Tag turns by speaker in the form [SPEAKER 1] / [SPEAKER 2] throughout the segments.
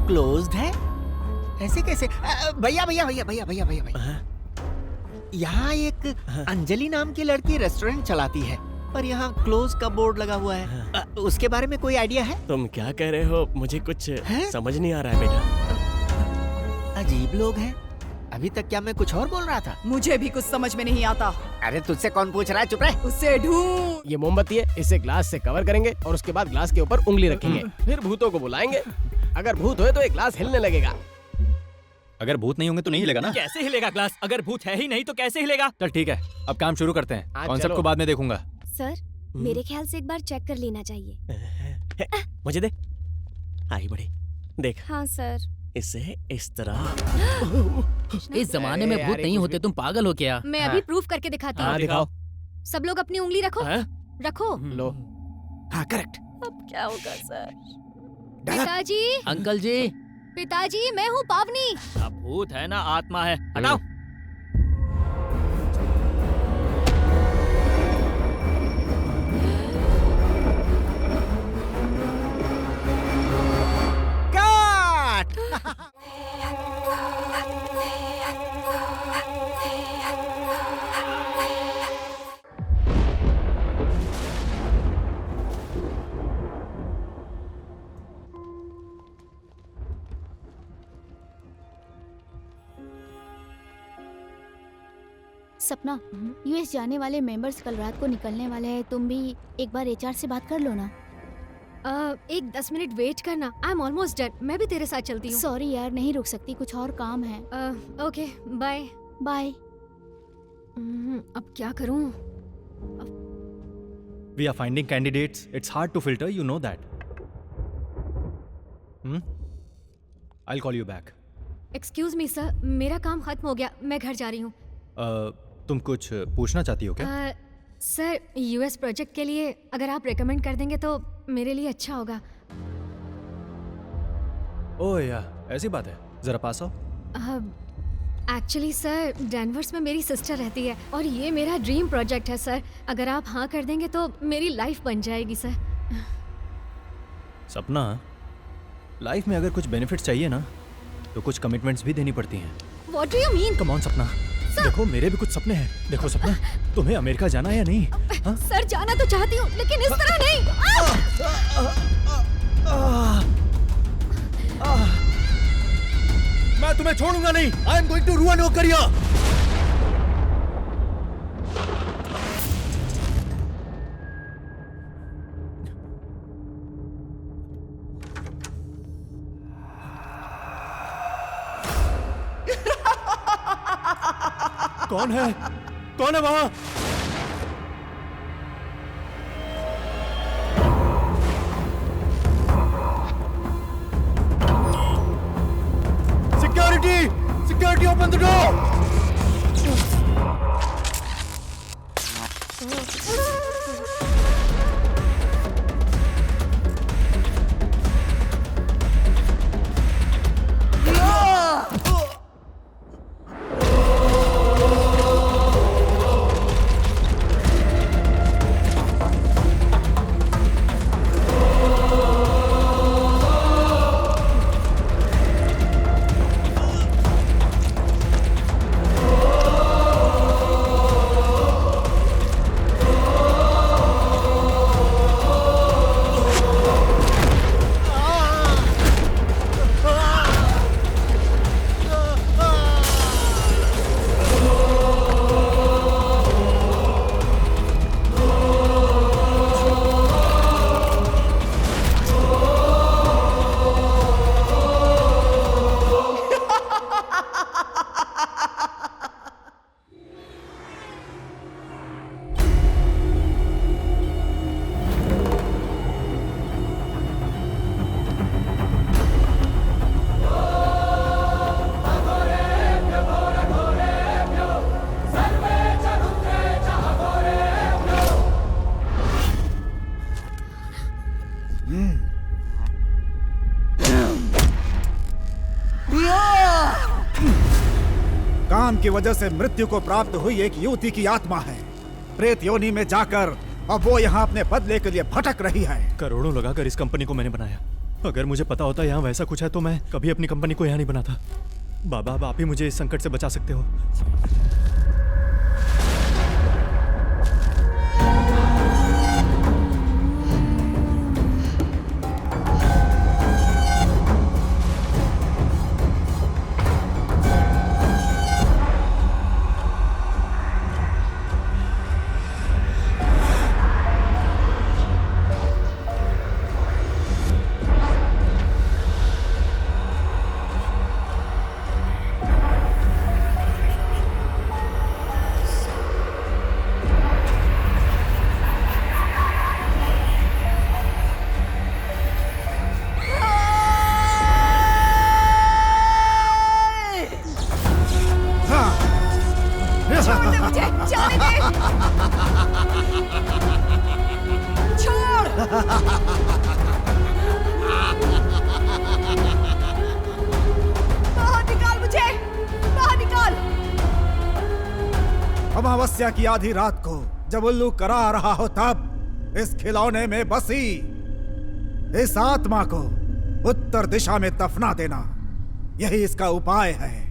[SPEAKER 1] Closed है? ऐसे कैसे? भैया भैया भैया भैया भैया भैया भैया, यहाँ एक अंजलि नाम की लड़की रेस्टोरेंट चलाती है, पर यहाँ क्लोज का बोर्ड लगा हुआ है। उसके बारे में कोई आइडिया है?
[SPEAKER 2] तुम क्या कह रहे हो? मुझे कुछ समझ नहीं आ रहा है बेटा।
[SPEAKER 1] अजीब लोग हैं। अभी तक क्या मैं कुछ और बोल रहा था?
[SPEAKER 3] मुझे भी कुछ समझ में नहीं आता।
[SPEAKER 1] अरे तुझसे कौन पूछ रहा है? चुप रहे।
[SPEAKER 3] उसे ढूंढ।
[SPEAKER 4] ये मोमबत्ती है, इसे ग्लास से कवर करेंगे और उसके बाद ग्लास के ऊपर उंगली रखेंगे। फिर भूतों को बुलाएंगे। अगर भूत हुए तो एक ग्लास हिलने लगेगा।
[SPEAKER 5] अगर भूत नहीं होंगे तो नहीं हिलेगा ना?
[SPEAKER 6] कैसे हिलेगा ग्लास? अगर भूत है ही नहीं तो कैसे हिलेगा?
[SPEAKER 5] चल ठीक है, अब काम शुरू करते हैं।
[SPEAKER 4] हाँ,
[SPEAKER 5] कॉन्सेप्ट
[SPEAKER 4] चलो।
[SPEAKER 5] को बाद में देखूंगा।
[SPEAKER 7] सर, मेरे ख्याल से एक बार चेक कर लेना चाहिए।
[SPEAKER 2] मुझे दे। आई बड़ी, देख
[SPEAKER 7] हाँ सर।
[SPEAKER 2] इसे इस तरह।
[SPEAKER 8] इस जमाने में भूत नहीं होते, तुम पागल हो क्या?
[SPEAKER 7] मैं अभी प्रूफ करके दिखाती
[SPEAKER 4] हाँ
[SPEAKER 7] हूँ।
[SPEAKER 4] दिखाओ।
[SPEAKER 7] सब लोग अपनी उंगली रखो।
[SPEAKER 2] हाँ?
[SPEAKER 7] रखो।
[SPEAKER 4] लो।
[SPEAKER 1] हाँ करेक्ट।
[SPEAKER 7] अब क्या होगा सर? पिताजी,
[SPEAKER 8] अंकल जी,
[SPEAKER 7] पिताजी, मैं हूँ पावनी।
[SPEAKER 6] अब भूत है ना आत्मा है? हटाओ।
[SPEAKER 9] सपना, यूएस जाने वाले मेंबर्स कल रात को निकलने वाले हैं। तुम भी एक बार एचआर से बात कर लो ना।
[SPEAKER 7] एक 10 मिनट वेट करना। I am almost done. मैं भी तेरे साथ चलती हूँ।
[SPEAKER 9] सॉरी यार, नहीं रुक सकती, कुछ और काम है।
[SPEAKER 7] Okay, bye
[SPEAKER 9] bye.
[SPEAKER 7] अब क्या करूँ?
[SPEAKER 5] We are finding candidates. It's hard to filter, you know that. I'll call you back.
[SPEAKER 7] Excuse me sir, मेरा काम खत्म हो गया, मैं घर जा रही हूँ।
[SPEAKER 5] तुम कुछ पूछना चाहती हो क्या?
[SPEAKER 7] सर, यूएस प्रोजेक्ट के लिए अगर आप रेकमेंड कर देंगे तो मेरे लिए अच्छा होगा।
[SPEAKER 5] ओह या, ऐसी बात है, जरा पास आओ।
[SPEAKER 7] एक्चुअली सर, डेनवर्स में मेरी सिस्टर रहती है और ये मेरा ड्रीम प्रोजेक्ट है सर। अगर आप हाँ कर देंगे तो मेरी लाइफ बन जाएगी सर।
[SPEAKER 5] सपना, लाइफ में अगर कुछ बेनिफिट्स चाहिए ना तो कुछ कमिटमेंट्स भी देनी पड़ती हैं।
[SPEAKER 7] What do you mean?
[SPEAKER 5] Come on सपना, देखो मेरे भी कुछ सपने हैं। देखो सपना, तुम्हें अमेरिका जाना है या नहीं? हाँ?
[SPEAKER 7] सर, जाना तो चाहती हूँ लेकिन इस तरह नहीं।
[SPEAKER 5] मैं तुम्हें छोड़ूंगा नहीं। I am going to ruin your career. कौन है? कौन है वहां? Security! Security, open the door!
[SPEAKER 10] काम की वजह से मृत्यु को प्राप्त हुई एक युवती की आत्मा है, प्रेत योनि में जाकर अब वो यहाँ अपने बदले के लिए भटक रही है।
[SPEAKER 5] करोड़ों लगाकर इस कंपनी को मैंने बनाया, अगर मुझे पता होता यहाँ वैसा कुछ है तो मैं कभी अपनी कंपनी को यहाँ नहीं बनाता। बाबा, अब आप ही मुझे इस संकट से बचा सकते हो।
[SPEAKER 3] छोड़ दे मुझे, जाने दे। छोड़। बाहर निकाल मुझे, बाहर निकाल।
[SPEAKER 10] अमावस्या की आधी रात को जब उल्लू करा रहा हो तब इस खिलौने में बसी इस आत्मा को उत्तर दिशा में दफना देना, यही इसका उपाय है।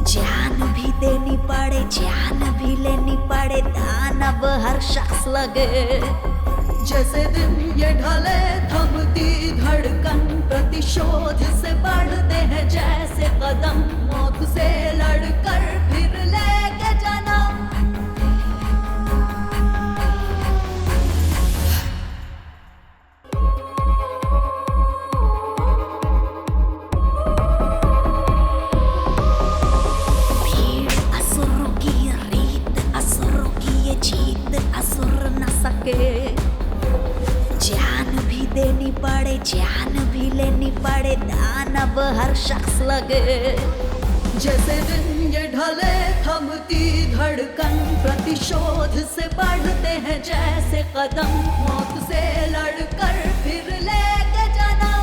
[SPEAKER 11] जान भी देनी पड़े, जान भी लेनी पड़े, दानव हर शख्स लगे। जैसे दिन ये ढले थमती धड़कन, प्रतिशोध से बढ़ते हैं जैसे कदम, मौत से लड़कर फिर लेके जन्म। जान भी देनी पड़े, जान भी लेनी पड़े, दानव हर शख्स लगे। जैसे दिन ये ढले थमती धड़कन, प्रतिशोध से बढ़ते हैं जैसे कदम, मौत से लड़कर फिर लेके जन्म।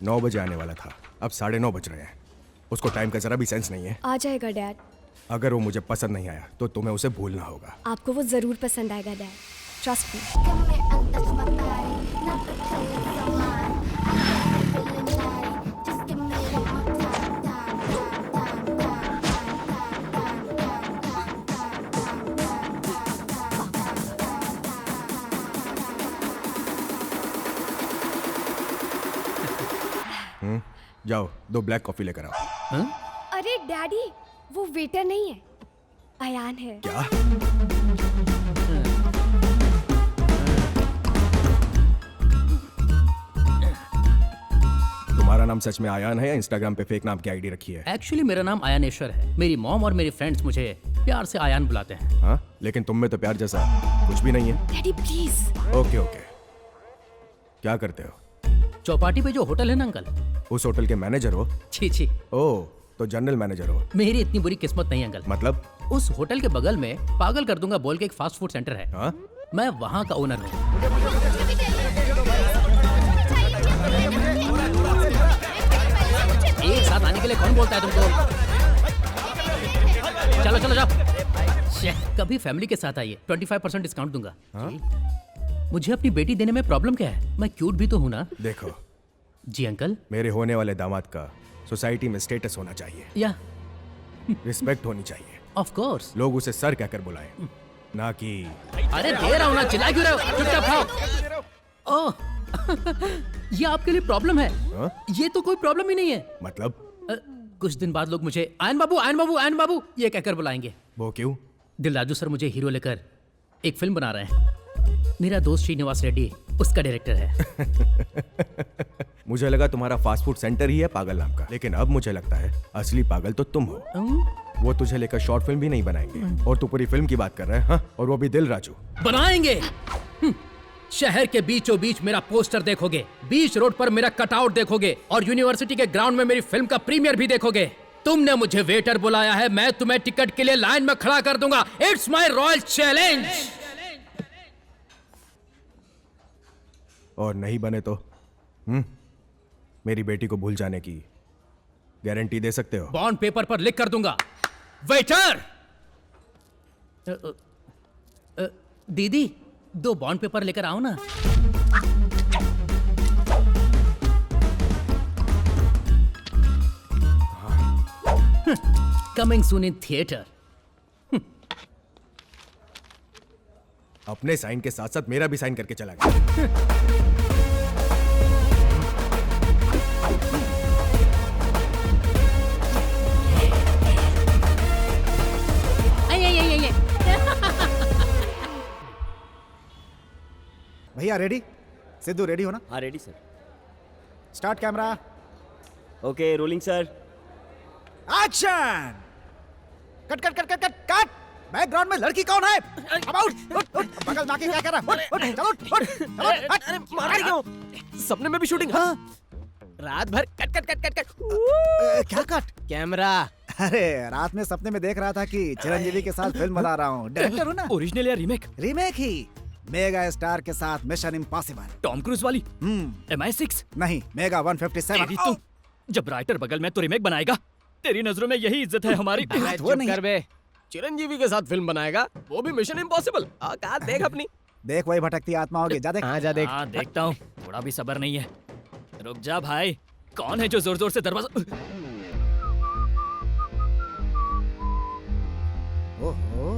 [SPEAKER 2] नौ बजे आने वाला था, अब 9:30 बज रहे हैं। उसको टाइम का जरा भी सेंस नहीं है।
[SPEAKER 7] आ जाएगा डैड।
[SPEAKER 2] अगर वो मुझे पसंद नहीं आया तो तुम्हें उसे भूलना होगा।
[SPEAKER 7] आपको वो जरूर पसंद आएगा डैड, ट्रस्ट मी।
[SPEAKER 2] जाओ 2 ब्लैक कॉफी लेकर आओ।
[SPEAKER 7] अरे डैडी, वो वेटर नहीं है, अयान है।
[SPEAKER 2] क्या? तुम्हारा नाम सच में आयान है या इंस्टाग्राम पे फेक नाम की आईडी रखी है?
[SPEAKER 8] एक्चुअली मेरा नाम आयानेश्वर है। मेरी मॉम और मेरे फ्रेंड्स मुझे प्यार से आयान बुलाते हैं।
[SPEAKER 2] हाँ, लेकिन तुम में तो प्यार जैसा कुछ भी नहीं है।
[SPEAKER 7] Daddy please.
[SPEAKER 2] ओके ओके,
[SPEAKER 12] क्या करते हो?
[SPEAKER 8] चौपाटी पे जो होटल है ना अंकल,
[SPEAKER 12] उस होटल के मैनेजर हो?
[SPEAKER 8] छी छी,
[SPEAKER 12] ओह, तो जनरल मैनेजर हो?
[SPEAKER 8] मेरी इतनी बुरी किस्मत नहीं अंकल।
[SPEAKER 12] मतलब?
[SPEAKER 8] उस होटल के बगल में पागल कर दूंगा बोल के एक फास्ट फूड सेंटर है।
[SPEAKER 12] हाँ?
[SPEAKER 8] मैं वहाँ का ओनर हूँ। एक साथ आने के लिए कौन बोलता है तुमको? चलो चलो जाओ। कभी फैमिली के साथ आइए, 25% डिस्काउंट दूंगा।
[SPEAKER 12] हाँ?
[SPEAKER 8] मुझे अपनी बेटी देने में प्रॉब्लम क्या है? मैं क्यूट भी तो हूँ ना।
[SPEAKER 12] देखो
[SPEAKER 8] जी अंकल।
[SPEAKER 12] मेरे होने वाले दामाद का सोसाइटी में स्टेटस होना चाहिए,
[SPEAKER 8] या
[SPEAKER 12] रिस्पेक्ट होनी चाहिए।
[SPEAKER 8] Of course.
[SPEAKER 12] लोग उसे सर कहकर बुलाएं, ना कि
[SPEAKER 8] अरे दे रहा हूँ ना, चिल्ला क्यों रहे हो? चुपचाप खाओ। ओह ये आपके लिए प्रॉब्लम है?
[SPEAKER 12] हाँ?
[SPEAKER 8] ये तो कोई प्रॉब्लम ही नहीं है।
[SPEAKER 12] मतलब?
[SPEAKER 8] कुछ दिन बाद लोग मुझे आयन बाबू आयन बाबू आयन बाबू ये कहकर बुलाएंगे।
[SPEAKER 12] वो क्यों?
[SPEAKER 8] दिलराजू सर मुझे हीरो लेकर एक फिल्म बना रहे हैं। मेरा दोस्त श्रीनिवास रेड्डी उसका डायरेक्टर है।
[SPEAKER 12] मुझे लगा तुम्हारा फास्ट फूड सेंटर ही है पागल नाम का, लेकिन अब मुझे लगता है असली पागल तो तुम हो। वो तुझे लेकर शॉर्ट फिल्म भी नहीं बनाएंगे और तू पूरी फिल्म की बात कर रहा है। हाँ? और वो भी दिलराजू।
[SPEAKER 8] बनाएंगे। शहर के बीचों बीच मेरा पोस्टर देखोगे, बीच रोड पर मेरा कटआउट देखोगे और यूनिवर्सिटी के ग्राउंड में मेरी फिल्म का प्रीमियर भी देखोगे। तुमने मुझे वेटर बुलाया है, मैं तुम्हें टिकट के लिए लाइन में खड़ा कर दूंगा। It's my royal challenge.
[SPEAKER 12] और नहीं बने तो मेरी बेटी को भूल जाने की गारंटी दे सकते हो?
[SPEAKER 8] बॉन्ड पेपर पर लिख कर दूंगा। वेटर! दीदी 2 बॉन्ड पेपर लेकर आओ ना। Coming soon in theatre.
[SPEAKER 12] अपने साइन के साथ साथ मेरा भी साइन करके चला गया।
[SPEAKER 10] भैया रेडी? सिद्धू रेडी हो ना?
[SPEAKER 2] हाँ ready sir.
[SPEAKER 10] Start camera.
[SPEAKER 2] Okay rolling sir.
[SPEAKER 10] Action! Cut cut cut cut cut cut! Background में लड़की कौन है? अब आउट! उठ! बगल में आके क्या कर रहा है? उठ! चलो उठ! चलो!
[SPEAKER 4] अरे मार क्यों? सपने में भी शूटिंग? हाँ। रात भर cut cut cut cut cut.
[SPEAKER 10] क्या कट?
[SPEAKER 4] कैमरा।
[SPEAKER 10] अरे रात में सपने में देख रहा था कि चिरंजीवी के साथ फिल्म बना रहा हूँ। डायरेक्टर हूँ ना।
[SPEAKER 6] ओरिजिनल या रीमेक?
[SPEAKER 10] रीमेक ही। मेगा स्टार के साथ मिशन इम्पॉसिबल।
[SPEAKER 6] टॉम क्रूज वाली? MI6?
[SPEAKER 10] नहीं, मेगा 157।
[SPEAKER 6] तू जब राइटर बगल में तो रीमेक बनाएगा। तेरी नजरों में यही इज्जत है हमारी।
[SPEAKER 4] वो नहीं कर बे। चिरंजीवी के साथ फिल्म बनाएगा, वो भी मिशन इम्पॉसिबल। औकात देख अपनी।
[SPEAKER 10] देख वही भटकती आत्मा होगी। जा देख।
[SPEAKER 4] हाँ जा देख।
[SPEAKER 6] हाँ देखता हूँ। थोड़ा भी सब्र नहीं है। रुक जा भाई। कौन है जो जोर जोर से दरवाजा?
[SPEAKER 10] ओहो।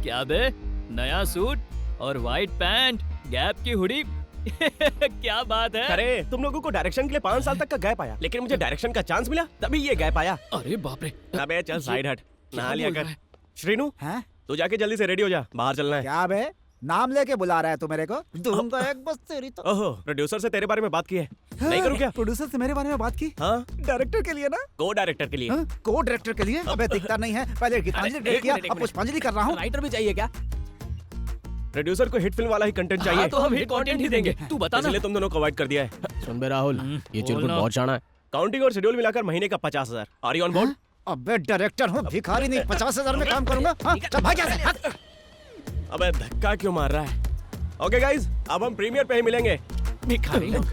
[SPEAKER 6] क्या बे? नया सूट और व्हाइट पैंट, गैप की हुडी। क्या बात है?
[SPEAKER 2] अरे तुम लोगों को डायरेक्शन के लिए 5 साल तक का गैप आया, लेकिन मुझे डायरेक्शन का चांस मिला तभी ये गैप आया।
[SPEAKER 6] अरे बाप रे।
[SPEAKER 2] अबे चल साइड हट, नहा लिया कर। श्रीनू
[SPEAKER 10] हैं?
[SPEAKER 2] तू जाके जल्दी से रेडी हो जा, बाहर चलना है।
[SPEAKER 10] क्या बे? नाम लेके बुला रहा है तू मेरे को? दूंगा एक बस तेरी तो।
[SPEAKER 2] ओहो, प्रोड्यूसर से तेरे बारे में बात की है। नहीं करूँ क्या?
[SPEAKER 10] प्रोड्यूसर से मेरे बारे में बात की?
[SPEAKER 2] हाँ
[SPEAKER 10] डायरेक्टर के लिए ना?
[SPEAKER 2] को डायरेक्टर के लिए।
[SPEAKER 10] को डायरेक्टर के लिए? अबे दिखता नहीं है। पहले गीतांजलि डायरेक्ट किया, अब पुष्पांजलि कर रहा हूँ।
[SPEAKER 4] राइटर भी चाहिए क्या?
[SPEAKER 2] प्रोड्यूसर को हिट फिल्म वाला ही कंटेंट चाहिए।
[SPEAKER 6] हाँ, तो हम हिट कंटेंट ही देंगे। तू बता ना।
[SPEAKER 2] इसलिए तुम दोनों को अवॉइड कर दिया है।
[SPEAKER 4] सुन बे राहुल, ये चिरकुट बहुत शाना है।
[SPEAKER 2] काउंटिंग और शेड्यूल मिलाकर महीने का 50,000। Are you on board?
[SPEAKER 10] अबे डायरेक्टर हूँ, भिखारी नहीं। 50,000 में काम करूंगा। हाँ, चल भाग यहाँ से।
[SPEAKER 2] अबे धक्का क्यों मार रहा है? ओके गाइस, अब हम प्रीमियर पे ही मिलेंगे।
[SPEAKER 6] भिखारी लोग।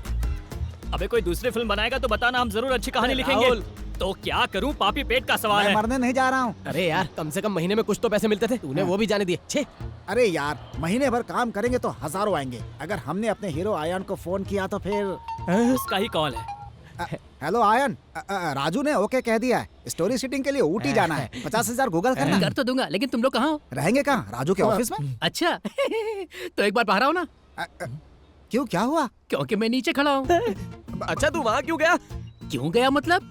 [SPEAKER 6] अबे कोई दूसरी फिल्म बनाएगा तो बताना, हम जरूर अच्छी कहानी लिखेंगे। तो क्या करूं? पापी पेट का सवाल है।
[SPEAKER 10] मैं मरने नहीं जा रहा हूँ।
[SPEAKER 4] अरे यार कम से कम महीने में कुछ तो पैसे मिलते थे, तूने वो भी जाने दिए। छे।
[SPEAKER 10] अरे यार महीने भर काम करेंगे तो हजारों आएंगे। अगर हमने अपने हीरो आयन को फोन किया तो फिर
[SPEAKER 6] उसका ही कॉल है।
[SPEAKER 10] हेलो आयन, राजू ने ओके कह दिया है। स्टोरी शूटिंग के लिए ऊटी जाना है। 50,000 गूगल करना।
[SPEAKER 8] कर तो दूंगा, लेकिन तुम लोग कहाँ हो?
[SPEAKER 10] रहेंगे कहाँ? राजू के ऑफिस में।
[SPEAKER 8] अच्छा तो एक बार बाहर आओ ना।
[SPEAKER 10] क्यों, क्या हुआ?
[SPEAKER 8] क्योंकि मैं नीचे खड़ा हूँ।
[SPEAKER 4] अच्छा तू वहाँ क्यों गया?
[SPEAKER 8] क्यों गया मतलब?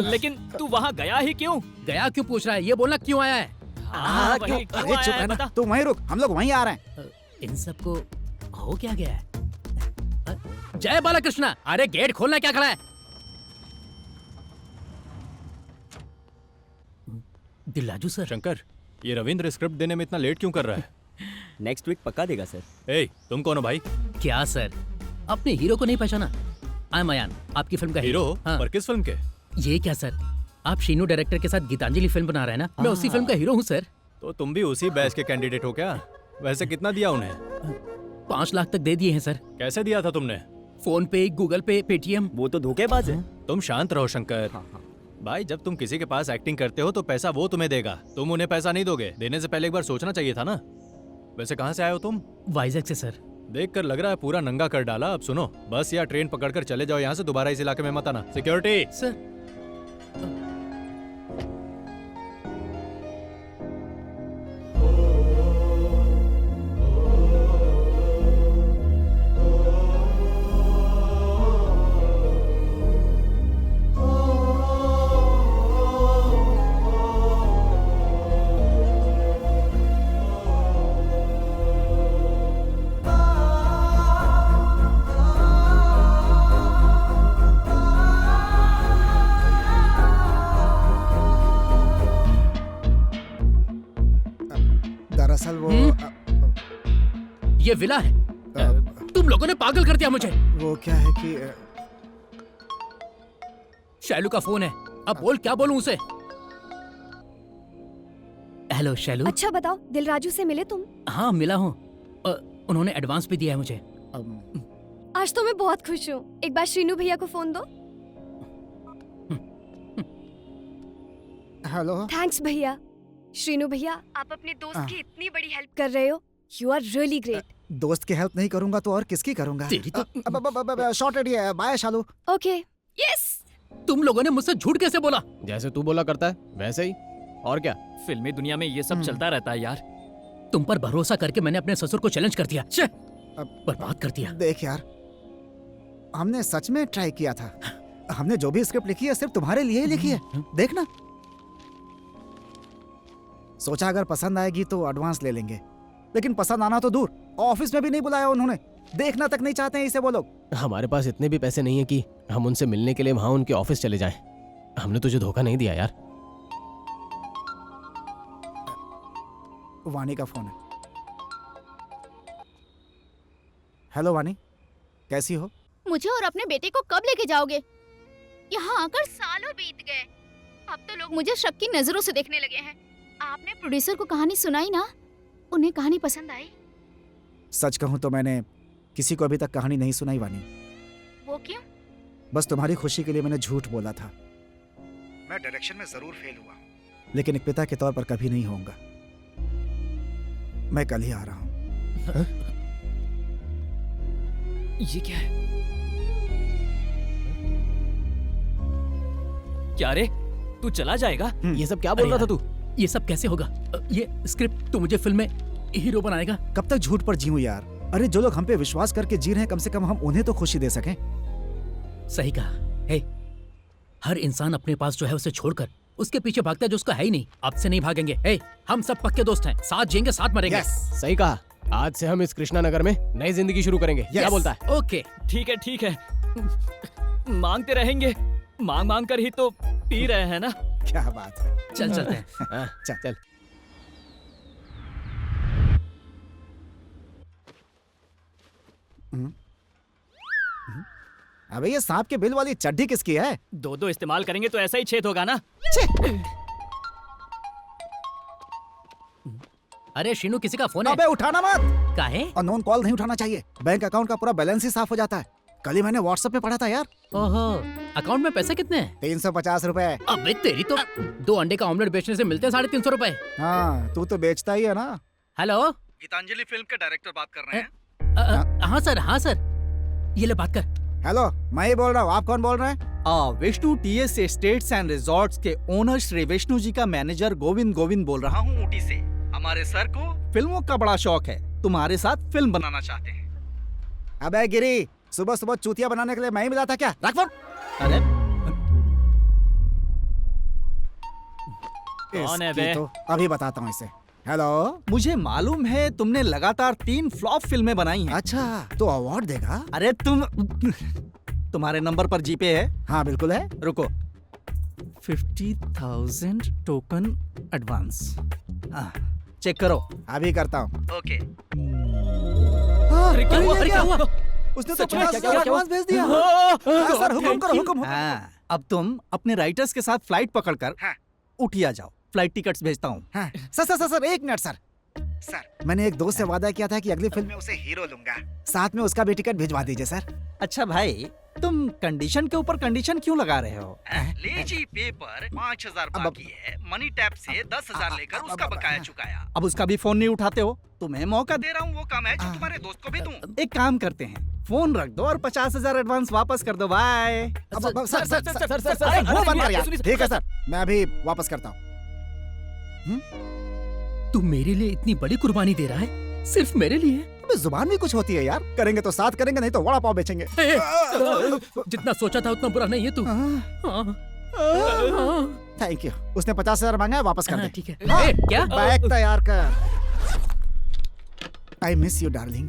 [SPEAKER 6] लेकिन तू वहाँ गया ही क्यों?
[SPEAKER 8] गया क्यों पूछ रहा है? ये बोलना क्यों आया है?
[SPEAKER 6] हाँ,
[SPEAKER 10] क्यों? अरे चुप रहना, तू वहीं रुक, हम लोग वहीं आ रहे हैं।
[SPEAKER 8] इन सबको हो क्या गया है? जय बालाकृष्णा, अरे गेट खोलना, क्या खड़ा है? दिलराजू सर।
[SPEAKER 5] शंकर, ये रविंद्र स्क्रिप्ट देने में इतना लेट क्यों कर रहा है?
[SPEAKER 2] नेक्स्ट वीक पक्का देगा सर।
[SPEAKER 5] ए, तुम कौन हो भाई?
[SPEAKER 8] क्या सर? अपने हीरो को नहीं पहचाना? आई एम अयान, आपकी फिल्म का हीरो। हाँ।
[SPEAKER 5] पर किस फिल्म के?
[SPEAKER 8] ये क्या सर, आप शीनू डायरेक्टर के साथ गीतांजलि फिल्म बना रहे हैं ना? मैं उसी फिल्म का हीरो हूँ सर।
[SPEAKER 5] तो तुम भी उसी बैच के कैंडिडेट हो क्या? वैसे कितना दिया उन्हें?
[SPEAKER 8] 5 लाख तक दे दिए हैं सर।
[SPEAKER 5] कैसे दिया था तुमने?
[SPEAKER 8] फोन पे, गूगल पे, पेटीएम।
[SPEAKER 2] वो तो धोखेबाज है।
[SPEAKER 5] तुम शांत रहो शंकर। भाई जब तुम किसी के पास एक्टिंग करते हो तो पैसा वो तुम्हें देगा, तुम उन्हें पैसा नहीं दोगे। देने से पहले एक बार सोचना चाहिए था ना। वैसे कहाँ से आए हो तुम?
[SPEAKER 8] वाइजैक से सर।
[SPEAKER 5] देखकर लग रहा है पूरा नंगा कर डाला। अब सुनो, बस या ट्रेन पकड़कर चले जाओ यहाँ से, दोबारा इस इलाके में मत आना। Security
[SPEAKER 8] sir.
[SPEAKER 10] दरअसल वो
[SPEAKER 8] ये विला है। तुम लोगों ने पागल कर दिया मुझे।
[SPEAKER 10] वो क्या है कि
[SPEAKER 8] शैलू का फोन है। अब बोल, क्या बोलूं उसे? हेलो शैलू।
[SPEAKER 3] अच्छा बताओ, दिलराजू से मिले तुम?
[SPEAKER 8] हाँ मिला हूँ। उन्होंने एडवांस भी दिया है मुझे।
[SPEAKER 3] आज तो मैं बहुत खुश हूँ। एक बार श्रीनू भैया को फोन दो।
[SPEAKER 10] हेलो।
[SPEAKER 3] थैंक्स भैया। श्रीनू भैया, आप अपने दोस्त की इतनी बड़ी हेल्प कर रहे हो। You are really great.
[SPEAKER 10] दोस्त की हेल्प नहीं करूंगा तो और किसकी करूंगा? शॉर्टेड है। बाय शालू।
[SPEAKER 3] ओके। यस।
[SPEAKER 8] तुम लोगों ने मुझसे झूठ कैसे बोला?
[SPEAKER 4] जैसे तू बोला करता है वैसे ही। और क्या,
[SPEAKER 6] फिल्मी दुनिया में ये सब चलता रहता है यार।
[SPEAKER 8] तुम पर भरोसा करके मैंने अपने ससुर को चैलेंज कर दिया। बर्बाद कर दिया।
[SPEAKER 10] देख यार, हमने सच में ट्राई किया था। हमने जो भी स्क्रिप्ट लिखी है सिर्फ तुम्हारे लिए ही लिखी है। देखना, सोचा अगर पसंद आएगी तो एडवांस ले लेंगे, लेकिन पसंद आना तो दूर, ऑफिस में भी नहीं बुलाया उन्होंने। देखना तक नहीं चाहते हैं इसे वो लोग।
[SPEAKER 4] हमारे पास इतने भी पैसे नहीं है कि हम उनसे मिलने के लिए वहां उनके ऑफिस चले जाएं। हमने तुझे धोखा नहीं दिया यार।
[SPEAKER 10] वानी का फोन है। हेलो वानी, कैसी हो?
[SPEAKER 9] मुझे और अपने बेटे को कब लेके जाओगे? यहाँ आकर सालों बीत गए। अब तो लोग मुझे शक की नजरों से देखने लगे हैं। आपने प्रोड्यूसर को कहानी सुनाई ना, उन्हें कहानी पसंद आई?
[SPEAKER 10] सच कहूं तो मैंने किसी को अभी तक कहानी नहीं सुनाई वानी।
[SPEAKER 9] वो क्यों?
[SPEAKER 10] बस तुम्हारी खुशी के लिए मैंने झूठ बोला था। मैं डायरेक्शन में जरूर फेल हुआ, लेकिन एक पिता के तौर पर कभी नहीं होऊंगा। मैं कल ही आ रहा हूं।
[SPEAKER 6] ये क्या है? क्या रे, तू चला जाएगा?
[SPEAKER 4] ये सब क्या बोल रहा था तू?
[SPEAKER 8] ये सब कैसे होगा? ये स्क्रिप्ट तो मुझे फिल्म में हीरो बनाएगा।
[SPEAKER 10] कब तक झूठ पर जीऊं यार? अरे जो लोग हम पे विश्वास करके जी रहे हैं, कम से कम हम उन्हें तो खुशी दे सकें।
[SPEAKER 8] सही कहा। हे, हर इंसान अपने पास जो है उसे छोड़कर उसके पीछे भागता है जो उसका है ही नहीं। अब से नहीं भागेंगे। हे, हम सब पक्के दोस्त हैं, साथ जिएंगे, साथ मरेंगे।
[SPEAKER 4] सही कहा। आज से हम इस कृष्णा नगर में नई जिंदगी शुरू करेंगे। क्या बोलता है?
[SPEAKER 8] ओके
[SPEAKER 6] ठीक है। मांगते रहेंगे, मांग मांग कर ही तो पी रहे हैं ना।
[SPEAKER 10] क्या बात है।
[SPEAKER 8] चल चलते हैं।
[SPEAKER 10] चल। अबे ये सांप के बिल वाली चड्डी किसकी है?
[SPEAKER 6] दो इस्तेमाल करेंगे तो ऐसा ही छेद होगा ना।
[SPEAKER 8] अरे शीनू, किसी का फोन है।
[SPEAKER 10] अबे उठाना मत।
[SPEAKER 8] काहे?
[SPEAKER 10] अननोन कॉल नहीं उठाना चाहिए। बैंक अकाउंट का पूरा बैलेंस ही साफ हो जाता है। कल ही मैंने व्हाट्सएप पे पढ़ा था यार।
[SPEAKER 8] ओहो, अकाउंट में पैसे कितने हैं?
[SPEAKER 10] 350 रुपए।
[SPEAKER 8] अबे तेरी तो 2 अंडे का ऑमलेट बेचने से मिलते हैं 350 रुपए।
[SPEAKER 10] हाँ, तू तो बेचता ही है ना।
[SPEAKER 8] हेलो,
[SPEAKER 13] गीतांजलि फिल्म के डायरेक्टर बात कर रहे हैं?
[SPEAKER 8] हाँ सर, ये ले बात कर।
[SPEAKER 10] हेलो, मैं ही बोल रहा हूँ। आप कौन बोल रहे हैं?
[SPEAKER 13] Vishnu TS estates and resorts के ओनर श्री विष्णु जी का मैनेजर गोविंद बोल रहा हूँ, ऊटी से। हमारे सर को फिल्मों का बड़ा शौक है, तुम्हारे साथ फिल्म बनाना चाहते हैं।
[SPEAKER 10] अबे गिरी, सुबह सुबह चूतिया बनाने के लिए मैं ही मिला था क्या? रख फोन।
[SPEAKER 13] अरे
[SPEAKER 6] कौन है बे?
[SPEAKER 10] तो अभी बताता हूँ इसे। हेलो,
[SPEAKER 13] मुझे मालूम है तुमने लगातार 3 फ्लॉप फिल्में बनाई हैं।
[SPEAKER 10] अच्छा, तो अवार्ड देगा?
[SPEAKER 13] अरे तुम्हारे नंबर पर जीपे है?
[SPEAKER 10] हाँ बिल्कुल है।
[SPEAKER 13] रुको, 50,000 टोकन एडवांस। चेक करो।
[SPEAKER 10] अभी करता हूँ।
[SPEAKER 13] ओके।
[SPEAKER 8] अरे क्या हुआ?
[SPEAKER 10] उसने तो
[SPEAKER 13] सच में?
[SPEAKER 10] 50,000 एडवांस भेज दिया। सर हुक्म करो, हुक्म।
[SPEAKER 13] अब तुम अपने राइटर्स के साथ फ्लाइट पकड़कर उठिया जाओ। फ्लाइट टिकट्स भेजता हूँ।
[SPEAKER 10] सर एक मिनट सर। सर मैंने एक दोस्त से वादा किया था कि अगली फिल्म में उसे हीरो लूंगा, साथ में उसका भी टिकट भिजवा दीजिए सर।
[SPEAKER 13] अच्छा भाई, तुम कंडीशन के ऊपर कंडीशन क्यों लगा रहे हो? लीजिए पेपर, 5,000 बाकी है। मनी टैप से 10,000 लेकर उसका बकाया चुकाया। अब उसका भी फोन नहीं उठाते हो। तुम्हें मौका दे रहा हूँ, वो काम है जो तुम्हारे दोस्त को भी दूं। एक काम करते हैं, फोन रख दो और 50,000 एडवांस वापस कर दो। बाय।
[SPEAKER 10] सर वो बंद कर यार। ठीक है सर, मैं अभी वापस करता हूँ।
[SPEAKER 8] तू मेरे लिए इतनी बड़ी कुर्बानी दे रहा है, सिर्फ मेरे लिए?
[SPEAKER 10] अबे जुबान भी कुछ होती है यार। करेंगे तो साथ करेंगे, नहीं तो वड़ा पाव बेचेंगे।
[SPEAKER 8] जितना सोचा था उतना बुरा नहीं है तू।
[SPEAKER 10] Thank you. उसने 50,000 मांगा है, वापस कर दे।
[SPEAKER 8] ठीक है।
[SPEAKER 10] क्या बैग तैयार कर। I miss you darling.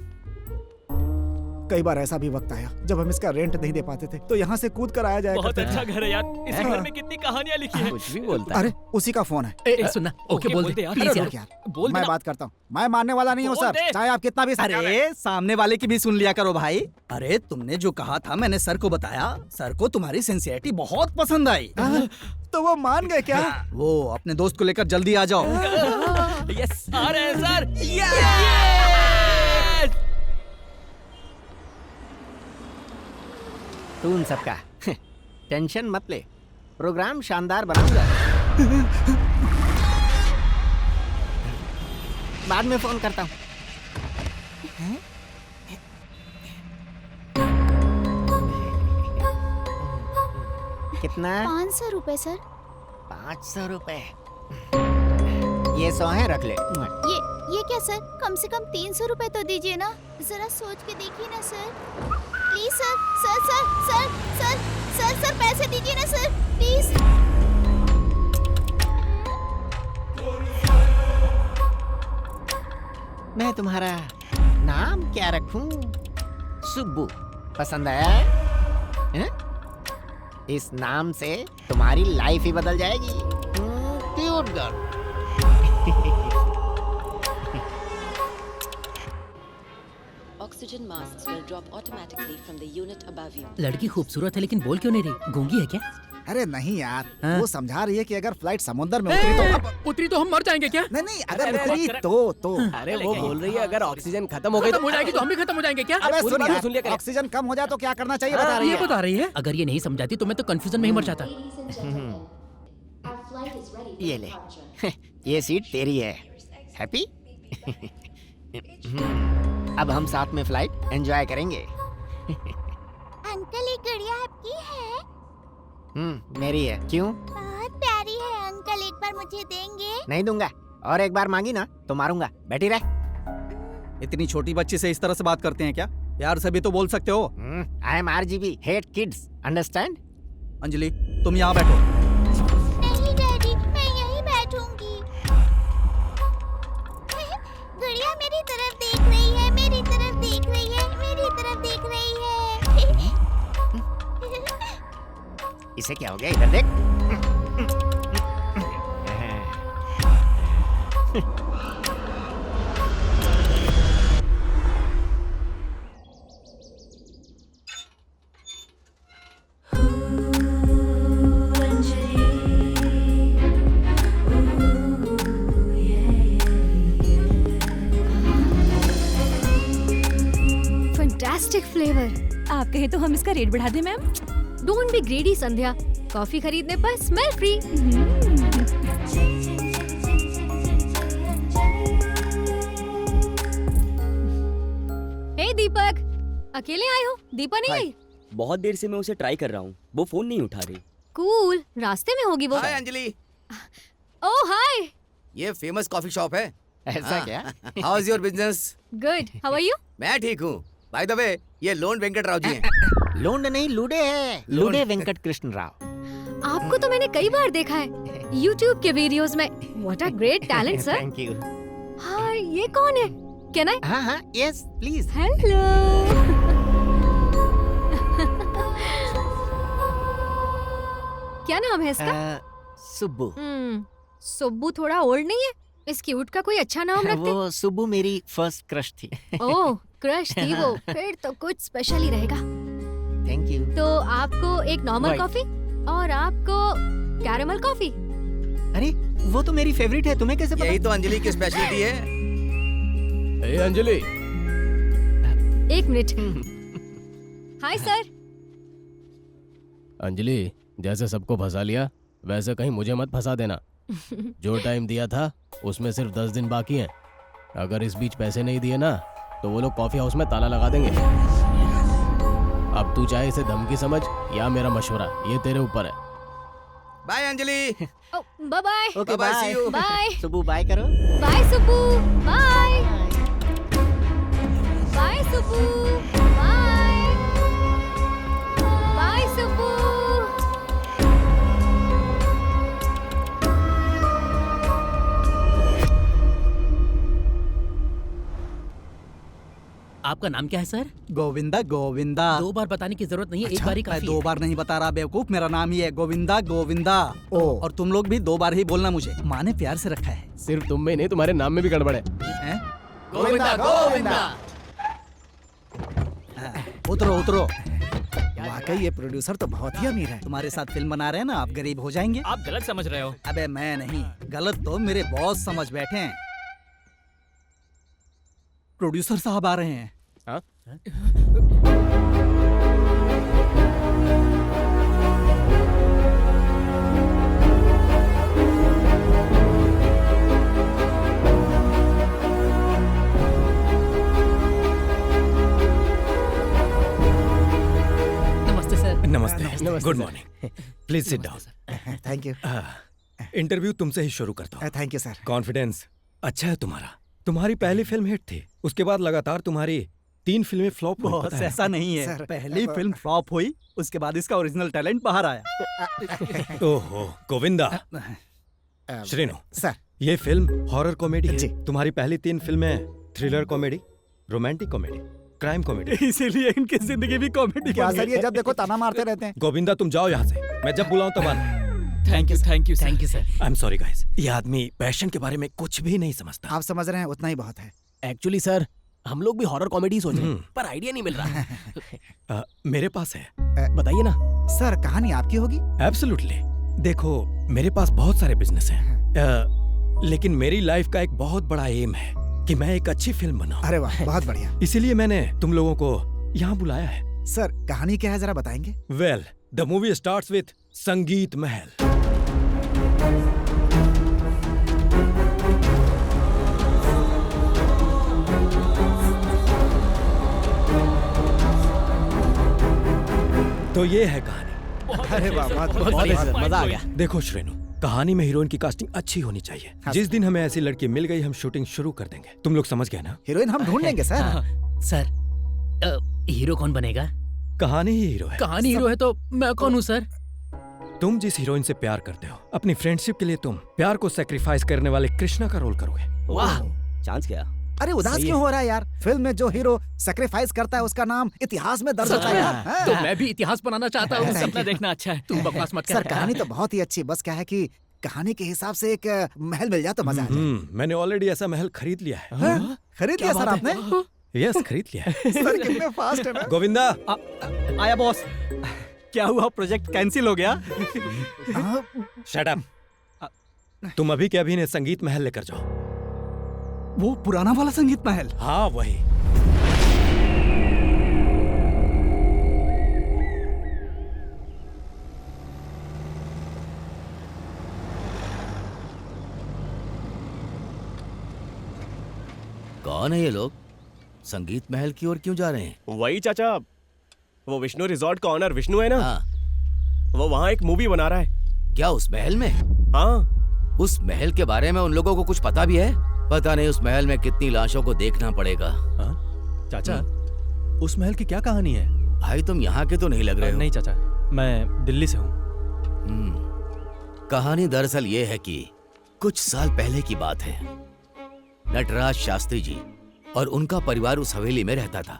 [SPEAKER 10] कई बार ऐसा भी वक्त आया जब हम इसका रेंट नहीं दे पाते थे, तो यहाँ से कूद कर आया जाए।
[SPEAKER 6] बहुत अच्छा घर है यार। इसी घर में कितनी कहानियां लिखी हैं।
[SPEAKER 4] कुछ भी बोलता है।
[SPEAKER 10] अरे उसी का फोन है।
[SPEAKER 8] सुनना, ओके बोल दे
[SPEAKER 10] प्लीज यार। मैं बात करता हूँ, मैं मानने वाला नहीं हूँ सर, चाहे आप कितना भी।
[SPEAKER 13] अरे सामने वाले की भी सुन लिया करो भाई। अरे तुमने जो कहा था मैंने सर को बताया। सर को तुम्हारी सिंसियरिटी बहुत पसंद आई।
[SPEAKER 10] तो वो मान गए क्या?
[SPEAKER 13] वो अपने दोस्त को लेकर जल्दी आ जाओ।
[SPEAKER 6] यस, आ रहे हैं सर।
[SPEAKER 1] तू उन सबका टेंशन मत ले, प्रोग्राम शानदार बनाऊंगा। बाद में फोन करता हूँ। कितना?
[SPEAKER 9] 500 रुपए सर।
[SPEAKER 1] 500 रुपए? ये 100 है, रख ले।
[SPEAKER 9] ये क्या सर, कम से कम 300 रुपए तो दीजिए ना। जरा सोच के देखिए ना sir, please sir. Sir sir sir sir sir sir पैसे दीजिए ना सर, प्लीज।
[SPEAKER 1] मैं तुम्हारा नाम क्या रखूं? सुब्बू पसंद आया है? इस नाम से तुम्हारी लाइफ ही बदल जाएगी। Cute girl.
[SPEAKER 14] Oxygen masks will drop automatically from the unit above you.
[SPEAKER 8] लड़की खूबसूरत है लेकिन बोल क्यों नहीं रही? गूंगी है क्या?
[SPEAKER 10] अरे नहीं यार, वो समझा रही है कि अगर फ्लाइट समुद्र में उतरी तो
[SPEAKER 8] हम मर जाएंगे क्या?
[SPEAKER 10] नहीं, अगर उतरी तो
[SPEAKER 4] अरे वो बोल रही है अगर ऑक्सीजन खत्म हो गई
[SPEAKER 8] हो जाएगी तो हम भी खत्म हो जाएंगे क्या?
[SPEAKER 10] अबे सुन यार, ऑक्सीजन कम हो जाए तो क्या करना चाहिए बता रही है।
[SPEAKER 8] ये बता रही है। अगर ये नहीं समझाती तो मैं तो कंफ्यूजन में ही मर जाता।
[SPEAKER 1] ये ले, ये सीट तेरी है। हैप्पी? अब हम साथ में फ्लाइट एंजॉय करेंगे।
[SPEAKER 9] अंकल, ये गुड़िया आपकी है?
[SPEAKER 1] मेरी है। क्यों?
[SPEAKER 9] बहुत प्यारी है अंकल, एक बार मुझे देंगे?
[SPEAKER 1] नहीं दूंगा, और एक बार मांगी ना तो मारूंगा। बैठी रह।
[SPEAKER 13] इतनी छोटी बच्ची से इस तरह से बात करते हैं क्या? यार से भी तो बोल सकते हो।
[SPEAKER 1] I M RGB, hate kids, understand?
[SPEAKER 13] Anjali तुम यहाँ बैठो।
[SPEAKER 9] नहीं डैडी, मैं यहीं बैठूंगी। गुड़िया मेरी तरफ देख रही है, मेरी तरफ देख रही है, मेरी तरफ देख रही है।
[SPEAKER 1] इसे क्या हो गया? इधर देख।
[SPEAKER 3] Fantastic flavour. आप कहे तो हम इसका रेट बढ़ा दें ma'am? Don't be greedy Sandhya, coffee खरीदने पर स्मेल फ्री। हे दीपक, अकेले आए हो? दीपा नहीं आई?
[SPEAKER 15] बहुत देर से मैं उसे ट्राई कर रहा हूँ, वो फोन नहीं उठा रही।
[SPEAKER 3] कूल, रास्ते में होगी वो।
[SPEAKER 16] हाय अंजलि।
[SPEAKER 3] ओह हाय।
[SPEAKER 16] ये फेमस कॉफी शॉप है।
[SPEAKER 1] ऐसा क्या?
[SPEAKER 16] How is your business?
[SPEAKER 3] Good, how are you?
[SPEAKER 16] मैं ठीक हूँ। बाय द वे, ये लोन वेंकट राव जी हैं।
[SPEAKER 1] लोन नहीं, लूडे है। लूडे वेंकट कृष्ण राव।
[SPEAKER 3] आपको तो मैंने कई बार देखा है YouTube के वीडियोस में। What a great talent, sir.
[SPEAKER 1] Thank you.
[SPEAKER 3] हाँ, ये कौन है? Can I?
[SPEAKER 1] हाँ, yes, please.
[SPEAKER 3] Hello. क्या नाम है इसका?
[SPEAKER 1] सुब्बू।
[SPEAKER 3] सुब्बू थोड़ा ओल्ड नहीं है? इस क्यूट का कोई अच्छा नाम रखते?
[SPEAKER 1] वो सुब्बू मेरी फर्स्ट क्रश थी।
[SPEAKER 3] ओह,
[SPEAKER 7] क्रश थी वो। फिर तो कुछ स्पेशल ही रहेगा।
[SPEAKER 1] Thank you.
[SPEAKER 7] तो आपको एक नॉर्मल
[SPEAKER 1] White.
[SPEAKER 7] कॉफी और आपको कैरेमल कॉफी।
[SPEAKER 1] अरे वो तो मेरी फेवरेट है, तुम्हें कैसे पता?
[SPEAKER 16] यही तो अंजलि की स्पेशलिटी है।
[SPEAKER 4] ए अंजलि,
[SPEAKER 7] एक मिनट। Hi sir.
[SPEAKER 4] अंजलि जैसे सबको फंसा लिया वैसे कहीं मुझे मत फंसा देना। जो टाइम दिया था उसमें सिर्फ 10 दिन बाकी हैं। अगर इस बीच पैसे नहीं दिए ना तो वो लोग कॉफी हाउस में ताला लगा देंगे। अब तू चाहे इसे धमकी समझ या मेरा मशवरा, ये तेरे ऊपर है।
[SPEAKER 16] Bye Anjali.
[SPEAKER 7] Bye bye.
[SPEAKER 1] Okay
[SPEAKER 16] Bye-bye, see you.
[SPEAKER 7] Bye
[SPEAKER 1] Subu bye करो।
[SPEAKER 7] Bye Subu. Bye bye Subu. Bye bye Subu.
[SPEAKER 8] आपका नाम क्या है सर?
[SPEAKER 13] गोविंदा। गोविंदा।
[SPEAKER 8] 2 बार बताने की जरूरत नहीं है, एक
[SPEAKER 13] अच्छा,
[SPEAKER 8] बार ही
[SPEAKER 13] मैं
[SPEAKER 8] काफी
[SPEAKER 13] 2
[SPEAKER 8] है।
[SPEAKER 13] बार नहीं बता रहा बेवकूफ, मेरा नाम ही है गोविंदा। गोविंदा। और तुम लोग भी 2 बार ही बोलना मुझे, माँ ने प्यार से रखा है।
[SPEAKER 4] सिर्फ तुम में नहीं, तुम्हारे नाम में भी गड़बड़ है।
[SPEAKER 13] गोविंदा गोविंदा। उतरो उतरो। वाकई ये प्रोड्यूसर तो बहुत ही अमीर है। तुम्हारे साथ फिल्म बना रहे हैं ना, आप गरीब हो जाएंगे।
[SPEAKER 6] आप गलत समझ रहे हो।
[SPEAKER 13] अबे मैं नहीं, गलत तो मेरे बॉस समझ बैठे हैं। प्रोड्यूसर साहब आ रहे हैं।
[SPEAKER 4] हाँ?
[SPEAKER 8] नमस्ते सर।
[SPEAKER 17] नमस्ते। Good morning. Please sit down.
[SPEAKER 10] Thank you.
[SPEAKER 17] Interview तुमसे ही शुरू करता हूँ।
[SPEAKER 10] Thank you sir.
[SPEAKER 17] कॉन्फिडेंस अच्छा है तुम्हारा। तुम्हारी पहली फिल्म हिट थी, उसके बाद लगातार तुम्हारी 3 फिल्में फ्लॉप हुई।
[SPEAKER 13] बॉस
[SPEAKER 17] पता है?
[SPEAKER 13] ऐसा नहीं है
[SPEAKER 10] सर,
[SPEAKER 13] पहली फिल्म फ्लॉप हुई, उसके बाद इसका ओरिजिनल टैलेंट बाहर आया।
[SPEAKER 17] ओहो गोविंदा। श्रीनु
[SPEAKER 10] सर,
[SPEAKER 17] ये फिल्म हॉरर कॉमेडी
[SPEAKER 10] जी।
[SPEAKER 17] है। तुम्हारी पहली 3 फिल्में thriller comedy, romantic comedy, crime comedy.
[SPEAKER 13] इसीलिए इनकी जिंदगी भी कॉमेडी।
[SPEAKER 10] क्या सर, ये जब देखो ताना मारते रहते हैं।
[SPEAKER 17] गोविंदा तुम जाओ यहाँ से, मैं जब बुलाऊं तब आना।
[SPEAKER 6] Thank you sir.
[SPEAKER 17] I am sorry guys, ये आदमी पैशन के बारे में कुछ भी नहीं समझता।
[SPEAKER 10] आप समझ रहे हैं, उतना ही बहुत है।
[SPEAKER 4] एक्चुअली सर हम लोग भी हॉरर कॉमेडी सोच रहे हैं पर आइडिया नहीं मिल रहा।
[SPEAKER 17] मेरे पास है,
[SPEAKER 4] बताइए ना।
[SPEAKER 10] सर कहानी आपकी होगी?
[SPEAKER 17] एब्सोल्युटली। देखो मेरे पास बहुत सारे बिजनेस हैं, लेकिन मेरी लाइफ का एक बहुत बड़ा एम है कि मैं एक अच्छी फिल्म बनाऊं।
[SPEAKER 10] अरे वाह, बहुत बढ़िया।
[SPEAKER 17] इसीलिए मैंने तुम लोगों को यहाँ बुलाया है।
[SPEAKER 10] सर कहानी क्या है, जरा बताएंगे?
[SPEAKER 17] Well, the movie starts with संगीत महल। तो ये है कहानी।
[SPEAKER 10] अरे वाह,
[SPEAKER 4] बहुत मजा आ गया।
[SPEAKER 17] देखो श्रेनु, कहानी में हीरोइन की कास्टिंग अच्छी होनी चाहिए। जिस दिन हमें ऐसी लड़की मिल गई, हम शूटिंग शुरू कर देंगे। तुम लोग समझ गए ना?
[SPEAKER 10] हीरोइन हम ढूंढ लेंगे सर।
[SPEAKER 8] सर हीरो कौन बनेगा?
[SPEAKER 17] कहानी ही हीरो है।
[SPEAKER 8] कहानी हीरो है तो मैं कौन हूँ सर?
[SPEAKER 17] तुम जिस हीरोइन से प्यार करते हो, अपनी फ्रेंडशिप के लिए तुम प्यार को सैक्रिफाइस करने वाले कृष्णा का रोल करोगे।
[SPEAKER 15] वाह, चांस क्या?
[SPEAKER 10] अरे उदास क्यों हो रहा है यार? फिल्म में जो हीरो सैक्रिफाइस करता है उसका नाम इतिहास में दर्ज होता है यार।
[SPEAKER 8] तो मैं भी इतिहास बनाना चाहता हूँ।
[SPEAKER 6] सपना देखना अच्छा है।
[SPEAKER 8] तू बकवास मत कर।
[SPEAKER 10] सर कहानी तो बहुत ही अच्छी, बस क्या है कि कहानी के हिसाब से एक महल मिल जाए तो मजा आ जाए।
[SPEAKER 17] मैंने ऑलरेडी ऐसा महल खरीद लिया है।
[SPEAKER 10] हाँ? खरीद लिया सर आपने?
[SPEAKER 17] यस, खरीद लिया है।
[SPEAKER 10] सर कितने फास्ट है ना।
[SPEAKER 17] गोविंदा
[SPEAKER 13] आया बॉस। क्या हुआ, प्रोजेक्ट कैंसिल हो गया?
[SPEAKER 17] Shut up. तुम अभी के अभी ने संगीत महल लेकर जाओ।
[SPEAKER 13] वो पुराना वाला संगीत महल?
[SPEAKER 17] हाँ वही।
[SPEAKER 16] कौन है ये लोग? संगीत महल की ओर क्यों जा रहे हैं?
[SPEAKER 2] वही चाचा, वो विष्णु रिजॉर्ट का ऑनर विष्णु है ना?
[SPEAKER 16] हाँ।
[SPEAKER 2] वो वहाँ एक मूवी बना रहा है।
[SPEAKER 16] क्या उस महल में?
[SPEAKER 2] हाँ।
[SPEAKER 16] उस महल के बारे में उन लोगों को कुछ पता भी है? पता नहीं उस महल में कितनी लाशों को देखना पड़ेगा।
[SPEAKER 5] चाचा, उस महल की क्या कहानी है?
[SPEAKER 16] भाई तुम यहाँ के तो नहीं लग रहे हो।
[SPEAKER 5] नहीं चाचा, मैं दिल्ली से हूँ।
[SPEAKER 16] कहानी दरअसल ये है कि कुछ साल पहले की बात है। नटराज शास्त्री जी और उनका परिवार उस हवेली में रहता था।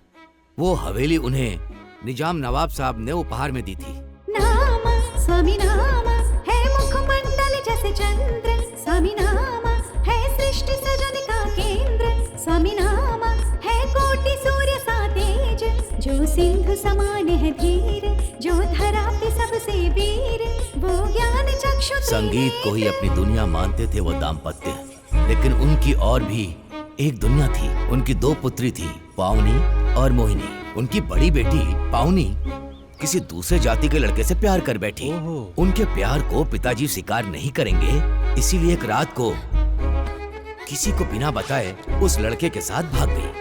[SPEAKER 16] वो हवेली उन्हें निजाम नवाब साहब ने उपहार में दी थी।
[SPEAKER 11] नाम स्वामी नाम है मुखमंडल जैसे चंद्र, स्वामी नाम है सृष्टि सृजन का केंद्र, स्वामी नाम है कोटि सूर्य जो सिंधु समान है धीर, जो धरा पे सबसे वीर, वो ज्ञान चक्षु
[SPEAKER 16] संगीत को ही अपनी दुनिया मानते थे वो दाम्पत्य, लेकिन उनकी और भी एक दुनिया थी। उनकी 2 पुत्री थी, पावनी और मोहिनी। उनकी बड़ी बेटी पावनी किसी दूसरे जाति के लड़के से प्यार कर बैठी। उनके प्यार को पिताजी स्वीकार नहीं करेंगे, इसीलिए एक रात को किसी को बिना बताए उस लड़के के साथ भाग गई।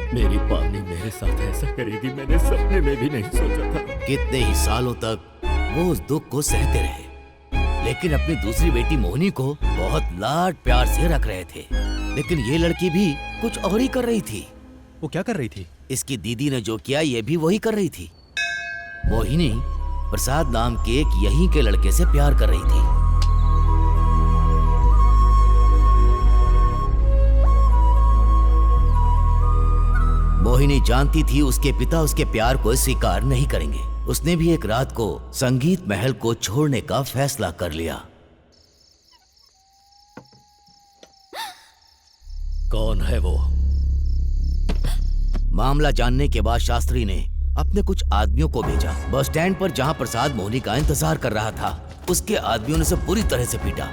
[SPEAKER 6] मेरी पावनी मेरे साथ ऐसा करेगी मैंने सपने में भी नहीं सोचा था।
[SPEAKER 16] कितने ही सालों तक वो उस दुख को सहते रहे, लेकिन अपनी दूसरी बेटी मोहिनी को बहुत लाड प्यार से रख रहे थे। लेकिन ये लड़की भी कुछ और ही कर रही थी।
[SPEAKER 12] वो क्या कर रही थी?
[SPEAKER 16] इसकी दीदी ने जो किया ये भी वही कर रही थी। मोहिनी प्रसाद नाम के एक यहीं के लड़के से प्यार कर रही थी। मोहिनी जानती थी उसके पिता उसके प्यार को स्वीकार नहीं करेंगे। उसने भी एक रात को संगीत महल को छोड़ने का फैसला कर लिया।
[SPEAKER 6] कौन है वो?
[SPEAKER 16] मामला जानने के बाद शास्त्री ने अपने कुछ आदमियों को भेजा। बस स्टैंड पर जहां प्रसाद मोहिनी का इंतजार कर रहा था, उसके आदमियों ने उसे बुरी तरह से पीटा।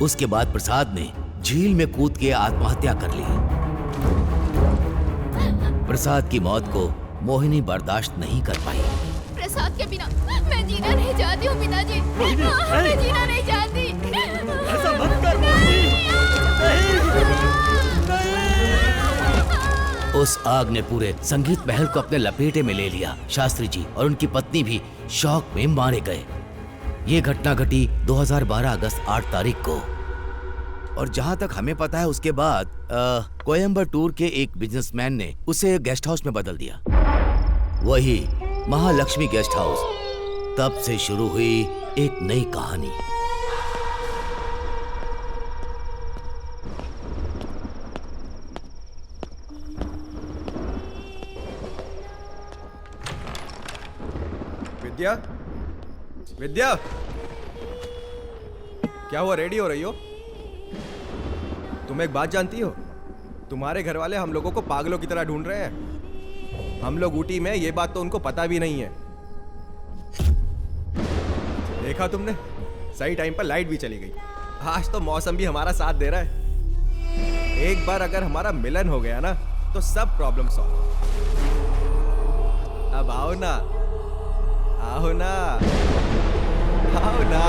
[SPEAKER 16] उसके बाद प्रसाद ने झील में कूद के आत्महत्या कर ली। प्रसाद की मौत को मोहिनी बर्दाश्त नहीं कर पाई।
[SPEAKER 9] प्रसाद के बिना मैं जीना नहीं चाहती हूँ पिताजी। मैं जीना नहीं चाहती।
[SPEAKER 6] ऐसा मत कर मोहिनी।
[SPEAKER 16] उस आग ने पूरे संगीत महल को अपने लपेटे में ले लिया। शास्त्री जी और उनकी पत्नी भी शौक में मारे गए। ये घटना घटी 2012 अगस्त 8 तारीख को। और जहां तक हमें पता है उसके बाद कोयम्बटूर के एक बिजनेसमैन ने उसे गेस्ट हाउस में बदल दिया, वही महालक्ष्मी गेस्ट हाउस। तब से शुरू हुई एक नई कहानी।
[SPEAKER 12] विद्या, विद्या, क्या हुआ? रेडी हो रही हो? तुम एक बात जानती हो? तुम्हारे घर वाले हम लोगों को पागलों की तरह ढूंढ रहे हैं। हम लोग ऊटी में, ये बात तो उनको पता भी नहीं है। देखा तुमने? सही टाइम पर लाइट भी चली गई। आज तो मौसम भी हमारा साथ दे रहा है। एक बार अगर हमारा मिलन हो गया ना, तो सब प्रॉब्लम सॉल्व। अब आओ ना, आओ ना, आओ ना।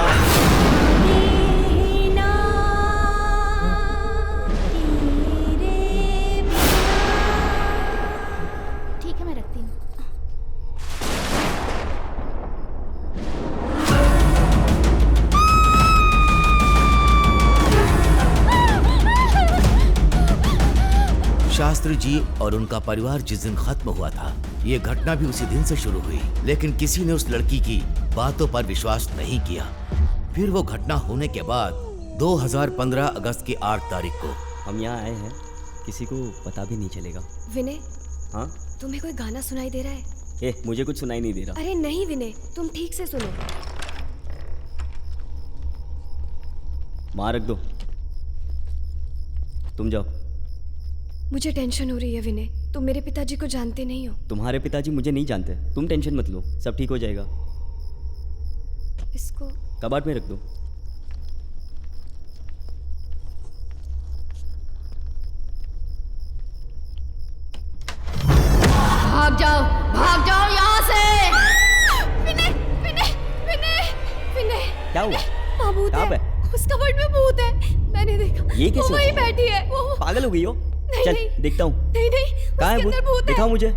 [SPEAKER 9] ठीक है, मैं रखती हूँ।
[SPEAKER 16] शास्त्री जी और उनका परिवार जिस दिन खत्म हुआ था, ये घटना भी उसी दिन से शुरू हुई। लेकिन किसी ने उस लड़की की बातों पर विश्वास नहीं किया। फिर वो घटना होने के बाद 2015 अगस्त की 8 तारीख को
[SPEAKER 15] हम यहाँ आए हैं, किसी को पता भी नहीं चलेगा।
[SPEAKER 7] विनय,
[SPEAKER 15] हाँ?
[SPEAKER 7] तुम्हें कोई गाना सुनाई दे रहा है?
[SPEAKER 15] ए, मुझे कुछ सुनाई नहीं दे रहा।
[SPEAKER 7] अरे नहीं विनय, तुम ठीक से सुनो।
[SPEAKER 15] मार रख दो, तुम जाओ।
[SPEAKER 7] मुझे टेंशन हो रही है विनय, तुम मेरे पिताजी को जानते नहीं हो।
[SPEAKER 15] तुम्हारे पिताजी मुझे नहीं जानते, तुम टेंशन मत लो, सब ठीक हो जाएगा।
[SPEAKER 7] इसको
[SPEAKER 15] कबाड़ में रख दो।
[SPEAKER 9] भाग जाओ यहाँ से। विनय, विनय, विनय, विनय।
[SPEAKER 15] क्या हुआ?
[SPEAKER 9] वहाँ भूत
[SPEAKER 15] कहाँ
[SPEAKER 9] है।
[SPEAKER 15] पे?
[SPEAKER 9] उस कबर्ड में भूत है, मैंने देखा।
[SPEAKER 15] ये कैसे?
[SPEAKER 9] वो वहीं बैठी है। वो
[SPEAKER 15] पागल हो गई हो?
[SPEAKER 9] नहीं,
[SPEAKER 15] चल
[SPEAKER 9] नहीं।
[SPEAKER 15] देखता हूँ।
[SPEAKER 9] नहीं,
[SPEAKER 15] कहाँ है
[SPEAKER 9] उसके अंदर भूत है।
[SPEAKER 15] दिखाओ मुझे।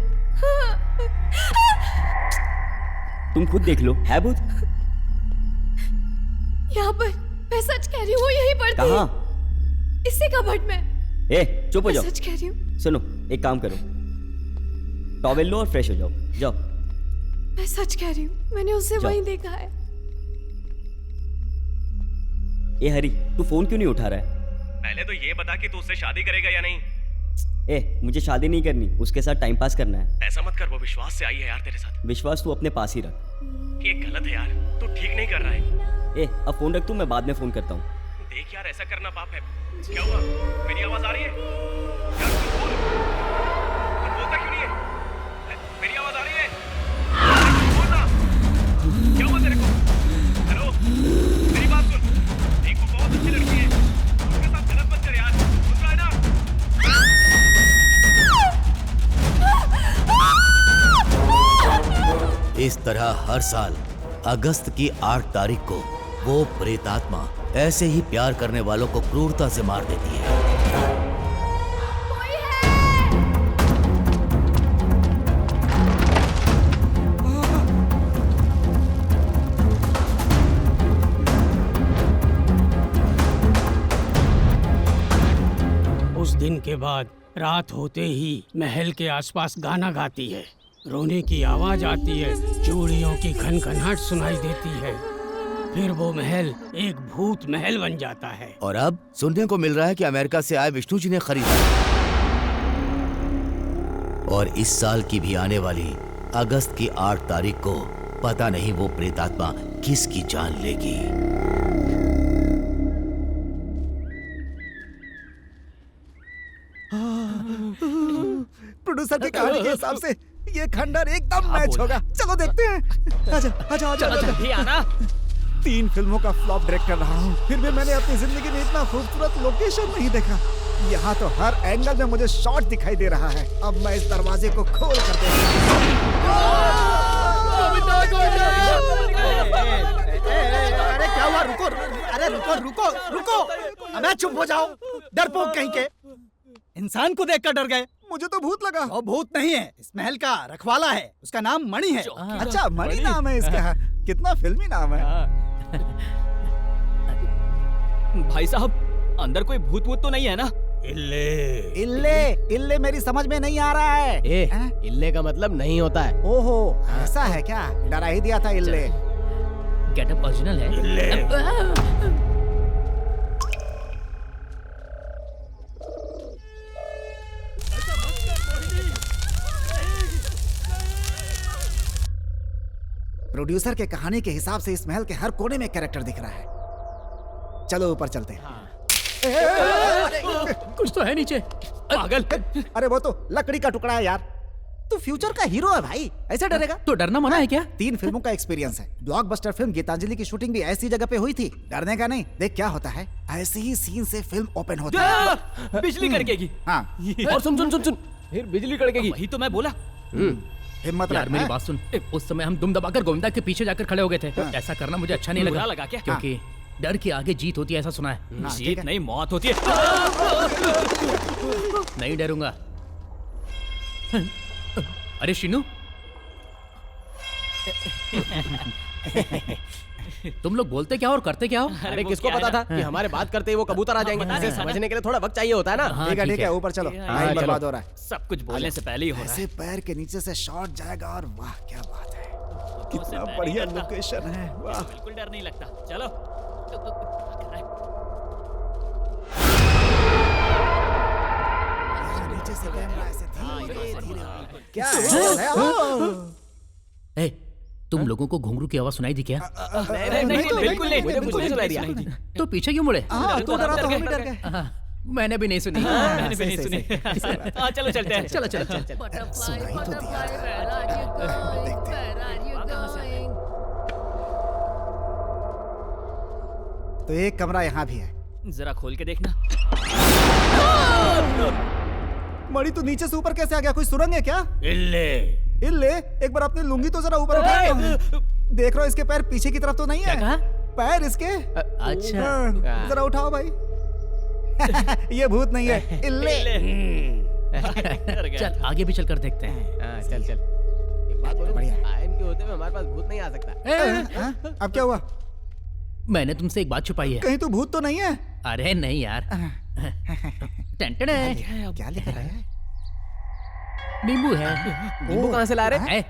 [SPEAKER 15] तुम खुद देख लो, है भूत?
[SPEAKER 9] यहाँ पर, मैं सच कह रही हूँ, वो यहीं पर थी।
[SPEAKER 15] कहाँ?
[SPEAKER 9] इसी कबर्ड में।
[SPEAKER 15] ए, चुप हो जाओ।
[SPEAKER 9] मैं सच कह रही हूँ।
[SPEAKER 15] सुनो, एक काम करो, टॉवेल लो और फ्रेश हो जाओ। जाओ।
[SPEAKER 9] मैं सच कह रही हूँ, मैंने उसे
[SPEAKER 15] जाओ।
[SPEAKER 9] वहीं देखा है।
[SPEAKER 15] ए हरी, तू फोन क्यों नहीं उठा रहा है?
[SPEAKER 2] पहले तो ये बता कि तू उससे शादी करेगा या नहीं।
[SPEAKER 15] ए, मुझे शादी नहीं करनी, उसके साथ टाइम पास करना है।
[SPEAKER 2] ऐसा मत कर, वो विश्वास से आई है यार तेरे साथ।
[SPEAKER 15] विश्वास तू अपने पास ही रख।
[SPEAKER 2] ये गलत है यार, तू ठीक नहीं कर रहा है।
[SPEAKER 15] ए, अब फोन रख तू, मैं बाद में फोन करता हूँ।
[SPEAKER 2] देख यार, ऐसा करना पाप है। क्या हुआ? मेरी आवाज आ रही है यार? तू बोल, तू बोलता क्यों नहीं है? मेरी आवाज आ रही है?
[SPEAKER 16] इस तरह हर साल अगस्त की 8 तारीख को वो प्रेतात्मा ऐसे ही प्यार करने वालों को क्रूरता से मार देती है।
[SPEAKER 18] उस दिन के बाद रात होते ही महल के आसपास गाना गाती है, रोने की आवाज आती है, चूड़ियों की खनखनाहट सुनाई देती है। फिर वो महल एक भूत महल बन जाता है।
[SPEAKER 16] और अब सुनने को मिल रहा है कि अमेरिका से आए विष्णु जी ने खरीदा और इस साल की भी आने वाली अगस्त की 8 तारीख को पता नहीं वो प्रेतात्मा किसकी जान लेगी।
[SPEAKER 10] प्रोड्यूसर की कहानी के हिसाब से ये खंडर एकदम मैच होगा। चलो देखते हैं। आजा आजा आजा
[SPEAKER 6] चलो जल्दी आना।
[SPEAKER 10] 3 फिल्मों का फ्लॉप डायरेक्टर रहा हूँ, फिर भी मैंने अपनी जिंदगी में इतना खूबसूरत लोकेशन नहीं देखा। यहाँ तो हर एंगल में मुझे शॉट दिखाई दे रहा है। अब मैं इस दरवाजे को खोल कर
[SPEAKER 1] अरे क्या हुआ? रुको, अरे रुको रुको रुको, अबे चुप हो जाओ, डरपोक कहीं के।
[SPEAKER 13] इंसान को देखकर डर गए?
[SPEAKER 10] मुझे तो भूत लगा।
[SPEAKER 13] वो भूत नहीं है, इस महल का रखवाला है, उसका नाम मणि है।
[SPEAKER 10] अच्छा, मणि नाम है इसका। कितना फिल्मी नाम है।
[SPEAKER 6] भाई साहब, अंदर कोई भूत वूत तो नहीं है ना?
[SPEAKER 10] इल्ले इल्ले इल्ले मेरी समझ में नहीं आ रहा है।
[SPEAKER 4] इल्ले का मतलब नहीं होता है।
[SPEAKER 10] ओहो, ऐसा है क्या? डरा ही दिया था इल्ले।
[SPEAKER 8] गेटअप ओरिजिनल है।
[SPEAKER 10] प्रोड्यूसर के कहानी के हिसाब से इस महल के हर कोने में कैरेक्टर दिख रहा है। चलो ऊपर चलते हैं।
[SPEAKER 8] कुछ तो है नीचे।
[SPEAKER 6] पागल।
[SPEAKER 10] अरे वो तो लकड़ी का टुकड़ा है यार। तू फ्यूचर का हीरो है भाई, ऐसे डरेगा?
[SPEAKER 8] तो डरना मना है क्या?
[SPEAKER 10] 3 फिल्मों का एक्सपीरियंस है। ब्लॉकबस्टर फिल्म गीतांजलि की शूटिंग भी ऐसी जगह पे हुई थी। डरने का नहीं, देख क्या होता है। ऐसे ही सीन से फिल्म ओपन होती है।
[SPEAKER 6] बिजली कड़केगी।
[SPEAKER 10] हाँ।
[SPEAKER 6] और सुन सुन सुन सुन, फिर बिजली कड़केगी। वही तो मैं बोला।
[SPEAKER 10] हिम्मत
[SPEAKER 8] यार मेरी बात सुन, उस समय हम दुम दबाकर गोविंदा के पीछे जाकर खड़े हो गए थे। ऐसा करना मुझे अच्छा नहीं
[SPEAKER 6] बुरा लगा क्या?
[SPEAKER 8] क्योंकि डर के आगे जीत होती है, ऐसा सुना है।
[SPEAKER 6] जीत नहीं, मौत होती है।
[SPEAKER 8] नहीं डरूंगा। अरे शिनू, तुम लोग बोलते क्या और करते क्या हो?
[SPEAKER 4] अरे किसको पता था कि हमारे बात करते ही वो कबूतर आ जाएंगे? इसे समझने के लिए थोड़ा वक्त चाहिए होता है ना।
[SPEAKER 10] ठीक है, ऊपर चलो। टाइम बर्बाद हो रहा है।
[SPEAKER 6] सब कुछ बोलने से पहले ही हो रहा है।
[SPEAKER 10] ऐसे पैर के नीचे से शॉट जाएगा और वाह क्या बात है। कितना बढ़िया लोकेशन है। वाह,
[SPEAKER 6] बिल्कुल डर नहीं लगता। चलो।
[SPEAKER 10] नीचे से कैमरा ऐसे धीरे-धीरे। क्या
[SPEAKER 8] है? तुम लोगों को घुंघरू की आवाज सुनाई दी क्या?
[SPEAKER 6] नहीं, बिल्कुल नहीं, मुझे कुछ नहीं सुनाई दिया।
[SPEAKER 8] तो पीछे क्यों मुड़े?
[SPEAKER 10] तू डरा तो हम भी डर गए।
[SPEAKER 8] मैंने भी नहीं सुनी।
[SPEAKER 6] मैंने भी नहीं सुनी। चलो चलते हैं।
[SPEAKER 8] चलो चलो।
[SPEAKER 10] सुनाई तो दिया था। तो एक कमरा यहाँ भी है।
[SPEAKER 6] जरा खोल के देखना।
[SPEAKER 10] मणि तू नीचे से ऊपर कैसे आ गया? कोई सुरंग है क्या?
[SPEAKER 18] इल्ले
[SPEAKER 10] इल्ले, एक बार अपनी लुंगी तो जरा ऊपर उठा। देख रहा हूँ इसके पैर पीछे की तरफ तो नहीं है।
[SPEAKER 8] क्या?
[SPEAKER 10] पैर इसके।
[SPEAKER 8] अच्छा,
[SPEAKER 10] जरा उठाओ भाई। ये भूत नहीं है, इल्ले।
[SPEAKER 8] चल आगे भी चलकर देखते हैं।
[SPEAKER 4] चल चल। एक बात बोलो, आयन के होते हुए हमारे पास भूत नहीं आ सकता।
[SPEAKER 10] अब क्या हुआ?
[SPEAKER 8] मैंने तुमसे एक बात छुपाई है।
[SPEAKER 10] कहीं तू भूत तो नहीं है?
[SPEAKER 8] अरे नहीं यार।
[SPEAKER 10] क्या लिख रहा है?
[SPEAKER 8] नींबू है।
[SPEAKER 4] नींबू कहाँ से ला रहे?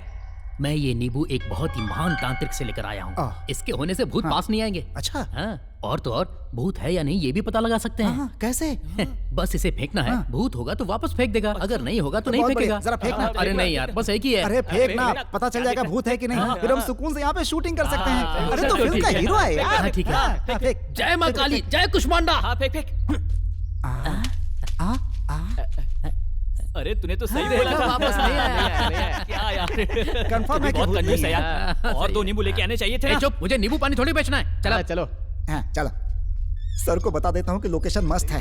[SPEAKER 8] मैं ये नींबू एक बहुत ही महान तांत्रिक से लेकर आया हूँ। इसके होने से भूत पास नहीं आएंगे।
[SPEAKER 10] अच्छा।
[SPEAKER 8] हाँ, और तो और भूत है या नहीं ये भी पता लगा सकते हैं।
[SPEAKER 10] कैसे?
[SPEAKER 8] बस इसे फेंकना है। भूत होगा तो वापस फेंक देगा, अगर नहीं होगा तो नहीं फेंकेगा।
[SPEAKER 10] जरा फेंकना।
[SPEAKER 8] अरे नहीं यार, बस एक ही है।
[SPEAKER 10] अरे फेंकना, पता चल जाएगा भूत है कि नहीं। फिर हम सुकून से यहाँ पे शूटिंग कर सकते हैं। अरे तो फिल्म का हीरो है यार।
[SPEAKER 8] ठीक है। जय माँ काली, जय कुष्मांडा।
[SPEAKER 6] हाँ फेंक फेंक। अरे तूने तो सही बोला था।
[SPEAKER 8] वापस नहीं आया।
[SPEAKER 6] क्या यार?
[SPEAKER 10] कंफर्म है कि
[SPEAKER 6] बहुत
[SPEAKER 10] भूत
[SPEAKER 6] कंजूस है
[SPEAKER 10] नहीं है।
[SPEAKER 6] यार। और 2 नींबू लेके आने चाहिए थे।
[SPEAKER 8] चुप, मुझे नींबू पानी थोड़ी बेचना है। चलो
[SPEAKER 4] चलो।
[SPEAKER 10] हाँ चलो। सर को बता देता हूँ कि लोकेशन मस्त है।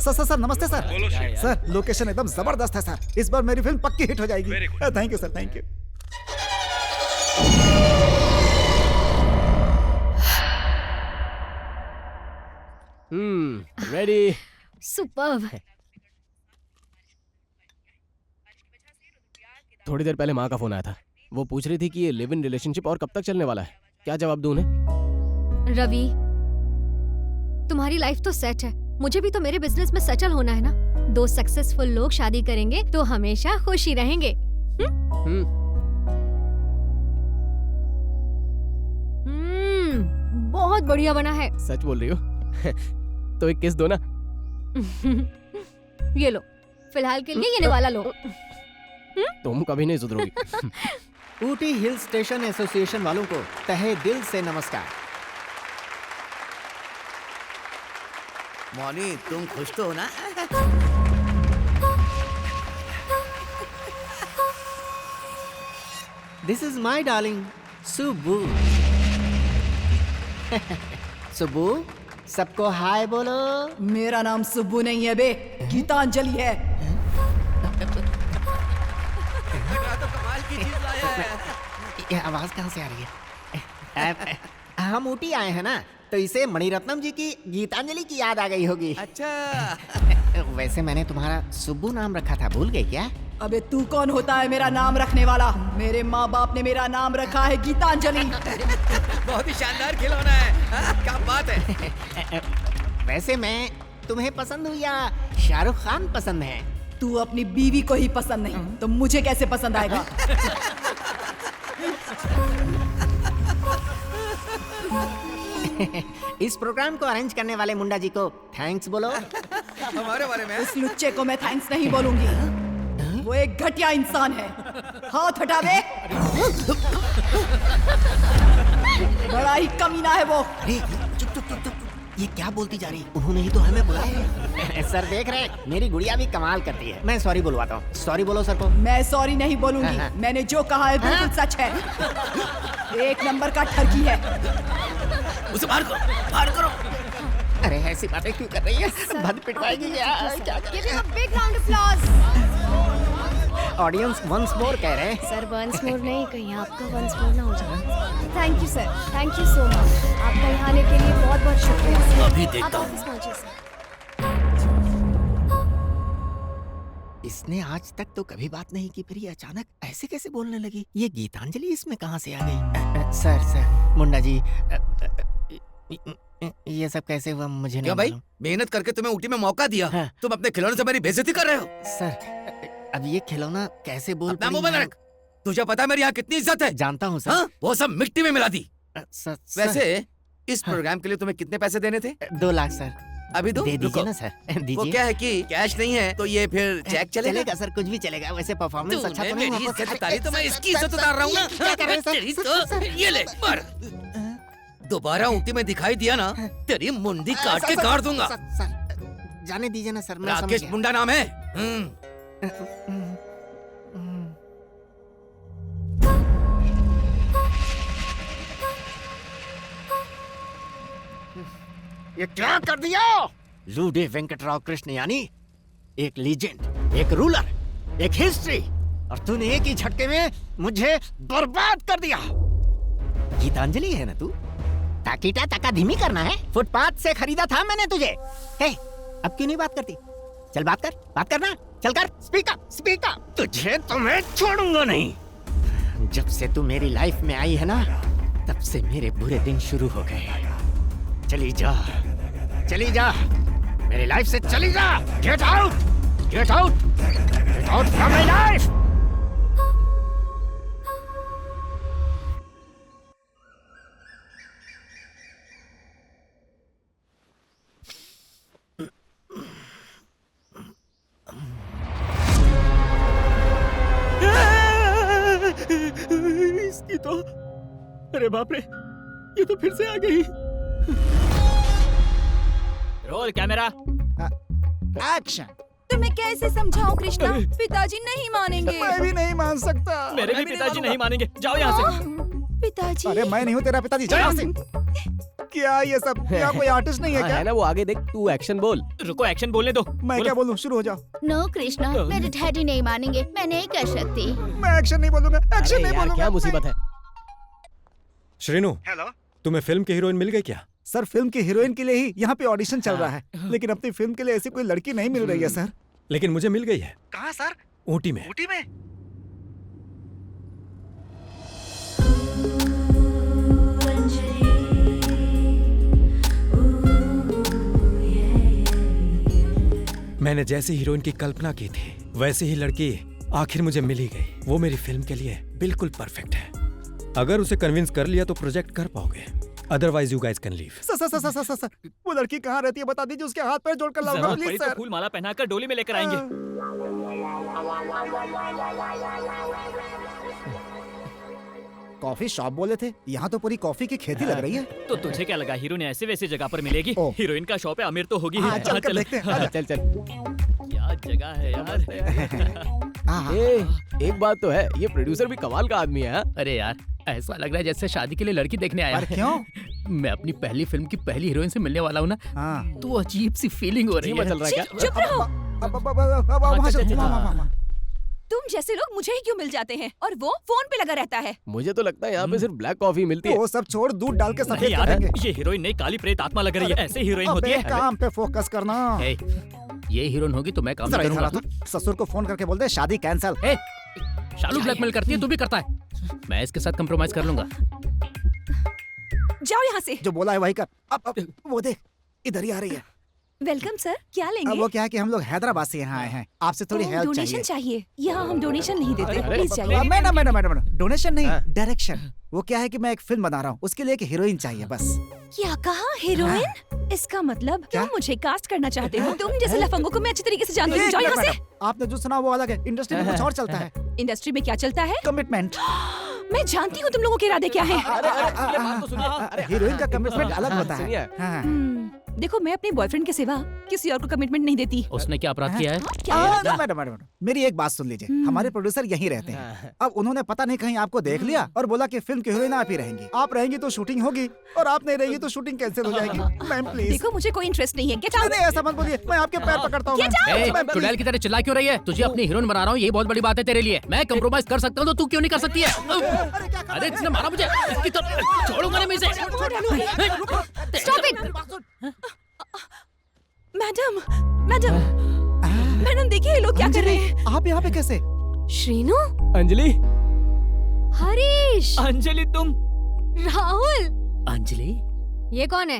[SPEAKER 10] सर नमस्ते सर। सर लोकेशन एकदम जबरदस्त है सर। इस बार मेरी फिल्म पक्की हिट हो जाएगी। Thank you sir, thank you.
[SPEAKER 4] Ready.
[SPEAKER 7] Superb.
[SPEAKER 4] थोड़ी देर पहले माँ का फोन आया था। वो पूछ रही थी कि ये लिव इन रिलेशनशिप और कब तक चलने वाला है। क्या जवाब दूं उन्हें?
[SPEAKER 7] रवि, तुम्हारी लाइफ तो सेट है, मुझे भी तो मेरे बिजनेस में सेटल होना है ना। 2 सक्सेसफुल लोग शादी करेंगे तो हमेशा खुशी रहेंगे। बहुत बढ़िया बना है।
[SPEAKER 4] सच बोल रही हो? तो एक किस दो ना।
[SPEAKER 7] ये लो, फिलहाल के लिए ये निवाला लो।
[SPEAKER 4] तुम कभी नहीं सुधरोगी।
[SPEAKER 1] ऊटी हिल स्टेशन एसोसिएशन वालों को तहे दिल से नमस्कार।
[SPEAKER 16] मौनी, तुम खुश तो हो ना?
[SPEAKER 1] This is my darling Subbu. Subbu, सबको हाय बोलो।
[SPEAKER 11] मेरा नाम सुब्बू नहीं है बे, गीतांजलि है।
[SPEAKER 1] ये आवाज कहाँ से आ रही है? हम ऊटी आए हैं ना, तो इसे मणिरत्नम जी की गीतांजलि की याद आ गई होगी।
[SPEAKER 16] अच्छा।
[SPEAKER 1] वैसे मैंने तुम्हारा सुब्बू नाम रखा था, भूल गई क्या?
[SPEAKER 11] अबे तू कौन होता है मेरा नाम रखने वाला? मेरे माँ बाप ने मेरा नाम रखा है गीतांजलि।
[SPEAKER 16] बहुत ही शानदार खिलौना है। क्या बात है।
[SPEAKER 1] वैसे मैं तुम्हें पसंद हूँ या शाहरुख खान पसंद है?
[SPEAKER 11] तू अपनी बीवी को ही पसंद नहीं तो मुझे कैसे पसंद आएगा?
[SPEAKER 1] इस प्रोग्राम को अरेंज करने वाले मुंडा जी को थैंक्स बोलो।
[SPEAKER 16] हमारे बारे में?
[SPEAKER 11] उस लुच्चे को मैं थैंक्स नहीं बोलूंगी। वो एक घटिया इंसान है। हाथ हटा दे। बड़ा ही कमीना है वो।
[SPEAKER 1] चुप चुप चुप चुप। ये क्या बोलती जा रही? उन्होंने ही तो हमें बुलाया। सर देख रहे हैं, मेरी गुड़िया भी कमाल करती है। मैं सॉरी बुलवाता हूँ। सॉरी बोलो सर को।
[SPEAKER 11] मैं सॉरी नहीं बोलूंगी। मैंने जो कहा है बिल्कुल सच है। एक नंबर का ठगी है।
[SPEAKER 16] उसे बाहर करो, बाहर करो।
[SPEAKER 1] अरे ऐसी बातें क्यों कर रही है? भद पिटवाएगी क्या?
[SPEAKER 7] Big round applause.
[SPEAKER 1] Audience once more कह रहे हैं।
[SPEAKER 7] सर वंस मोर नहीं, कहीं आपका वंस मोर ना हो जाए। Thank you sir, thank you so much. आपका यहाँ आने के लिए बहुत बहुत शुक्रिया।
[SPEAKER 16] अभी देखता हूँ।
[SPEAKER 1] इसने आज तक तो कभी बात नहीं की, फिर ये अचानक ऐसे कैसे बोलने लगी? ये गीतांजलि इसमें कहाँ से आ गई? सर मुंडा जी, ये सब कैसे हुआ मुझे नहीं
[SPEAKER 16] भाई?
[SPEAKER 1] मालूम।
[SPEAKER 16] मेहनत करके तुम्हें ऊटी में मौका दिया, तुम अपने खिलौने से मेरी बेइज्जती कर रहे हो।
[SPEAKER 1] सर अब ये खिलौना कैसे बोल
[SPEAKER 16] अपना मुंह बंद रख। तुझे पता है मेरी यहाँ कितनी इज्जत है?
[SPEAKER 1] जानता हूँ सर।
[SPEAKER 16] हाँ? वो सब मिट्टी में मिला दी। वैसे इस
[SPEAKER 1] हाँ।
[SPEAKER 16] प्रोग्राम के लिए तुम्हें कितने पैसे देने थे?
[SPEAKER 1] 2 लाख सर।
[SPEAKER 16] अभी दो?
[SPEAKER 1] दे दीजिए
[SPEAKER 16] रुको।
[SPEAKER 1] ना सर, दीजिए।
[SPEAKER 16] वो क्या है कि कैश नहीं है तो ये फिर चेक चलेगा?
[SPEAKER 1] चलेगा सर, कुछ भी चलेगा। वैसे परफॉर्मेंस अच्छा तो नहीं
[SPEAKER 16] मेरी
[SPEAKER 1] हुआ।
[SPEAKER 16] इज्जत उतारी तो मैं इसकी इज्जत उतार रहा हूँ ना।
[SPEAKER 1] क्या कर रहे हैं सर?
[SPEAKER 16] तेरी तो ये ले मार। दोबारा ऊटी में दिखाई दिया ना, तेरी मुंडी काट के गाड़ दूंगा।
[SPEAKER 1] सर जाने दीजिए ना सर, मैं समझ
[SPEAKER 16] राकेश
[SPEAKER 1] गया।
[SPEAKER 16] मुंडा नाम है।
[SPEAKER 1] ये क्या कर दिया? लूडे वेंकटराव कृष्ण यानी एक लीजेंड, एक रूलर, एक हिस्ट्री, और तूने एक ही झटके में मुझे बर्बाद कर दिया। गीतांजलि है ना तू? ताकीटा तका धीमी करना है? फुटपाथ से खरीदा था मैंने तुझे। हे, अब क्यों नहीं बात करती? चल बात कर, बात करना। चल कर, स्पीक अप, स्पीक अप। तुझे तो मैं छोड़ूंगा नहीं। जब से तू मेरी लाइफ में आई है ना, तब से मेरे बुरे दिन शुरू हो गए। चली जा, चली जा, मेरी लाइफ से चली जा। Get out, get out, get out from my life.
[SPEAKER 2] इसकी तो, अरे बाप रे, ये तो फिर से आ गई।
[SPEAKER 6] Roll camera,
[SPEAKER 13] action.
[SPEAKER 19] तुम्हें कैसे समझाऊं कृष्णा? पिताजी नहीं मानेंगे।
[SPEAKER 13] मैं भी नहीं मान सकता।
[SPEAKER 6] मेरे भी पिताजी नहीं मानेंगे। जाओ यहाँ से।
[SPEAKER 19] पिताजी।
[SPEAKER 10] अरे मैं नहीं हूँ तेरा पिताजी, जा यहाँ से। क्या ये सब? क्या कोई आर्टिस्ट नहीं है क्या?
[SPEAKER 4] है ना वो, आगे देख, तू एक्शन बोल।
[SPEAKER 6] रुको, एक्शन बोलने दो।
[SPEAKER 10] मैं क्या बोलूँ? शुरू हो जाओ।
[SPEAKER 9] नो कृष्णा, मेरे डैडी नहीं मानेंगे। मैं नहीं कर सकती।
[SPEAKER 10] मैं एक्शन नहीं बोलूंगा, एक्शन नहीं बोलूंगा।
[SPEAKER 4] क्या मुसीबत है?
[SPEAKER 17] श्रीनु,
[SPEAKER 10] हेलो,
[SPEAKER 17] तुम्हें फिल्म की हीरोइन मिल गई क्या?
[SPEAKER 10] सर फिल्म की हीरोइन के लिए ही यहाँ पे ऑडिशन चल रहा है, लेकिन अपनी फिल्म के लिए ऐसी कोई लड़की नहीं मिल रही है सर।
[SPEAKER 17] लेकिन मुझे मिल गई है।
[SPEAKER 13] कहाँ सर?
[SPEAKER 17] ऊटी में।
[SPEAKER 13] ऊटी में?
[SPEAKER 17] मैंने जैसी हीरोइन की कल्पना की थी वैसे ही लड़की आखिर मुझे मिल ही गई। वो मेरी फिल्म के लिए बिल्कुल परफेक्ट है। अगर उसे कन्विंस कर लिया तो प्रोजेक्ट कर पाओगे, otherwise you guys can leave.
[SPEAKER 10] Sir वो लड़की कहाँ रहती है बता दीजिए, उसके हाथ पैर जोड़कर लाऊंगा प्लीज सर।
[SPEAKER 6] फूल माला पहनाकर डोली में लेकर आएंगे।
[SPEAKER 10] कॉफी शॉप बोले थे, यहाँ तो पूरी कॉफी की खेती लग रही है।
[SPEAKER 6] तो तुझे क्या लगा हीरो ने ऐसे वैसे जगह पर मिलेगी? हीरोइन का शॉप है, अमीर तो होगी।
[SPEAKER 10] चल कर देखते हैं।
[SPEAKER 4] चल चल।
[SPEAKER 6] क्या जगह है यार।
[SPEAKER 4] एक बात तो है, ये प्रोड्यूसर भी कमाल का आदमी है।
[SPEAKER 8] अरे यार ऐसा लग रहा है जैसे शादी के लिए लड़की देखने आया।
[SPEAKER 10] क्यों?
[SPEAKER 8] मैं अपनी पहली फिल्म की पहली हीरोइन से मिलने वाला हूँ ना, तो अजीब सी फीलिंग हो रही है।
[SPEAKER 4] चल रहा है क्या?
[SPEAKER 19] चुप रहो। तुम जैसे लोग मुझे ही क्यों मिल जाते हैं और वो फोन पे लगा रहता है।
[SPEAKER 4] मुझे तो लगता है यहाँ पे सिर्फ ब्लैक कॉफी मिलती है।
[SPEAKER 10] वो सब छोड़, दूध डाल के सफेद
[SPEAKER 6] यार,
[SPEAKER 10] करेंगे।
[SPEAKER 6] ये हीरोइन नहीं काली प्रेत आत्मा लग रही है। ऐसे हीरोइन होती है।
[SPEAKER 10] काम पे फोकस करना।
[SPEAKER 8] ये हीरोइन होगी तो मैं काम करूंगा।
[SPEAKER 10] ससुर को फोन करके बोल दे शादी कैंसल।
[SPEAKER 8] शालू ब्लैकमेल करती है, तू भी करता है। मैं इसके साथ कंप्रोमाइज कर लूंगा।
[SPEAKER 19] जाओ यहाँ से।
[SPEAKER 10] जो बोला है वही कर। अब वो देख इधर ही आ रही है।
[SPEAKER 19] वेलकम सर, क्या लेंगे?
[SPEAKER 10] अब वो क्या है कि हम लोग हैदराबाद से यहाँ आए हैं, आपसे थोड़ी हेल्प चाहिए।
[SPEAKER 19] डोनेशन चाहिए? यहाँ हम डोनेशन नहीं देते, प्लीज चाहिए।
[SPEAKER 10] मैडम डोनेशन नहीं, डायरेक्शन। वो क्या है कि मैं एक फिल्म बना रहा हूँ, उसके लिए एक हीरोइन चाहिए बस।
[SPEAKER 19] क्या कहा? हीरोइन? इसका मतलब तुम मुझे कास्ट करना चाहते हो? तुम जैसे लफंगों को मैं अच्छी तरीके से जानती हूँ। जाओ यहाँ से।
[SPEAKER 10] आपने जो सुना वो अलग है, इंडस्ट्री में कुछ और चलता है।
[SPEAKER 19] इंडस्ट्री में क्या चलता है?
[SPEAKER 10] कमिटमेंट।
[SPEAKER 19] मैं जानती हूँ तुम लोगों के इरादे क्या हैं।
[SPEAKER 10] हीरोइन का कमिटमेंट अलग होता है।
[SPEAKER 19] देखो मैं अपने बॉयफ्रेंड के सिवा किसी और को कमिटमेंट नहीं देती।
[SPEAKER 8] उसने क्या अपराध किया है?
[SPEAKER 10] मैडम मेरी एक बात सुन लीजिए, हमारे प्रोड्यूसर यहीं रहते हैं। अब उन्होंने पता नहीं कहीं आपको देख लिया और बोला कि फिल्म की हीरोइन आप ही रहेंगी। आप रहेंगी तो शूटिंग होगी और आप नहीं रहेंगी तो शूटिंग कैंसिल हो जाएगी। Ma'am please.
[SPEAKER 19] देखो मुझे कोई इंटरेस्ट नहीं है। Get out.
[SPEAKER 10] नहीं ऐसा मत बोलिए, मैं आपके पैर पकड़ता हूँ।
[SPEAKER 8] चुड़ैल की तरह चिल्ला क्यों रही है? तुझे अपनी हीरोइन बना रहा हूँ, ये बहुत बड़ी बात है तेरे लिए। मैं कंप्रोमाइज कर सकता हूँ तो तू क्यों नहीं कर सकती है? अरे इसने मारा मुझे, इसकी तो छोड़ूंगा नहीं मैं इसे।
[SPEAKER 19] Stop it. मैडम देखिए ये लोग क्या कर रहे हैं।
[SPEAKER 10] आप यहाँ पे कैसे?
[SPEAKER 7] श्रीनु,
[SPEAKER 4] अंजलि,
[SPEAKER 7] हरीश,
[SPEAKER 6] अंजलि तुम,
[SPEAKER 7] राहुल,
[SPEAKER 8] अंजलि,
[SPEAKER 7] ये कौन है?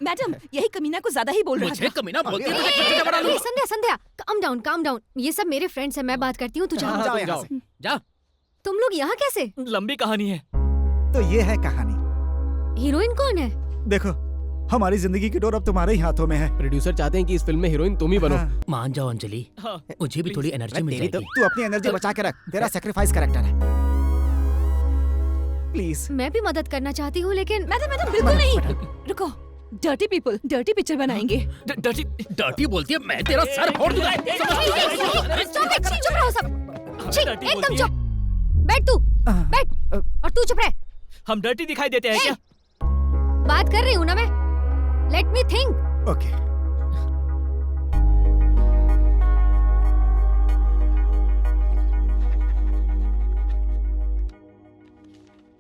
[SPEAKER 19] मैडम यही कमीना को ज्यादा ही बोल रहा
[SPEAKER 8] मुझे कमीना बोलती है।
[SPEAKER 7] संध्या काम डाउन। ये सब मेरे फ्रेंड्स हैं, मैं बात करती हूँ, तू जाओ।
[SPEAKER 8] जा।
[SPEAKER 7] तुम लोग यहाँ कैसे?
[SPEAKER 6] लंबी कहानी है।
[SPEAKER 10] तो ये है कहानी।
[SPEAKER 7] हीरोइन कौन है?
[SPEAKER 10] देखो हमारी जिंदगी की डोर अब तुम्हारे ही हाथों में है।
[SPEAKER 4] प्रोड्यूसर चाहते हैं कि इस फिल्म में हीरोइन तुम ही बनो।
[SPEAKER 8] मान जाओ अंजलि, मुझे भी थोड़ी एनर्जी मिल जाएगी।
[SPEAKER 10] तू अपनी एनर्जी बचा के रख, तेरा सैक्रिफाइस कैरेक्टर है। प्लीज।
[SPEAKER 7] मैं भी मदद करना चाहती हूँ लेकिन
[SPEAKER 19] मैडम बिल्कुल नहीं। रुको, डर्टी पीपल डर्टी पिक्चर बनाएंगे।
[SPEAKER 8] डर्टी बोलती है, मैं तेरा सर फोड़ दूंगा।
[SPEAKER 7] चुप रहो सब, एकदम चुप। बैठ तू, बैठ और तू चुप रह।
[SPEAKER 6] हम डर्टी दिखाई देते हैं क्या?
[SPEAKER 7] बात कर रही हूँ ना मैं। Let me think.
[SPEAKER 10] ओके।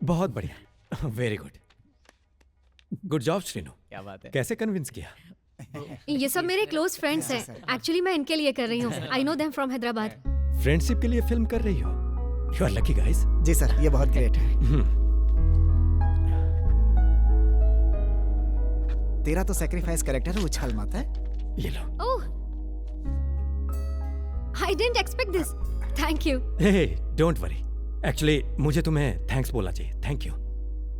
[SPEAKER 17] बहुत बढ़िया, very good. Good job Srinu.
[SPEAKER 4] क्या बात है।
[SPEAKER 17] कैसे कन्विंस किया?
[SPEAKER 7] ये सब मेरे क्लोज फ्रेंड्स हैं। एक्चुअली मैं इनके लिए कर रही हूँ। I know them from Hyderabad.
[SPEAKER 17] Friendship के लिए फिल्म कर रही हो? You are lucky guys.
[SPEAKER 10] जी सर, ये बहुत ग्रेट है। तेरा तो सैक्रिफाइस कैरेक्टर है, उछाल मत है।
[SPEAKER 17] ये लो।
[SPEAKER 7] Oh, I didn't expect this. Thank you.
[SPEAKER 17] Hey, don't worry. Actually मुझे तुम्हें थैंक्स बोलना चाहिए। Thank you.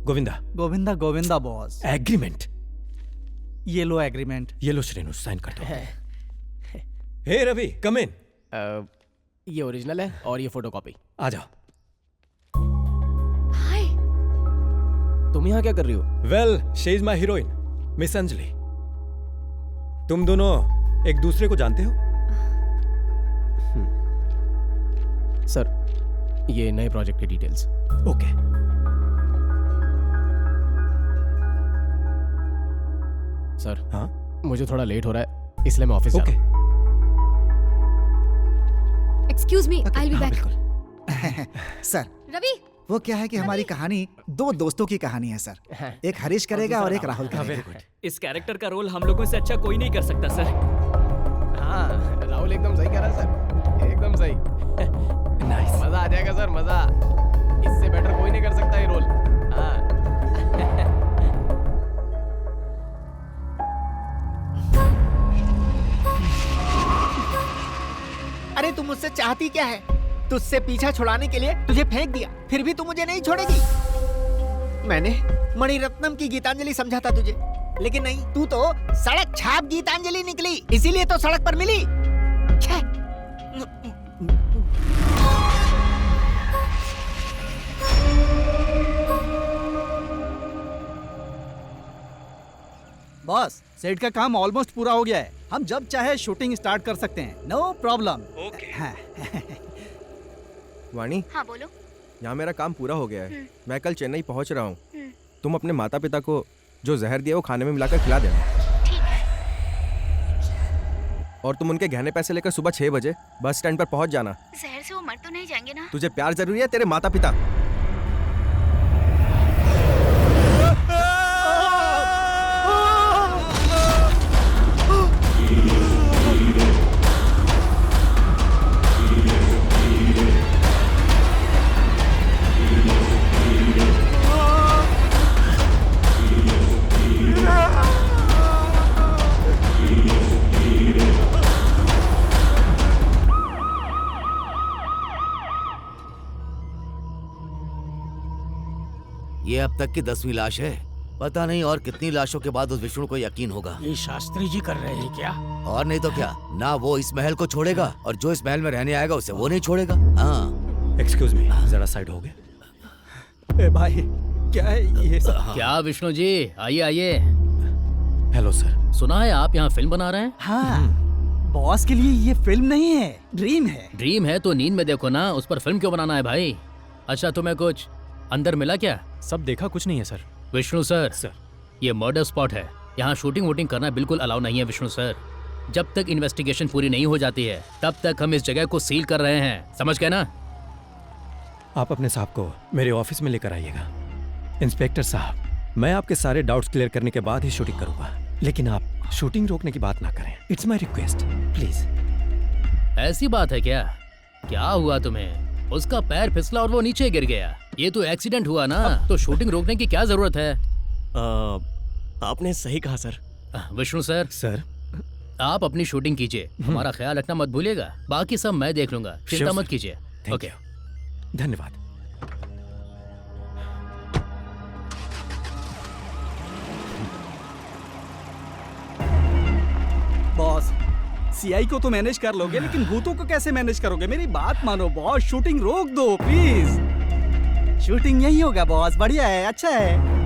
[SPEAKER 17] Govinda
[SPEAKER 13] boss.
[SPEAKER 17] Agreement.
[SPEAKER 13] ये लो एग्रीमेंट।
[SPEAKER 17] ये लो श्रीनु, साइन कर दो। हे रवि, कम इन।
[SPEAKER 4] ये ओरिजिनल है और ये फोटोकॉपी।
[SPEAKER 17] आ जाओ।
[SPEAKER 7] हाय।
[SPEAKER 4] तुम यहाँ क्या कर रही हो?
[SPEAKER 17] Well, she is my heroine, miss Anjali. तुम दोनों एक दूसरे को जानते हो?
[SPEAKER 4] सर, ये नए प्रोजेक्ट के डिटेल्स।
[SPEAKER 17] ओके।
[SPEAKER 4] सर,
[SPEAKER 17] हाँ?
[SPEAKER 4] मुझे थोड़ा लेट हो रहा है इसलिए मैं ऑफिस जा रहा हूं।
[SPEAKER 7] Excuse me, I will be back.
[SPEAKER 10] Sir,
[SPEAKER 7] Ravi,
[SPEAKER 10] वो क्या है कि हमारी कहानी दो दोस्तों की कहानी है सर। एक हरीश करेगा और एक राहुल करेगा।
[SPEAKER 6] इस कैरेक्टर का रोल हम लोगों से अच्छा कोई नहीं कर सकता सर।
[SPEAKER 4] हाँ, राहुल एकदम सही कह रहा है सर, एकदम सही। मजा आ जाएगा सर, मजा। इससे बेटर कोई नहीं कर सकता ये रोल। हाँ।
[SPEAKER 1] अरे तू मुझसे चाहती क्या है? तुझसे पीछा छुड़ाने के लिए तुझे फेंक दिया, फिर भी तू मुझे नहीं छोड़ेगी। मैंने मणिरत्नम की गीतांजलि समझा था तुझे, लेकिन नहीं, तू तो सड़क छाप गीतांजलि निकली, इसीलिए तो सड़क पर मिली।
[SPEAKER 13] बॉस, सेट का काम ऑलमोस्ट पूरा हो गया है। हम जब चाहे शूटिंग स्टार्ट कर सकते हैं, नो प्रॉब्लम। ओके।
[SPEAKER 12] वाणी,
[SPEAKER 9] हाँ बोलो।
[SPEAKER 12] यहाँ मेरा काम पूरा हो गया है। मैं कल चेन्नई पहुँच रहा हूँ। तुम अपने माता पिता को जो जहर दिया वो खाने में मिलाकर खिला देना।
[SPEAKER 9] ठीक है।
[SPEAKER 12] और तुम उनके गहने पैसे लेकर सुबह 6 बजे बस स्टैंड पर पहुँच जाना।
[SPEAKER 9] जहर से वो मर तो नहीं जाएंगे ना?
[SPEAKER 12] तुझे प्यार जरूरी है, तेरे माता पिता।
[SPEAKER 16] ये अब तक की 10वीं लाश है। पता नहीं और कितनी लाशों के बाद उस विष्णु को यकीन होगा।
[SPEAKER 18] ये शास्त्री जी कर रहे हैं क्या?
[SPEAKER 16] और नहीं तो क्या, ना वो इस महल को छोड़ेगा और जो इस महल में रहने आएगा उसे वो नहीं छोड़ेगा। हाँ।
[SPEAKER 17] एक्सक्यूज मी, जरा साइड हो गए।
[SPEAKER 13] भाई क्या है ये सब?
[SPEAKER 8] क्या विष्णु जी, आइए आइए।
[SPEAKER 17] Hello sir.
[SPEAKER 8] सुना है आप यहाँ फिल्म बना रहे हैं?
[SPEAKER 13] हाँ, बॉस के लिए ये फिल्म नहीं है, ड्रीम है।
[SPEAKER 8] ड्रीम है तो नींद में देखो ना, उस पर फिल्म क्यों बनाना है भाई? अच्छा, तुम्हें कुछ अंदर मिला क्या?
[SPEAKER 5] सब देखा, कुछ नहीं है सर।
[SPEAKER 8] विष्णु सर, ये मर्डर स्पॉट है, यहाँ शूटिंग वूटिंग करना बिल्कुल अलाउ नहीं है विष्णु सर। जब तक इन्वेस्टिगेशन पूरी नहीं हो जाती है तब तक हम इस जगह को सील कर रहे हैं, समझ गए ना?
[SPEAKER 17] आप अपने साहब को मेरे ऑफिस में लेकर आइएगा। इंस्पेक्टर साहब, मैं आपके सारे डाउट्स क्लियर करने के बाद ही शूटिंग करूंगा, लेकिन आप शूटिंग रोकने की बात ना करें। It's my request, please.
[SPEAKER 8] ऐसी बात है क्या? क्या हुआ तुम्हें? उसका पैर फिसला और वो नीचे गिर गया। ये तो एक्सीडेंट हुआ ना, तो शूटिंग रोकने की क्या जरूरत है?
[SPEAKER 2] आपने सही कहा सर।
[SPEAKER 8] विष्णु सर, आप अपनी शूटिंग कीजिए, हमारा ख्याल रखना मत भूलिएगा। बाकी सब मैं देख लूंगा, चिंता मत कीजिए। ओके,
[SPEAKER 17] धन्यवाद।
[SPEAKER 13] बॉस, सीआई को तो मैनेज कर लोगे, लेकिन भूतों को कैसे मैनेज करोगे? मेरी बात मानो बॉस, शूटिंग रोक दो प्लीज। शूटिंग यही होगा बॉस, बढ़िया है, अच्छा है।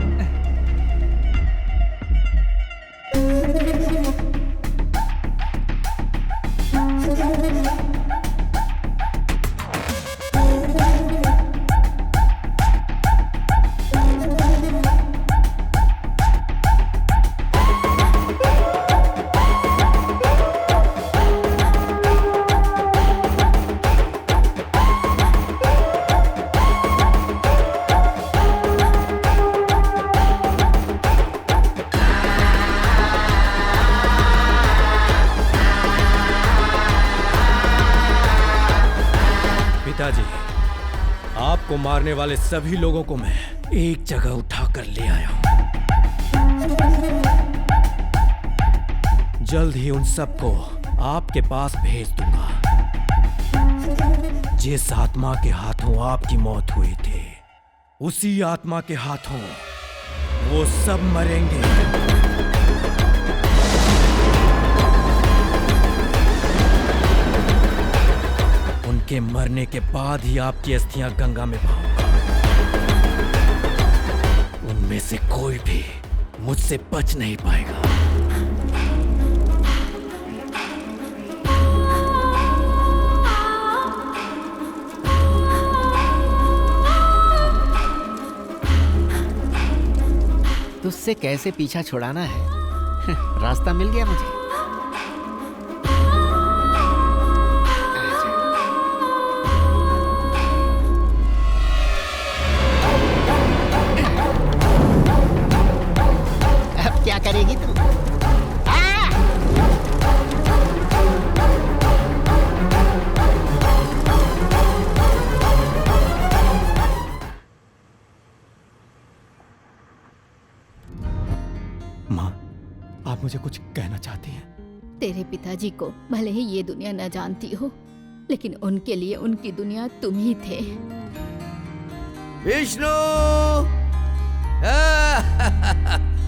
[SPEAKER 17] पिताजी, आपको मारने वाले सभी लोगों को मैं एक जगह उठाकर ले आया हूं। जल्द ही उन सबको आपके पास भेज दूंगा। जिस आत्मा के हाथों आपकी मौत हुई थी, उसी आत्मा के हाथों वो सब मरेंगे। उनके मरने के बाद ही आपकी अस्थियां गंगा में बहाऊंगा। उनमें से कोई भी मुझसे बच नहीं पाएगा।
[SPEAKER 1] तुझसे कैसे पीछा छुड़ाना है रास्ता मिल गया मुझे।
[SPEAKER 17] मुझे कुछ कहना चाहती हैं?
[SPEAKER 9] तेरे पिताजी को भले ही ये दुनिया न जानती हो, लेकिन उनके लिए उनकी दुनिया तुम ही थे।
[SPEAKER 16] Vishnu,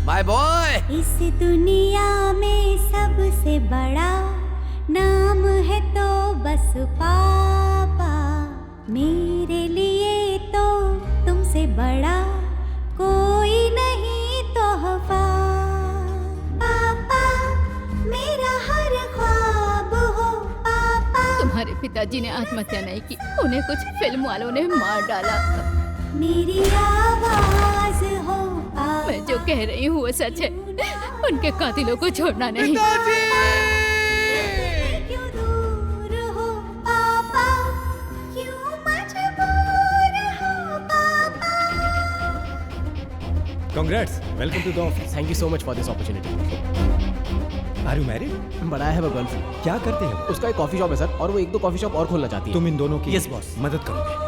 [SPEAKER 16] my boy.
[SPEAKER 11] इस दुनिया में सबसे बड़ा नाम है तो बस पापा, मेरे लिए तो तुमसे बड़ा कोई नहीं तोहफा। पापा मेरा हर ख्वाब हो पापा।
[SPEAKER 9] तुम्हारे पिताजी ने आत्महत्या नहीं की, उन्हें कुछ फिल्म वालों ने मार डाला।
[SPEAKER 11] मेरी आवाज हो पापा।
[SPEAKER 9] मैं जो कह रही हूँ वो सच है, उनके कातिलों को छोड़ना नहीं।
[SPEAKER 11] क्यों दूर हो पापा, क्यों मजबूर हो पापा।
[SPEAKER 17] Congrats, welcome to the office.
[SPEAKER 4] Thank you so much for this opportunity.
[SPEAKER 17] Are you married?
[SPEAKER 4] But I have a girlfriend.
[SPEAKER 17] क्या करते हो?
[SPEAKER 4] उसका एक कॉफी शॉप है सर, और वो 1-2 कॉफी शॉप और खोलना चाहती है।
[SPEAKER 17] तुम इन दोनों की
[SPEAKER 4] Yes, boss.
[SPEAKER 17] मदद करोगे।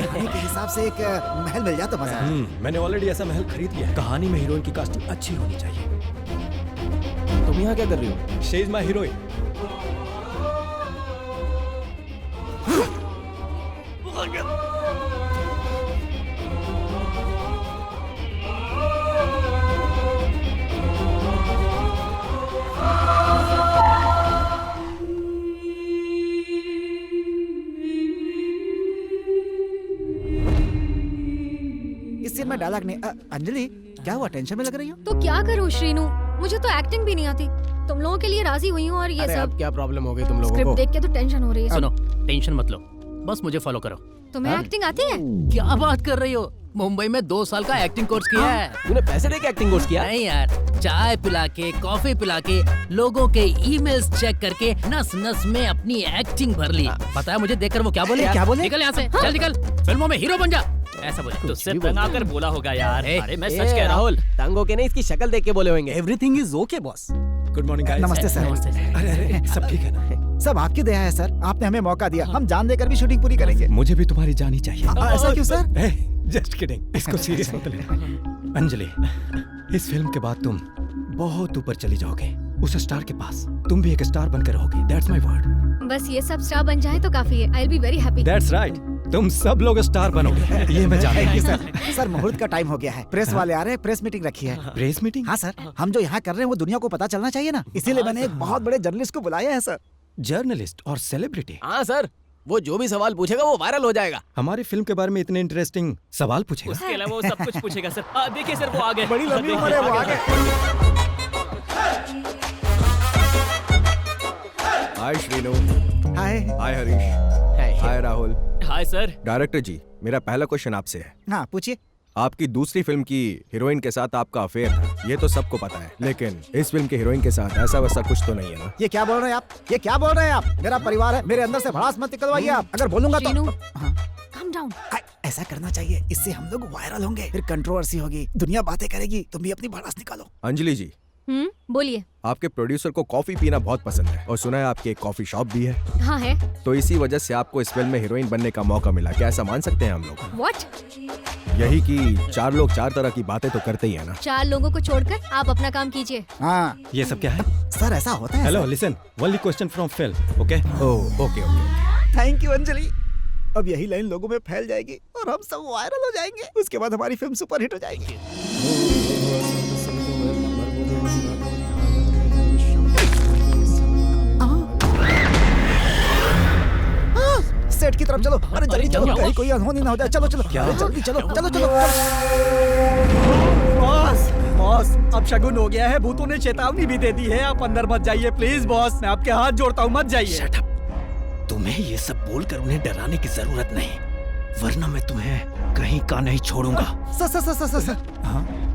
[SPEAKER 10] कहानी के हिसाब से एक महल मिल जाता मजा।
[SPEAKER 17] मैंने ऑलरेडी ऐसा महल खरीद लिया है। कहानी में हीरोइन की कास्टिंग अच्छी होनी चाहिए।
[SPEAKER 4] तुम यहाँ क्या कर रही हो?
[SPEAKER 17] She is my heroine.
[SPEAKER 10] इस सीन में डायलॉग नहीं। अंजलि क्या हुआ, टेंशन में लग रही हो?
[SPEAKER 7] तो क्या करूँ श्रीनू, मुझे तो एक्टिंग भी नहीं आती। तुम लोगों के लिए राजी हुई हूँ और ये
[SPEAKER 4] अरे
[SPEAKER 7] सब
[SPEAKER 4] अब क्या प्रॉब्लम हो गई तुम लोगों
[SPEAKER 7] स्क्रिप्ट
[SPEAKER 4] को?
[SPEAKER 7] देख के तो टेंशन हो रही है।
[SPEAKER 6] सुनो, टेंशन मत लो, बस मुझे फॉलो करो।
[SPEAKER 7] तुम्हें एक्टिंग आती है?
[SPEAKER 8] क्या बात कर रही हो? मुंबई में 2 साल का एक्टिंग कोर्स किया है।
[SPEAKER 4] तूने पैसे दे के एक्टिंग कोर्स किया?
[SPEAKER 8] नहीं यार, चाय पिला के, कॉफी पिला के, लोगों के ईमेल्स चेक करके नस नस में अपनी एक्टिंग भर ली। पता है मुझे देखकर वो क्या बोले?
[SPEAKER 10] क्या बोले?
[SPEAKER 8] निकल यहाँ से, चल निकल, फिल्मों में हीरो बन जा। ऐसा बोले।
[SPEAKER 6] तुझसे बना कर बोला होगा यार। अरे मैं सच कह रहा हूँ।
[SPEAKER 4] राहुल, तंग होके नहीं, इसकी शक्ल देख के बोले होंगे।
[SPEAKER 13] Everything is okay boss.
[SPEAKER 17] Good morning guys.
[SPEAKER 10] नमस्ते सर।
[SPEAKER 17] अरे सब ठीक है ना?
[SPEAKER 10] सब आपकी दया है सर, आपने हमें मौका दिया, हम जान देकर भी शूटिंग पूरी करेंगे।
[SPEAKER 17] मुझे भी तुम्हारी जानी चाहिए।
[SPEAKER 10] ऐसा क्यों सर?
[SPEAKER 17] जस्ट किडिंग, इसको सीरियस मत लेना। अंजलि, इस फिल्म के बाद तुम बहुत ऊपर चली जाओगे, उस स्टार के पास। तुम भी एक स्टार बनकर रहोगी। That's my word.
[SPEAKER 7] बस ये सब स्टार बन जाए तो काफी है। आई will be very happy.
[SPEAKER 17] That's right, तुम सब लोग स्टार बनोगे, ये मैं जानता
[SPEAKER 10] Thank you,
[SPEAKER 17] हूँ।
[SPEAKER 10] सर। सर मुहूर्त का टाइम हो गया है, प्रेस वाले आ रहे हैं, प्रेस मीटिंग रखी है।
[SPEAKER 17] Press meeting?
[SPEAKER 10] हाँ सर, हम जो यहाँ कर रहे हैं वो दुनिया को पता चलना चाहिए ना, इसीलिए मैंने एक बहुत बड़े जर्नलिस्ट को बुलाया है सर।
[SPEAKER 17] जर्नलिस्ट और सेलिब्रिटी?
[SPEAKER 4] हाँ सर, वो जो भी सवाल पूछेगा वो वायरल हो जाएगा।
[SPEAKER 17] हमारी फिल्म के बारे में इतने इंटरेस्टिंग सवाल पूछेगा?
[SPEAKER 6] उसके अलावा वो सब कुछ पूछेगा सर। देखिए सर, वो आ गए।
[SPEAKER 10] बड़ी लंबी उम्र है, वो आ गए।
[SPEAKER 12] Hi Srinu.
[SPEAKER 10] Hi.
[SPEAKER 12] Hi Harish. Hi Rahul.
[SPEAKER 6] Hi sir.
[SPEAKER 12] Director जी, मेरा पहला क्वेश्चन आपसे है।
[SPEAKER 10] हाँ पूछिए।
[SPEAKER 12] आपकी दूसरी फिल्म की हीरोइन के साथ आपका अफेयर था, ये तो सबको पता है, लेकिन इस फिल्म के हीरोइन के साथ ऐसा वैसा कुछ तो नहीं है ना?
[SPEAKER 10] ये क्या बोल रहे हैं आप? ये क्या बोल रहे हैं आप? मेरा परिवार है, मेरे अंदर से भड़ास मत निकलवाइए आप। अगर बोलूंगा तो
[SPEAKER 7] Calm down।
[SPEAKER 10] ऐसा करना चाहिए, इससे हम लोग वायरल होंगे, फिर कंट्रोवर्सी होगी, दुनिया बातें करेगी, तुम भी अपनी भड़ास निकालो।
[SPEAKER 12] अंजलि जी,
[SPEAKER 7] बोलिए।
[SPEAKER 12] आपके प्रोड्यूसर को कॉफी पीना बहुत पसंद है और सुना है आपकी एक कॉफी शॉप भी है,
[SPEAKER 7] हाँ है।
[SPEAKER 12] तो इसी वजह से आपको इस फिल्म में हीरोइन बनने का मौका मिला, क्या ऐसा मान सकते हैं हम लोग?
[SPEAKER 7] What?
[SPEAKER 12] यही कि 4 लोग 4 तरह की बातें तो करते ही है ना?
[SPEAKER 7] 4 लोगों को छोड़कर आप अपना काम कीजिए।
[SPEAKER 10] हाँ,
[SPEAKER 17] ये सब क्या है?
[SPEAKER 10] सर ऐसा होता है।
[SPEAKER 17] Hello listen, only question from film, okay?
[SPEAKER 12] Oh okay okay.
[SPEAKER 10] Thank you Anjali. अब यही लाइन लोगों में फैल जाएगी और हम सब वायरल हो जाएंगे, उसके बाद हमारी फिल्म सुपरहिट हो जाएगी। सेट की तरफ चलो। अरे जल्दी चलो, कहीं कोई अनहोनी ना हो जाए। चलो चलो, अरे जल्दी चलो, चलो चलो।
[SPEAKER 13] बॉस, अब शगुन हो गया है, भूतों ने चेतावनी भी दे दी है, आप अंदर मत जाइए प्लीज बॉस, मैं आपके हाथ जोड़ता हूँ, मत जाइए।
[SPEAKER 17] तुम्हें ये सब बोलकर उन्हें डराने की जरूरत नहीं, वरना मैं तुम्हें कहीं का नहीं छोड़ूंगा।
[SPEAKER 10] सर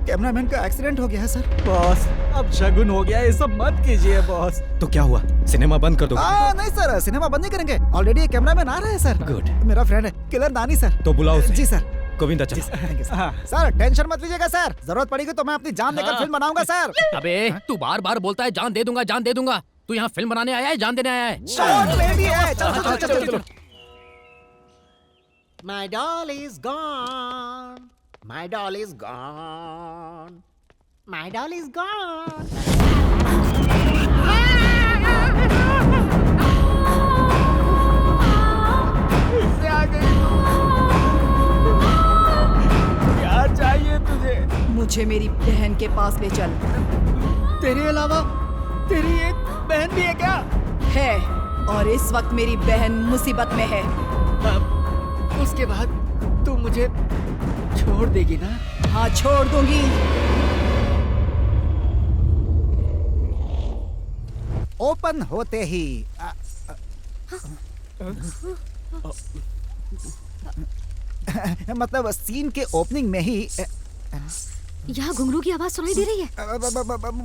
[SPEAKER 10] कैमरामैन का एक्सीडेंट हो गया है सर।
[SPEAKER 13] बॉस, अब शगुन हो गया, ये सब मत कीजिए बॉस।
[SPEAKER 17] तो क्या हुआ, सिनेमा बंद कर दो?
[SPEAKER 10] नहीं सर, सिनेमा बंद नहीं करेंगे, ऑलरेडी एक कैमरामैन आ रहा है सर।
[SPEAKER 17] गुड।
[SPEAKER 10] मेरा फ्रेंड है किलर दानी सर।
[SPEAKER 17] तो बुलाओ उसे।
[SPEAKER 10] जी सर।
[SPEAKER 17] गोविंदा चल।
[SPEAKER 10] सर टेंशन मत लीजिएगा सर, जरूरत पड़ेगी तो मैं अपनी जान देकर फिल्म बनाऊंगा सर।
[SPEAKER 8] अबे तू बार बार बोलता है जान दे दूंगा, जान दे दूंगा। तू यहाँ फिल्म बनाने आया है, जान देने आया है?
[SPEAKER 10] चलो चलो चलो।
[SPEAKER 1] My doll is gone. My doll is gone. My doll is gone. इससे आ गई। क्या चाहिए तुझे?
[SPEAKER 20] मुझे मेरी बहन के पास ले चल।
[SPEAKER 1] तेरे अलावा तेरी एक बहन भी है क्या?
[SPEAKER 20] है, और इस वक्त मेरी बहन मुसीबत में है।
[SPEAKER 1] उसके बाद तू मुझे छोड़ देगी ना?
[SPEAKER 20] हाँ, छोड़ दूंगी।
[SPEAKER 10] ओपन होते ही मतलब सीन के ओपनिंग में ही
[SPEAKER 7] यहाँ घुंघरू की आवाज सुनाई दे रही है।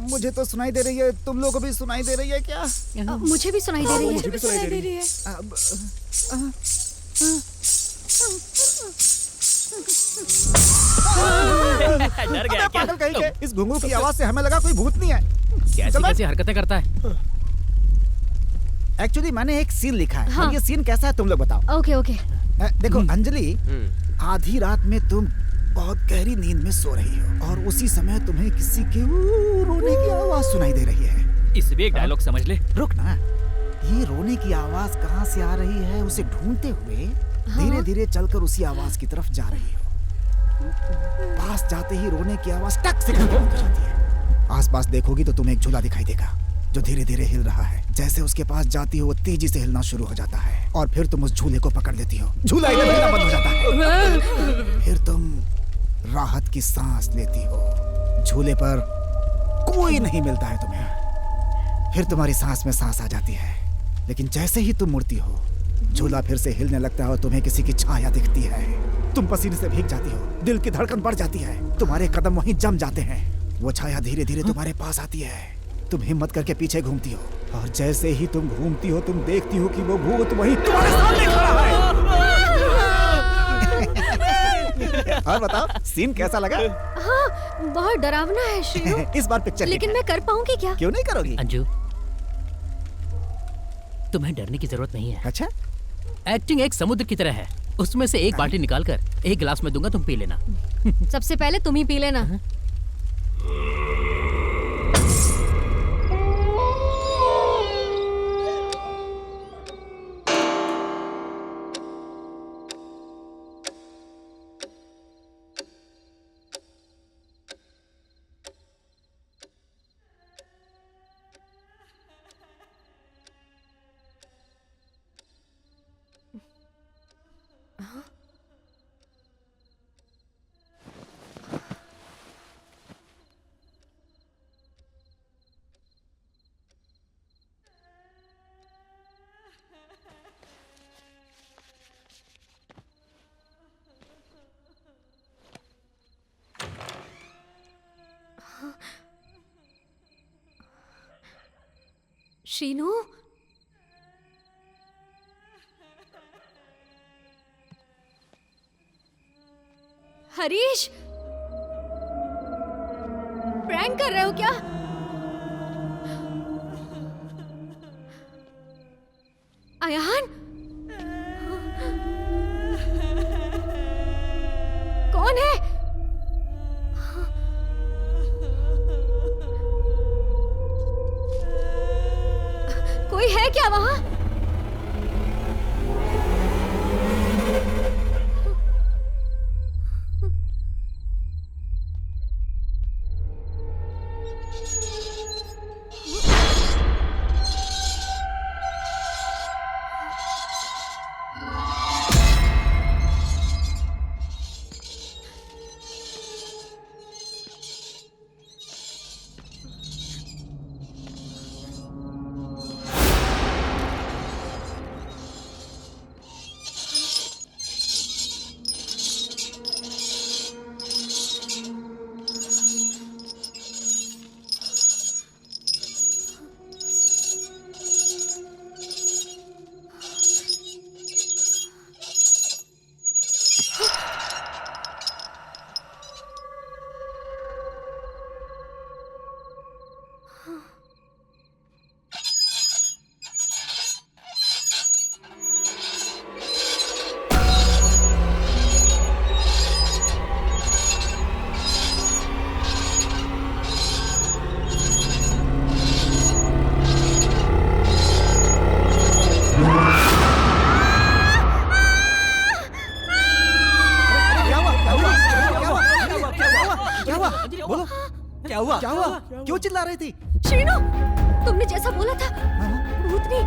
[SPEAKER 10] मुझे तो सुनाई दे रही है, तुम लोगों को भी सुनाई दे रही है क्या?
[SPEAKER 7] मुझे भी सुनाई दे रही है।
[SPEAKER 10] मुझे भी सुनाई दे रही है।
[SPEAKER 6] डर गया क्या?
[SPEAKER 10] पागल कहीं के, इस घुंघरू की आवाज से हमें लगा कोई भूत नहीं है।
[SPEAKER 8] कैसी हरकतें करता है?
[SPEAKER 10] एक्चुअली मैंने एक सीन लिखा है। हाँ। ये सीन कैसा है तुम लोग बताओ।
[SPEAKER 7] Okay okay.
[SPEAKER 10] देखो अंजलि, आधी रात में तुम बहुत गहरी नींद में सो रही हो और उसी समय तुम्हें किसी के रोने की आवाज सुनाई दे रही है।
[SPEAKER 6] इस भी एक डायलॉग समझ ले।
[SPEAKER 10] रुक ना, ये रोने की आवाज कहाँ से आ रही है उसे ढूंढते हुए धीरे धीरे चलकर उसी आवाज की तरफ जा रही हो। पास जाते ही रोने की आवाज टक से बंद हो जाती है। आसपास देखोगी तो तुम्हें एक झूला दिखाई देगा जो धीरे धीरे हिल रहा है। जैसे उसके पास जाती हो वो तेजी से हिलना शुरू हो जाता है और फिर तुम उस झूले को पकड़ लेती हो। झूला एकदम हिलना बंद हो जाता है। फिर तुम राहत की सांस लेती हो। झूले पर कोई नहीं मिलता है तुम्हें। फिर तुम्हारी सांस में सांस आ जाती है, लेकिन जैसे ही तुम मुड़ती हो झूला फिर से हिलने लगता है और तुम्हें किसी की छाया दिखती है। तुम पसीने से भीग जाती हो, दिल की धड़कन बढ़ जाती है, तुम्हारे कदम वहीं जम जाते हैं। वो छाया धीरे धीरे तुम्हारे पास आती है। तुम हिम्मत करके पीछे घूमती हो और जैसे ही तुम घूमती हो तुम देखती हो कि वो भूत वहीं तुम्हारे सामने खड़ा है। और बताओ सीन कैसा लगा?
[SPEAKER 7] हाँ, बहुत डरावना है शीनू।
[SPEAKER 10] इस बार पिक्चर
[SPEAKER 7] लेकिन मैं कर पाऊंगी क्या?
[SPEAKER 10] क्यों नहीं करोगी?
[SPEAKER 8] अंजू, तुम्हें डरने की जरूरत नहीं है।
[SPEAKER 10] अच्छा?
[SPEAKER 8] एक्टिंग एक समुद्र की तरह है, उसमें से एक बाल्टी निकालकर एक गिलास में दूंगा, तुम पी लेना।
[SPEAKER 7] सबसे पहले तुम ही पी लेना। शीनू, हरीश, प्रैंक कर रहे हो क्या? अयान, कौन है? कोई है क्या वहां?
[SPEAKER 13] क्या हुआ? क्यों चिल्ला रही थी?
[SPEAKER 7] श्रीनु, तुमने जैसा बोला था, भूतनी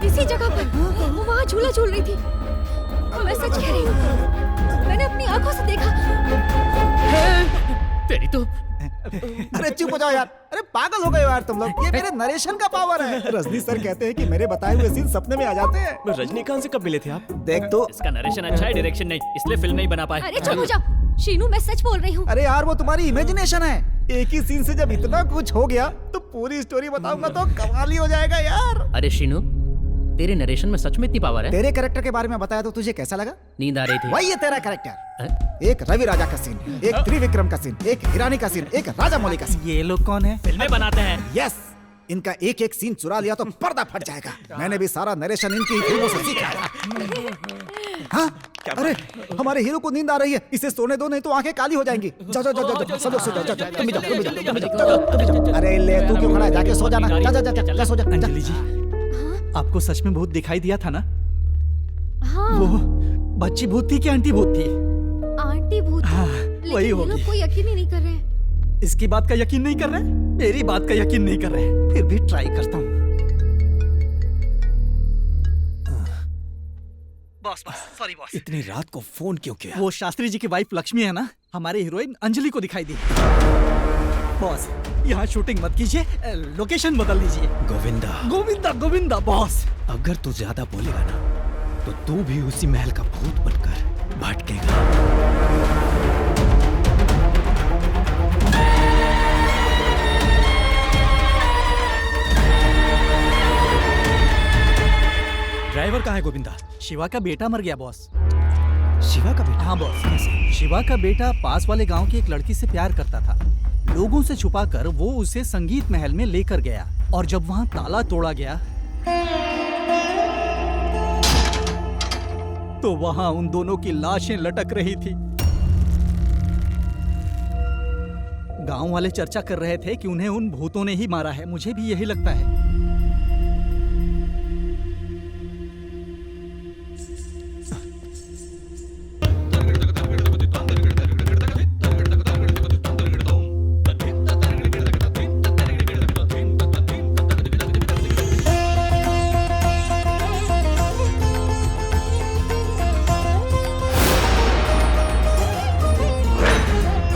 [SPEAKER 7] इसी जगह पर वो वहाँ झूला झूल रही थी। मैं सच कह रही हूँ, मैंने अपनी आंखों से देखा।
[SPEAKER 6] तेरी तो
[SPEAKER 10] अरे चुप हो जाओ यार। अरे पागल हो गए यार तुम लोग। ये मेरे नरेशन का पावर है। रजनी सर कहते हैं कि मेरे बताए हुए सीन सपने में आ जाते हैं।
[SPEAKER 2] रजनीकांत से कब मिले थे आप?
[SPEAKER 10] देख तो
[SPEAKER 6] इसका नरेशन अच्छा है, डायरेक्शन नहीं, इसलिए फिल्म नहीं बना पाए।
[SPEAKER 7] अरे चुप हो जाओ शीनू, मैं सच बोल रही हूँ।
[SPEAKER 10] अरे यार वो तुम्हारी इमेजिनेशन है। एक ही सीन से जब इतना कुछ हो गया तो पूरी स्टोरी बताऊंगा तो कमाल ही हो जाएगा यार।
[SPEAKER 21] अरे शीनू, तेरे नरेशन में सच में इतनी पावर है?
[SPEAKER 10] तेरे कैरेक्टर के बारे में बताया तो तुझे कैसा लगा?
[SPEAKER 21] नींद आ रही थी।
[SPEAKER 10] वही है तेरा कैरेक्टर। एक रवि राजा का सीन, एक त्रिविक्रम का सीन, एक हिरानी का सीन, एक राजा मौली का सीन।
[SPEAKER 13] ये लोग कौन है?
[SPEAKER 6] फिल्में बनाते हैं।
[SPEAKER 10] यस, इनका एक एक सीन चुरा लिया तो पर्दा फट जाएगा। मैंने भी सारा नरेशन इनकी फिल्मों से सीखा है। हाँ? अरे हमारे हीरो को नींद आ रही है, इसे सोने दो नहीं तो आंखें काली हो जाएंगी। जाओ जाओ जाओ जाओ, सब लोग सो जाओ, जाओ तुम भी जाओ, तुम भी जाओ, तुम भी जाओ, तुम भी जाओ। अरे ले तू क्यों खड़ा है? जाके सो जाना। जा जा जा जा सो जा।
[SPEAKER 13] अंजलि जी, आपको सच में भूत दिखाई दिया था ना?
[SPEAKER 7] हाँ।
[SPEAKER 13] वो बच्ची भूत थी कि आंटी भूत थी?
[SPEAKER 7] आंटी भूत।
[SPEAKER 13] हाँ,
[SPEAKER 7] लेकिन
[SPEAKER 13] वही
[SPEAKER 7] ये
[SPEAKER 13] होगी।
[SPEAKER 7] लोग कोई यकीन ही नहीं कर रहे।
[SPEAKER 13] इसकी बात का यकीन नहीं कर रहे, मेरी बात का यकीन नहीं कर रहे, फिर भी ट्राई करता हूँ। Boss sorry boss.
[SPEAKER 17] इतनी रात को फोन क्यों किया?
[SPEAKER 13] वो शास्त्री जी की वाइफ लक्ष्मी है ना, हमारे हीरोइन अंजलि को दिखाई दी। बॉस यहाँ शूटिंग मत कीजिए, लोकेशन बदल दीजिए।
[SPEAKER 17] गोविंदा
[SPEAKER 13] गोविंदा गोविंदा बॉस।
[SPEAKER 17] अगर तू ज्यादा बोलेगा ना तो तू भी उसी महल का भूत बनकर भटकेगा। ड्राइवर कहाँ है गोविंदा?
[SPEAKER 13] शिवा का बेटा मर गया बॉस।
[SPEAKER 17] शिवा का बेटा?
[SPEAKER 13] हाँ बॉस। कैसे? शिवा का बेटा पास वाले गांव की एक लड़की से प्यार करता था। लोगों से छुपाकर वो उसे संगीत महल में लेकर गया और जब वहां ताला तोड़ा गया तो वहां उन दोनों की लाशें लटक रही थी। गांव वाले चर्चा कर रहे थे कि उन्हें उन भूतों ने ही मारा है। मुझे भी यही लगता है।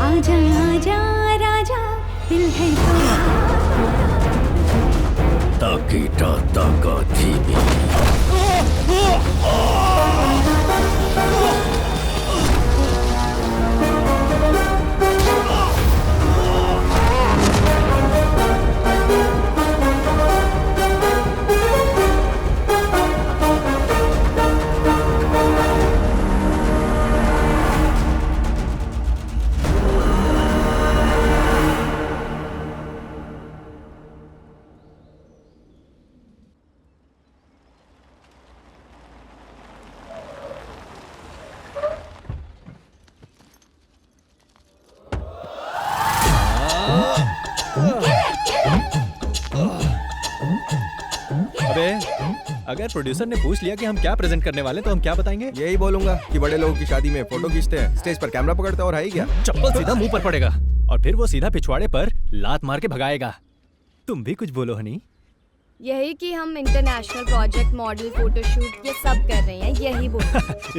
[SPEAKER 11] आजा आजा राजा दिल है
[SPEAKER 16] ताकीटा ताका थी
[SPEAKER 5] अबे अगर प्रोड्यूसर ने पूछ लिया कि हम क्या प्रेजेंट करने वाले तो हम क्या बताएंगे?
[SPEAKER 12] यही बोलूंगा कि बड़े लोगों की शादी में फोटो खींचते हैं, स्टेज पर कैमरा पकड़ते हैं और है ही क्या?
[SPEAKER 5] चप्पल सीधा मुंह पर पड़ेगा और फिर वो सीधा पिछवाड़े पर लात मार के भगाएगा। तुम भी कुछ बोलो हनी।
[SPEAKER 22] यही कि हम इंटरनेशनल प्रोजेक्ट, मॉडल, फोटोशूट ये सब कर रहे हैं, यही बोल।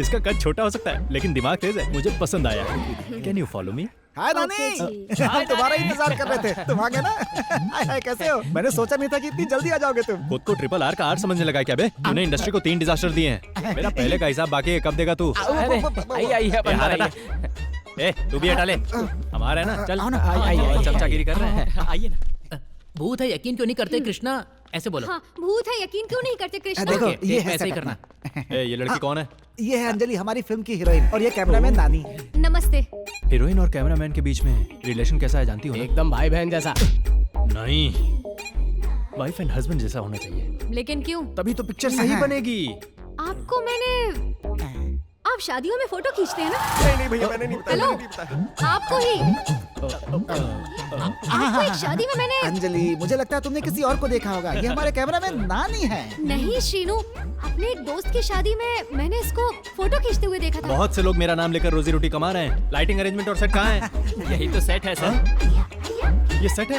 [SPEAKER 5] इसका कद छोटा हो सकता है लेकिन दिमाग तेज है, मुझे पसंद आया। Can you follow me?
[SPEAKER 10] Hi नानी, हम तुम्हारा इंतजार कर रहे थे। तुम आ गए ना? हाय हाय, कैसे हो? मैंने सोचा नहीं था कि इतनी जल्दी आ जाओगे तुम।
[SPEAKER 5] खुद को ट्रिपल आर का आर समझने लगा क्या बे? तूने इंडस्ट्री को 3 डिजास्टर दिए हैं। मेरा पहले का हिसाब बाकी है, कब देगा तू? ए तू भी हटा ले, हमारा है ना। चल चमचागिरी कर रहे हैं।
[SPEAKER 21] आइए ना। भूत है यकीन क्यों नहीं करते कृष्णा? ऐसे बोलो।
[SPEAKER 7] हाँ, भूत है यकीन क्यों नहीं करते कृष्णा?
[SPEAKER 10] देखो ये है
[SPEAKER 21] ऐसे ही करना।
[SPEAKER 5] ये लड़की कौन है?
[SPEAKER 10] ये है अंजलि, हमारी फिल्म की हीरोइन, और ये कैमरामैन नानी।
[SPEAKER 7] नमस्ते।
[SPEAKER 5] हीरोइन और कैमरामैन के बीच में रिलेशन कैसा है जानती हो?
[SPEAKER 4] एकदम भाई बहन जैसा।
[SPEAKER 5] नहीं, वाइफ एंड हस्बैंड जैसा होना चाहिए।
[SPEAKER 7] लेकिन क्यों?
[SPEAKER 5] तभी तो पिक्चर सही बनेगी।
[SPEAKER 7] आपको मैंने आप शादियों में फोटो खींचते हैं ना?
[SPEAKER 12] नहीं भैया, मैंने नहीं बताया।
[SPEAKER 7] हेलो, आपको ही आपको एक शादी में मैंने।
[SPEAKER 10] अंजलि, मुझे लगता है तुमने किसी और को देखा होगा। ये हमारे कैमरामैन नानी है।
[SPEAKER 7] नहीं शीनू, अपने एक दोस्त की शादी में मैंने इसको फोटो खींचते हुए देखा था।
[SPEAKER 5] बहुत से लोग मेरा नाम लेकर रोजी रोटी कमा रहे हैं। लाइटिंग अरेंजमेंट और सेट कहाँ है?
[SPEAKER 6] यही तो सेट है सर।
[SPEAKER 5] ये सेट है?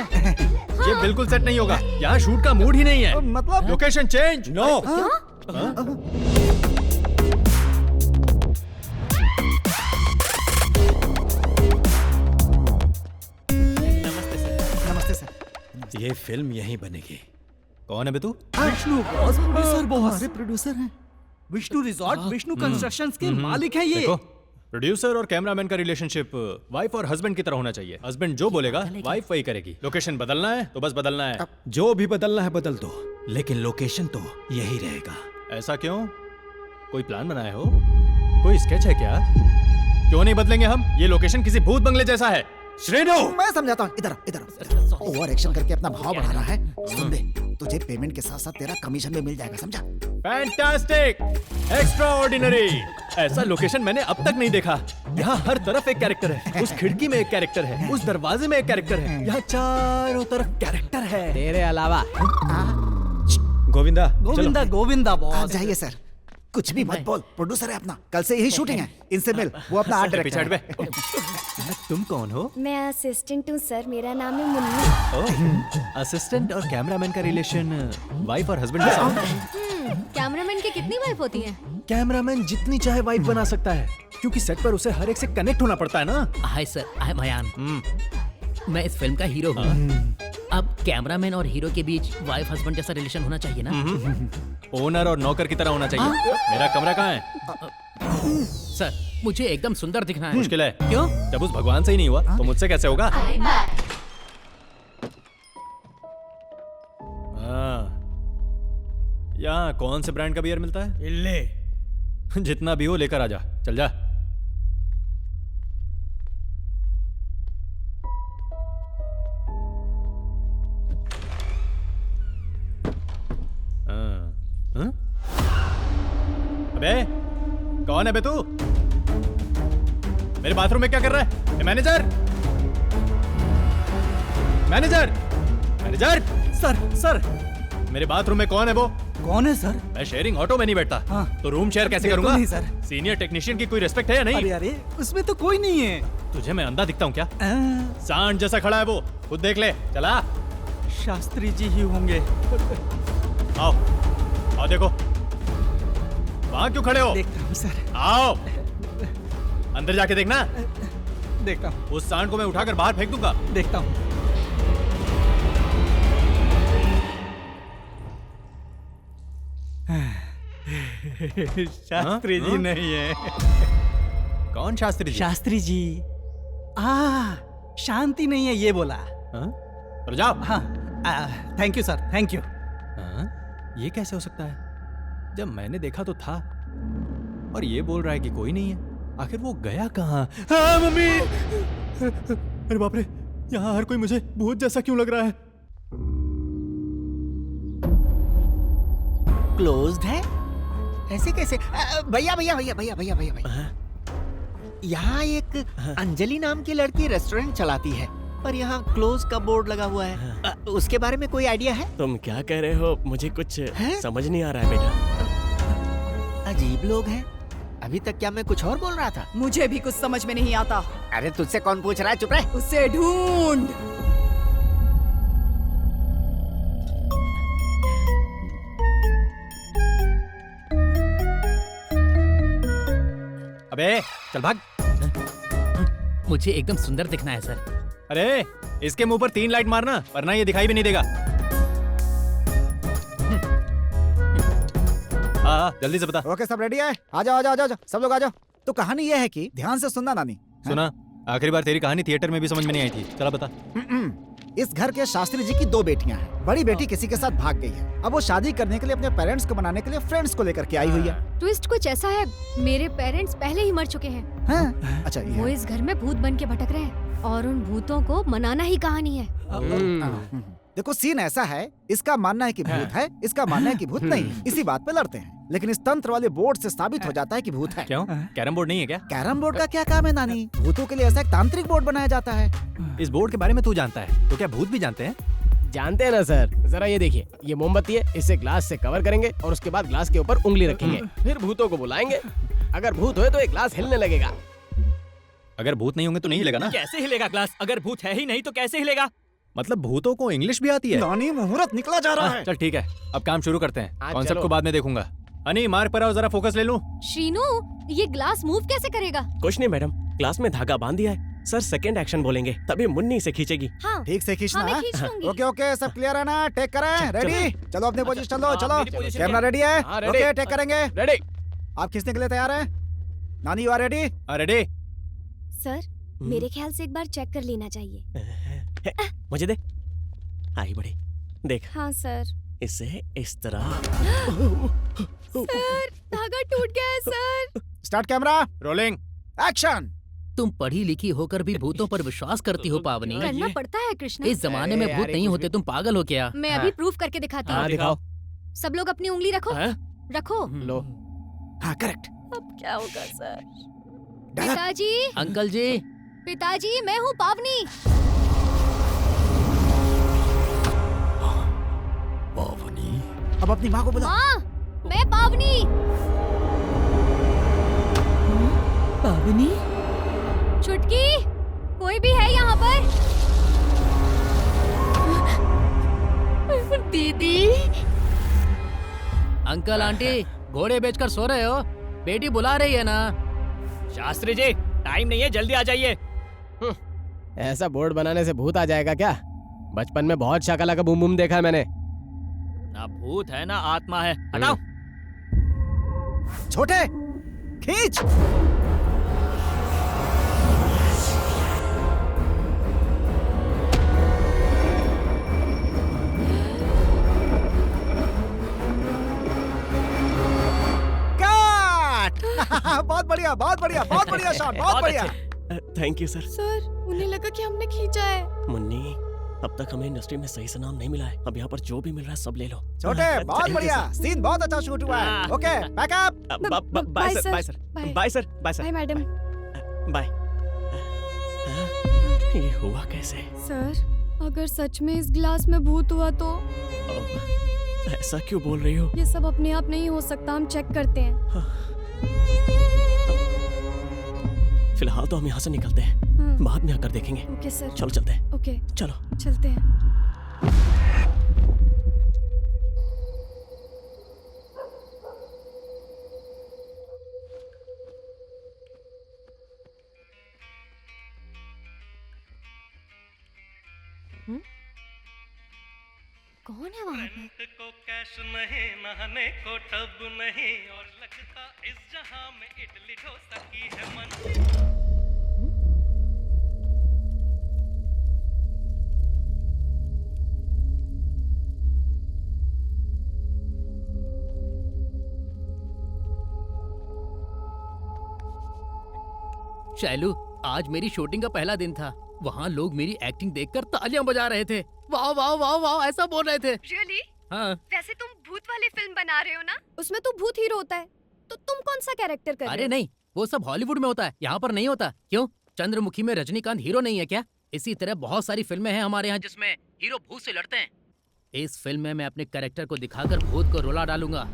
[SPEAKER 5] ये बिल्कुल सेट नहीं होगा। यहाँ शूट का मूड ही नहीं है।
[SPEAKER 13] मतलब
[SPEAKER 5] लोकेशन चेंज। नो।
[SPEAKER 13] नमस्ते सर।
[SPEAKER 17] ये फिल्म यहीं बनेगी।
[SPEAKER 5] कौन है बे तू?
[SPEAKER 13] Vishnu boss, producer boss. हमारे प्रोड्यूसर हैं। विष्णु रिजॉर्ट, विष्णु कंस्ट्रक्शंस के मालिक हैं ये।
[SPEAKER 5] देखो, प्रोड्यूसर और कैमरामैन का रिलेशनशिप वाइफ और हस्बैंड की तरह होना चाहिए। हस्बैंड जो बोलेगा वाइफ वही करेगी। लोकेशन बदलना है तो बस बदलना है।
[SPEAKER 17] जो भी बदलना है बदल दो, लेकिन लोकेशन तो यही रहेगा।
[SPEAKER 5] ऐसा क्यों? कोई प्लान बनाया हो? कोई स्केच है क्या? क्यों नहीं बदलेंगे हम? ये लोकेशन किसी भूत बंगले जैसा है। श्रेणु,
[SPEAKER 10] मैं समझाता हूँ। इधर इधर ओवर एक्शन करके अपना भाव बढ़ा रहा है। सुन ले, तुझे पेमेंट के साथ साथ तेरा कमीशन भी मिल जाएगा, समझा?
[SPEAKER 5] Fantastic, extraordinary. ऐसा लोकेशन मैंने अब तक नहीं देखा। यहाँ हर तरफ एक कैरेक्टर है। उस खिड़की में एक कैरेक्टर है, उस दरवाजे में एक कैरेक्टर है। यहाँ चारों तरफ कैरेक्टर है
[SPEAKER 21] तेरे अलावा।
[SPEAKER 17] गोविंदा,
[SPEAKER 13] गोविंदा, गोविंदा बॉस।
[SPEAKER 10] जाइए सर, कुछ भी मत बोल। प्रोड्यूसर है अपना, कल से यही शूटिंग है। इनसे मिल, वो अपना आर्ट डायरेक्टर है।
[SPEAKER 5] तुम कौन हो?
[SPEAKER 22] मैं असिस्टेंट हूँ सर, मेरा नाम है मुन्नी।
[SPEAKER 5] असिस्टेंट और कैमरामैन का रिलेशन वाइफ और हस्बैंड जैसा होता है।
[SPEAKER 7] कैमरामैन की कितनी वाइफ होती हैं?
[SPEAKER 5] कैमरामैन जितनी चाहे वाइफ बना सकता है, क्योंकि सेट पर उसे हर एक से कनेक्ट होना पड़ता है ना।
[SPEAKER 21] Hi sir, I am Ayaan. मैं इस फिल्म का हीरो हूँ। अब कैमरामैन और हीरो के बीच वाइफ हस्बैंड जैसा रिलेशन होना चाहिए ना।
[SPEAKER 5] ओनर और नौकर की तरह होना चाहिए। मेरा कमरा कहाँ है?
[SPEAKER 21] सर, मुझे एकदम सुंदर दिखना है।
[SPEAKER 5] मुश्किल है।
[SPEAKER 21] क्यों?
[SPEAKER 5] जब उस भगवान से ही नहीं हुआ तो मुझसे कैसे होगा? यहाँ कौन से ब्रांड का बियर मिलता है?
[SPEAKER 21] इल्ले।
[SPEAKER 5] जितना भी हो लेकर आजा। चल जा। अबे कौन है बे तू? मेरे बाथरूम में क्या कर रहा है? Manager, manager, manager.
[SPEAKER 13] Sir, sir,
[SPEAKER 5] मेरे बाथरूम में कौन है वो?
[SPEAKER 13] कौन है सर?
[SPEAKER 5] मैं शेयरिंग ऑटो में नहीं बैठता। तो रूम शेयर कैसे करूंगा?
[SPEAKER 13] नहीं सर।
[SPEAKER 5] सीनियर टेक्नीशियन की कोई रिस्पेक्ट है या नहीं?
[SPEAKER 13] अरे अरे, उसमें तो कोई नहीं है।
[SPEAKER 5] तुझे मैं अंधा दिखता हूँ क्या? सांड जैसा खड़ा है वो, खुद देख ले। चला।
[SPEAKER 13] शास्त्री जी ही होंगे।
[SPEAKER 5] आओ, आओ देखो। वहाँ क्यों खड़े हो?
[SPEAKER 13] देखता हूँ सर।
[SPEAKER 5] आओ, अंदर जाके देखना।
[SPEAKER 13] देखता हूँ।
[SPEAKER 5] उस सांड को मैं उठाकर बाहर फेंक दूंगा।
[SPEAKER 13] देखता हूँ। शास्त्री जी नहीं है।
[SPEAKER 5] कौन शास्त्री जी?
[SPEAKER 13] शास्त्री जी। शांति नहीं है ये बोला।
[SPEAKER 5] जाओ।
[SPEAKER 13] हाँ, thank you sir, thank you.
[SPEAKER 5] ये कैसे हो सकता है? जब मैंने देखा तो था, और ये बोल रहा है कि कोई नहीं है। आखिर वो गया कहाँ? मम्मी! अरे बाप रे, यहाँ हर कोई मुझे भूत जैसा क्यों लग रहा है?
[SPEAKER 1] क्लोज्ड है? ऐसे कैसे? भैया भैया भैया भैया भैया भैया भैया, यहाँ एक अंजलि नाम की लड़की रेस्टोरेंट चलाती है, पर यहाँ क्लोज का बोर्ड लगा हुआ है। उसके बारे में कोई आइडिया है?
[SPEAKER 2] तुम क्या कह रहे हो? मुझे कुछ समझ नहीं आ रहा है बेटा।
[SPEAKER 1] अजीब लोग हैं। अभी तक क्या मैं कुछ और बोल रहा था?
[SPEAKER 20] मुझे भी कुछ समझ में नहीं आता।
[SPEAKER 1] अरे तुझसे कौन पूछ रहा है? चुप रह।
[SPEAKER 20] उसे ढूंढ।
[SPEAKER 5] अबे चल भाग।
[SPEAKER 21] मुझे एकदम सुंदर दिखना है सर।
[SPEAKER 5] अरे इसके मुंह पर 3 लाइट मारना, वरना ये दिखाई भी नहीं देगा। हाँ, जल्दी से बता।
[SPEAKER 10] ओके, सब रेडी है? आ जाओ आ जाओ आ जाओ, सब लोग आ जाओ। तो कहानी यह है कि ध्यान से सुनना नानी।
[SPEAKER 5] सुना? आखिरी बार तेरी कहानी थिएटर में भी समझ में नहीं आई थी। चला बता।
[SPEAKER 10] इस घर के शास्त्री जी की 2 बेटियां हैं। बड़ी बेटी किसी के साथ भाग गई है। अब वो शादी करने के लिए अपने पेरेंट्स को मनाने के लिए फ्रेंड्स को लेकर के आई हुई है।
[SPEAKER 7] ट्विस्ट कुछ ऐसा है, मेरे पेरेंट्स पहले ही मर चुके हैं।
[SPEAKER 10] हाँ? अच्छा,
[SPEAKER 7] वो इस घर में भूत बन के भटक रहे हैं और उन भूतों को मनाना ही कहानी है।
[SPEAKER 10] देखो, सीन ऐसा है, इसका मानना है कि भूत है, इसका मानना है कि भूत नहीं। इसी बात पे लड़ते हैं, लेकिन इस तंत्र वाले बोर्ड से साबित हो जाता है कि भूत है।
[SPEAKER 5] क्यों? कैरम बोर्ड नहीं है क्या?
[SPEAKER 10] कैरम बोर्ड का क्या काम है नानी? भूतों के लिए ऐसा एक तांत्रिक बोर्ड बनाया जाता है।
[SPEAKER 5] इस बोर्ड के बारे में तू जानता है, तो क्या भूत भी जानते हैं?
[SPEAKER 4] जानते हैं ना सर। जरा ये देखिए, ये मोमबत्ती है, इसे ग्लास से कवर करेंगे और उसके बाद ग्लास के ऊपर उंगली रखेंगे, फिर भूतों को बुलाएंगे। अगर भूत हुए तो एक ग्लास हिलने लगेगा।
[SPEAKER 5] अगर भूत नहीं होंगे तो नहीं हिलेगा ना?
[SPEAKER 6] कैसे हिलेगा ग्लास? अगर भूत है ही नहीं तो कैसे हिलेगा?
[SPEAKER 5] मतलब भूतों को इंग्लिश भी आती है?
[SPEAKER 10] नानी मुहूर्त निकला जा रहा है।
[SPEAKER 5] चल ठीक है, अब काम शुरू करते हैं।
[SPEAKER 2] हाँ,
[SPEAKER 5] कॉन्सेप्ट
[SPEAKER 2] चलो।
[SPEAKER 5] को बाद में देखूंगा। अनी मार्क पर आओ, जरा फोकस ले लूं।
[SPEAKER 7] श्रीनू, ये ग्लास मूव कैसे करेगा?
[SPEAKER 2] कुछ नहीं मैडम, क्लास में धागा बांध दिया है। सर सेकंड एक्शन बोलेंगे तभी मुन्नी से खींचेगी।
[SPEAKER 7] हाँ,
[SPEAKER 10] ठीक से खींचना।
[SPEAKER 7] मैं खींच लूंगी।
[SPEAKER 10] ओके ओके, सब क्लियर है ना? टेक करें, रेडी? चलो अपने पोजीशन लो, चलो।
[SPEAKER 2] मेरी पोजीशन
[SPEAKER 10] कैमरा
[SPEAKER 2] है।
[SPEAKER 10] रेडी है?
[SPEAKER 2] हाँ, रेडी।
[SPEAKER 10] ओके, टेक करेंगे।
[SPEAKER 2] रेडी।
[SPEAKER 10] आप खींचने के लिए तैयार हैं? नानी you are ready?
[SPEAKER 5] Ready.
[SPEAKER 22] Sir, मेरे ख्याल से एक बार चेक कर लेना चाहिए।
[SPEAKER 2] मुझे दे। आई बड़ी, देख
[SPEAKER 22] हाँ सर।
[SPEAKER 2] इसे इस तरह।
[SPEAKER 22] सर, धागा टूट गया है sir.
[SPEAKER 10] Start camera,
[SPEAKER 5] rolling,
[SPEAKER 10] action.
[SPEAKER 21] तुम पढ़ी लिखी होकर भी भूतों पर विश्वास करती हो पावनी।
[SPEAKER 7] करना पड़ता है कृष्णा।
[SPEAKER 21] इस जमाने में भूत नहीं होते, तुम पागल हो क्या?
[SPEAKER 7] मैं अभी प्रूफ करके दिखाती हूँ।
[SPEAKER 2] दिखाओ।
[SPEAKER 7] सब लोग अपनी उंगली रखो। रखो।
[SPEAKER 2] लो।
[SPEAKER 10] हाँ करेक्ट।
[SPEAKER 7] अब क्या होगा सर? पिताजी,
[SPEAKER 21] अंकल जी,
[SPEAKER 7] पिताजी, मैं हूँ पावनी।
[SPEAKER 10] पावनी? अब अपनी माँ को बुला।
[SPEAKER 7] माँ, मैं पावनी।
[SPEAKER 19] पावनी?
[SPEAKER 7] छुटकी, कोई भी है यहाँ पर?
[SPEAKER 19] दीदी।
[SPEAKER 21] अंकल आंटी घोड़े बेचकर सो रहे हो? बेटी बुला रही है ना।
[SPEAKER 6] शास्त्री जी, टाइम नहीं है, जल्दी आ जाइए।
[SPEAKER 4] ऐसा बोर्ड बनाने से भूत आ जाएगा क्या? बचपन में बहुत शाकाला का बूम बूम देखा है मैंने।
[SPEAKER 6] ना भूत है ना आत्मा है, हटाओ।
[SPEAKER 10] छोटे, खींच। बहुत बढ़िया, बहुत बढ़िया, बहुत बढ़िया शॉट, बहुत बढ़िया।
[SPEAKER 2] Thank you sir.
[SPEAKER 22] सर, उन्हें लगा कि हमने खींचा है।
[SPEAKER 2] मुन्नी, अब तक हमें इंडस्ट्री में सही से नाम नहीं मिला है। अब यहाँ पर जो भी मिल रहा है सब ले लो।
[SPEAKER 10] छोटे, बहुत बढ़िया, सीन बहुत अच्छा शूट हुआ है। Okay, back up.
[SPEAKER 2] Bye sir, bye sir, bye sir, bye sir,
[SPEAKER 22] bye madam.
[SPEAKER 2] Bye. ये हुआ कैसे?
[SPEAKER 22] सर, अगर सच में इस ग्लास में भूत हुआ तो?
[SPEAKER 2] ऐसा क्यों बोल रही हो?
[SPEAKER 22] ये सब अपने आप नहीं हो सकता, हम चेक करते हैं।
[SPEAKER 2] फिलहाल तो हम यहाँ से निकलते हैं, बाद में आकर देखेंगे।
[SPEAKER 22] Okay sir.
[SPEAKER 2] चलो चलते हैं।
[SPEAKER 22] ओके,
[SPEAKER 2] चलो
[SPEAKER 22] चलते हैं।
[SPEAKER 7] कौन है वहाँ पे?
[SPEAKER 3] को कैश नहीं, नहाने को टब नहीं, और लगता इस जहां में इडली डोसा की है मन।
[SPEAKER 21] शैलू, आज मेरी शूटिंग का पहला दिन था। वहाँ लोग मेरी एक्टिंग देखकर तालियां बजा रहे थे। वाह वाह वाह वाह ऐसा बोल रहे थे।
[SPEAKER 22] Really?
[SPEAKER 21] हाँ।
[SPEAKER 22] वैसे तुम भूत वाली फिल्म बना रहे हो ना? उसमें तो भूत हीरो होता है, तो तुम कौन सा कैरेक्टर कर रहे हो?
[SPEAKER 21] अरे नहीं, वो सब हॉलीवुड में होता है, यहाँ पर नहीं होता। क्यों? चंद्रमुखी में रजनीकांत हीरो नहीं है क्या? इसी तरह बहुत सारी फिल्में हैं हमारे यहाँ जिसमें हीरो भूत से लड़ते हैं। इस फिल्म में मैं अपने कैरेक्टर को दिखाकर भूत को रुला डालूंगा।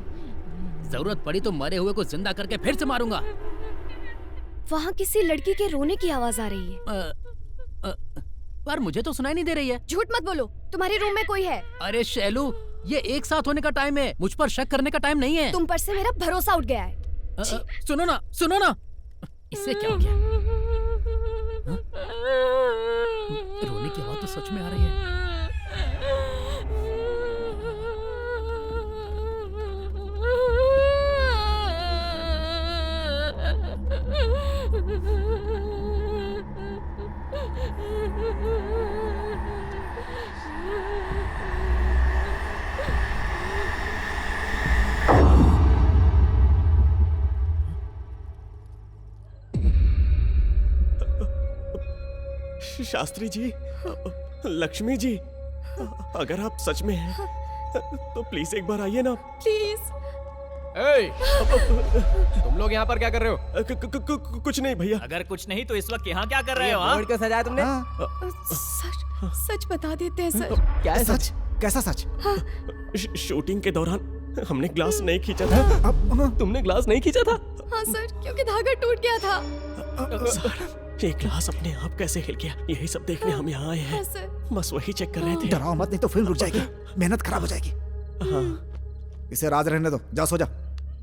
[SPEAKER 21] जरूरत पड़ी तो मरे हुए को जिंदा करके फिर से मारूंगा।
[SPEAKER 22] वहाँ किसी लड़की के रोने की आवाज आ रही है।
[SPEAKER 21] पर मुझे तो सुनाई नहीं दे रही है।
[SPEAKER 22] झूठ मत बोलो, तुम्हारे रूम में कोई है।
[SPEAKER 21] अरे शैलू, ये एक साथ होने का टाइम है, मुझ पर शक करने का टाइम नहीं है।
[SPEAKER 22] तुम पर से मेरा भरोसा उठ गया है।
[SPEAKER 21] सुनो ना, सुनो ना, इससे क्या हो गया? हाँ? रोने की आवाज तो सच में आ रही है।
[SPEAKER 2] शास्त्री जी, लक्ष्मी जी, अगर आप सच में हैं तो प्लीज एक बार आइए ना।
[SPEAKER 22] प्लीज।
[SPEAKER 5] तुम लोग यहाँ पर क्या कर रहे हो?
[SPEAKER 2] कुछ नहीं भैया।
[SPEAKER 6] अगर कुछ नहीं तो इस वक्त यहाँ क्या कर रहे हो?
[SPEAKER 12] बोर्ड क्यों सजाया तुमने?
[SPEAKER 22] सच बता देते हैं सर।
[SPEAKER 10] क्या है सच? कैसा सच?
[SPEAKER 2] शूटिंग के दौरान हमने ग्लास नहीं खींचा था। तुमने ग्लास नहीं खींचा था?
[SPEAKER 22] हाँ सर, क्योंकि धागा टूट गया था।
[SPEAKER 2] ये ग्लास अपने आप कैसे हिल गया? यही सब देखने हम यहाँ आए हैं। बस वही चेक कर रहे थे।
[SPEAKER 10] डराओ मत, नहीं तो फिल्म रुक जाएगी, मेहनत खराब हो जाएगी।
[SPEAKER 2] हाँ।
[SPEAKER 10] इसे राज रहने दो, जा सो जा।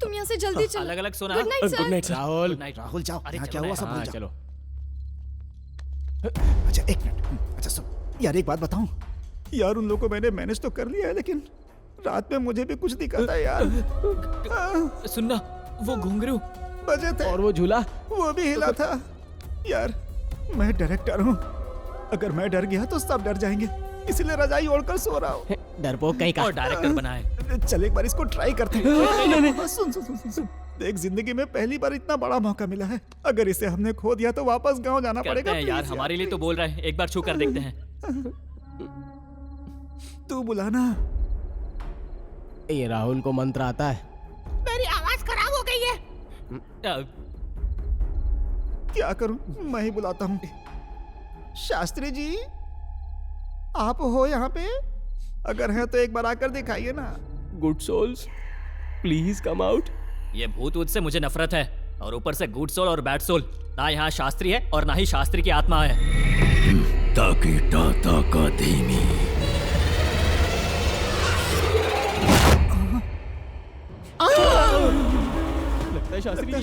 [SPEAKER 22] तुम यहाँ से जल्दी चलो।
[SPEAKER 6] अलग अलग सोना।
[SPEAKER 22] Good night sir.
[SPEAKER 2] Good night
[SPEAKER 4] Rahul.
[SPEAKER 10] Rahul जाओ, यहाँ क्या हुआ सब भूल जाओ।
[SPEAKER 4] चलो।
[SPEAKER 10] अच्छा एक मिनट, अच्छा सुन यार, एक बात बताऊं यार, उन लोगों को मैंने मैनेज तो कर लिया है, लेकिन रात में मुझे भी कुछ दिखा था यार।
[SPEAKER 6] सुनना, वो घुंघरू
[SPEAKER 10] बजे थे
[SPEAKER 4] और वो झूला
[SPEAKER 10] वो भी हिला था यार। मैं डायरेक्टर हूँ, अगर मैं डर गया तो सब डर जाएंगे, इसलिए रजाई ओढ़कर सो रहा हूँ।
[SPEAKER 4] डरपोक कहीं का।
[SPEAKER 6] और डायरेक्टर बनाए।
[SPEAKER 10] चल एक बार इसको ट्राई करते हैं। सुन सुन सुन सुन, देख जिंदगी में पहली बार इतना बड़ा मौका मिला है, अगर इसे हमने खो दिया तो वापस गांव जाना
[SPEAKER 6] करते
[SPEAKER 10] पड़ेगा।
[SPEAKER 6] हैं यार, हमारे लिए तो बोल रहे हैं, एक बार छू कर देखते हैं।
[SPEAKER 10] तू बुलाना।
[SPEAKER 4] ये राहुल को मंत्र आता है।
[SPEAKER 22] मेरी आवाज खराब हो गई है।
[SPEAKER 10] क्या करूं, मैं ही बुलाता हूँ। शास्त्री जी आप हो यहाँ पे? अगर हैं तो एक बार आकर दिखाइए ना।
[SPEAKER 2] Good souls please come out.
[SPEAKER 6] ये भूत ऊत से मुझे नफरत है, और ऊपर से गुड सोल और बैड सोल। ना यहाँ शास्त्री है और ना ही शास्त्री की आत्मा है।
[SPEAKER 16] ताकि टाटा का धीमी।
[SPEAKER 2] लगता है शास्त्री जी आ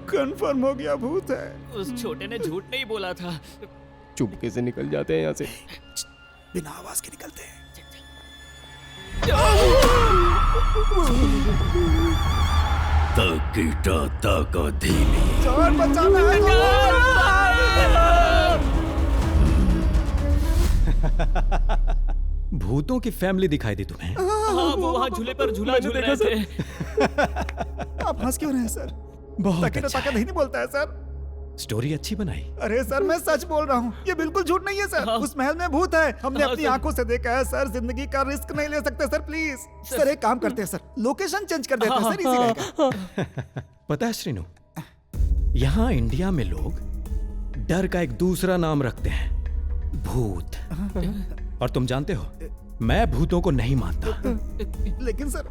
[SPEAKER 10] कंफर्म हो गया भूत है।
[SPEAKER 6] उस छोटे ने झूठ नहीं बोला था।
[SPEAKER 2] चुपके से निकल जाते हैं यहाँ से।
[SPEAKER 10] बिना आवाज के निकलते हैं।
[SPEAKER 16] ताकि टाटा का धीमी।
[SPEAKER 10] जान बचाना है।
[SPEAKER 5] भूतों की फैमिली दिखाई दी तुम्हें?
[SPEAKER 6] हाँ, वो वहाँ झूले पर झूला झूल रहे थे।
[SPEAKER 10] आप हंस क्यों रहे हैं सर?
[SPEAKER 5] बहुत अच्छा।
[SPEAKER 10] ताकत नहीं बोलता है सर।
[SPEAKER 5] स्टोरी अच्छी बनाई।
[SPEAKER 10] अरे सर मैं सच बोल रहा हूँ, ये बिल्कुल झूठ नहीं है सर। उस महल में भूत है, हमने अपनी आंखों से देखा है सर। जिंदगी का रिस्क नहीं ले सकते सर, प्लीज सर। एक काम करते हैं सर, लोकेशन चेंज कर देते हैं सर, इजी रहेगा।
[SPEAKER 5] पता है श्रीनु, यहाँ इंडिया में लोग डर का एक दूसरा नाम रखते हैं, भूत। और तुम जानते हो, मैं भूतों को नहीं मानता।
[SPEAKER 10] लेकिन सर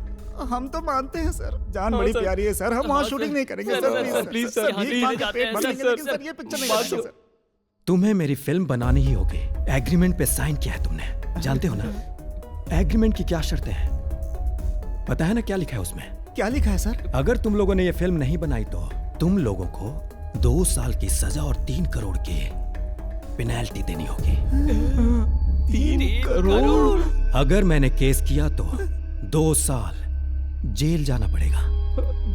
[SPEAKER 10] हम तो मानते हैं सर, जान बड़ी प्यारी है सर। हम वहाँ शूटिंग नहीं करेंगे सर, प्लीज सर। सर ये पिक्चर नहीं करेंगे सर।
[SPEAKER 5] तुम्हें मेरी फिल्म बनानी ही होगी। एग्रीमेंट पे साइन किया है तुमने, जानते हो ना एग्रीमेंट की क्या शर्तें हैं? पता है ना क्या लिखा है उसमें?
[SPEAKER 10] क्या लिखा है सर?
[SPEAKER 5] अगर तुम लोगों ने ये फिल्म नहीं बनाई तो तुम लोगों को 2 साल की सजा और 3 करोड़ की पेनल्टी देनी होगी।
[SPEAKER 2] 3 करोड़?
[SPEAKER 5] अगर मैंने केस किया तो 2 साल जेल जाना पड़ेगा।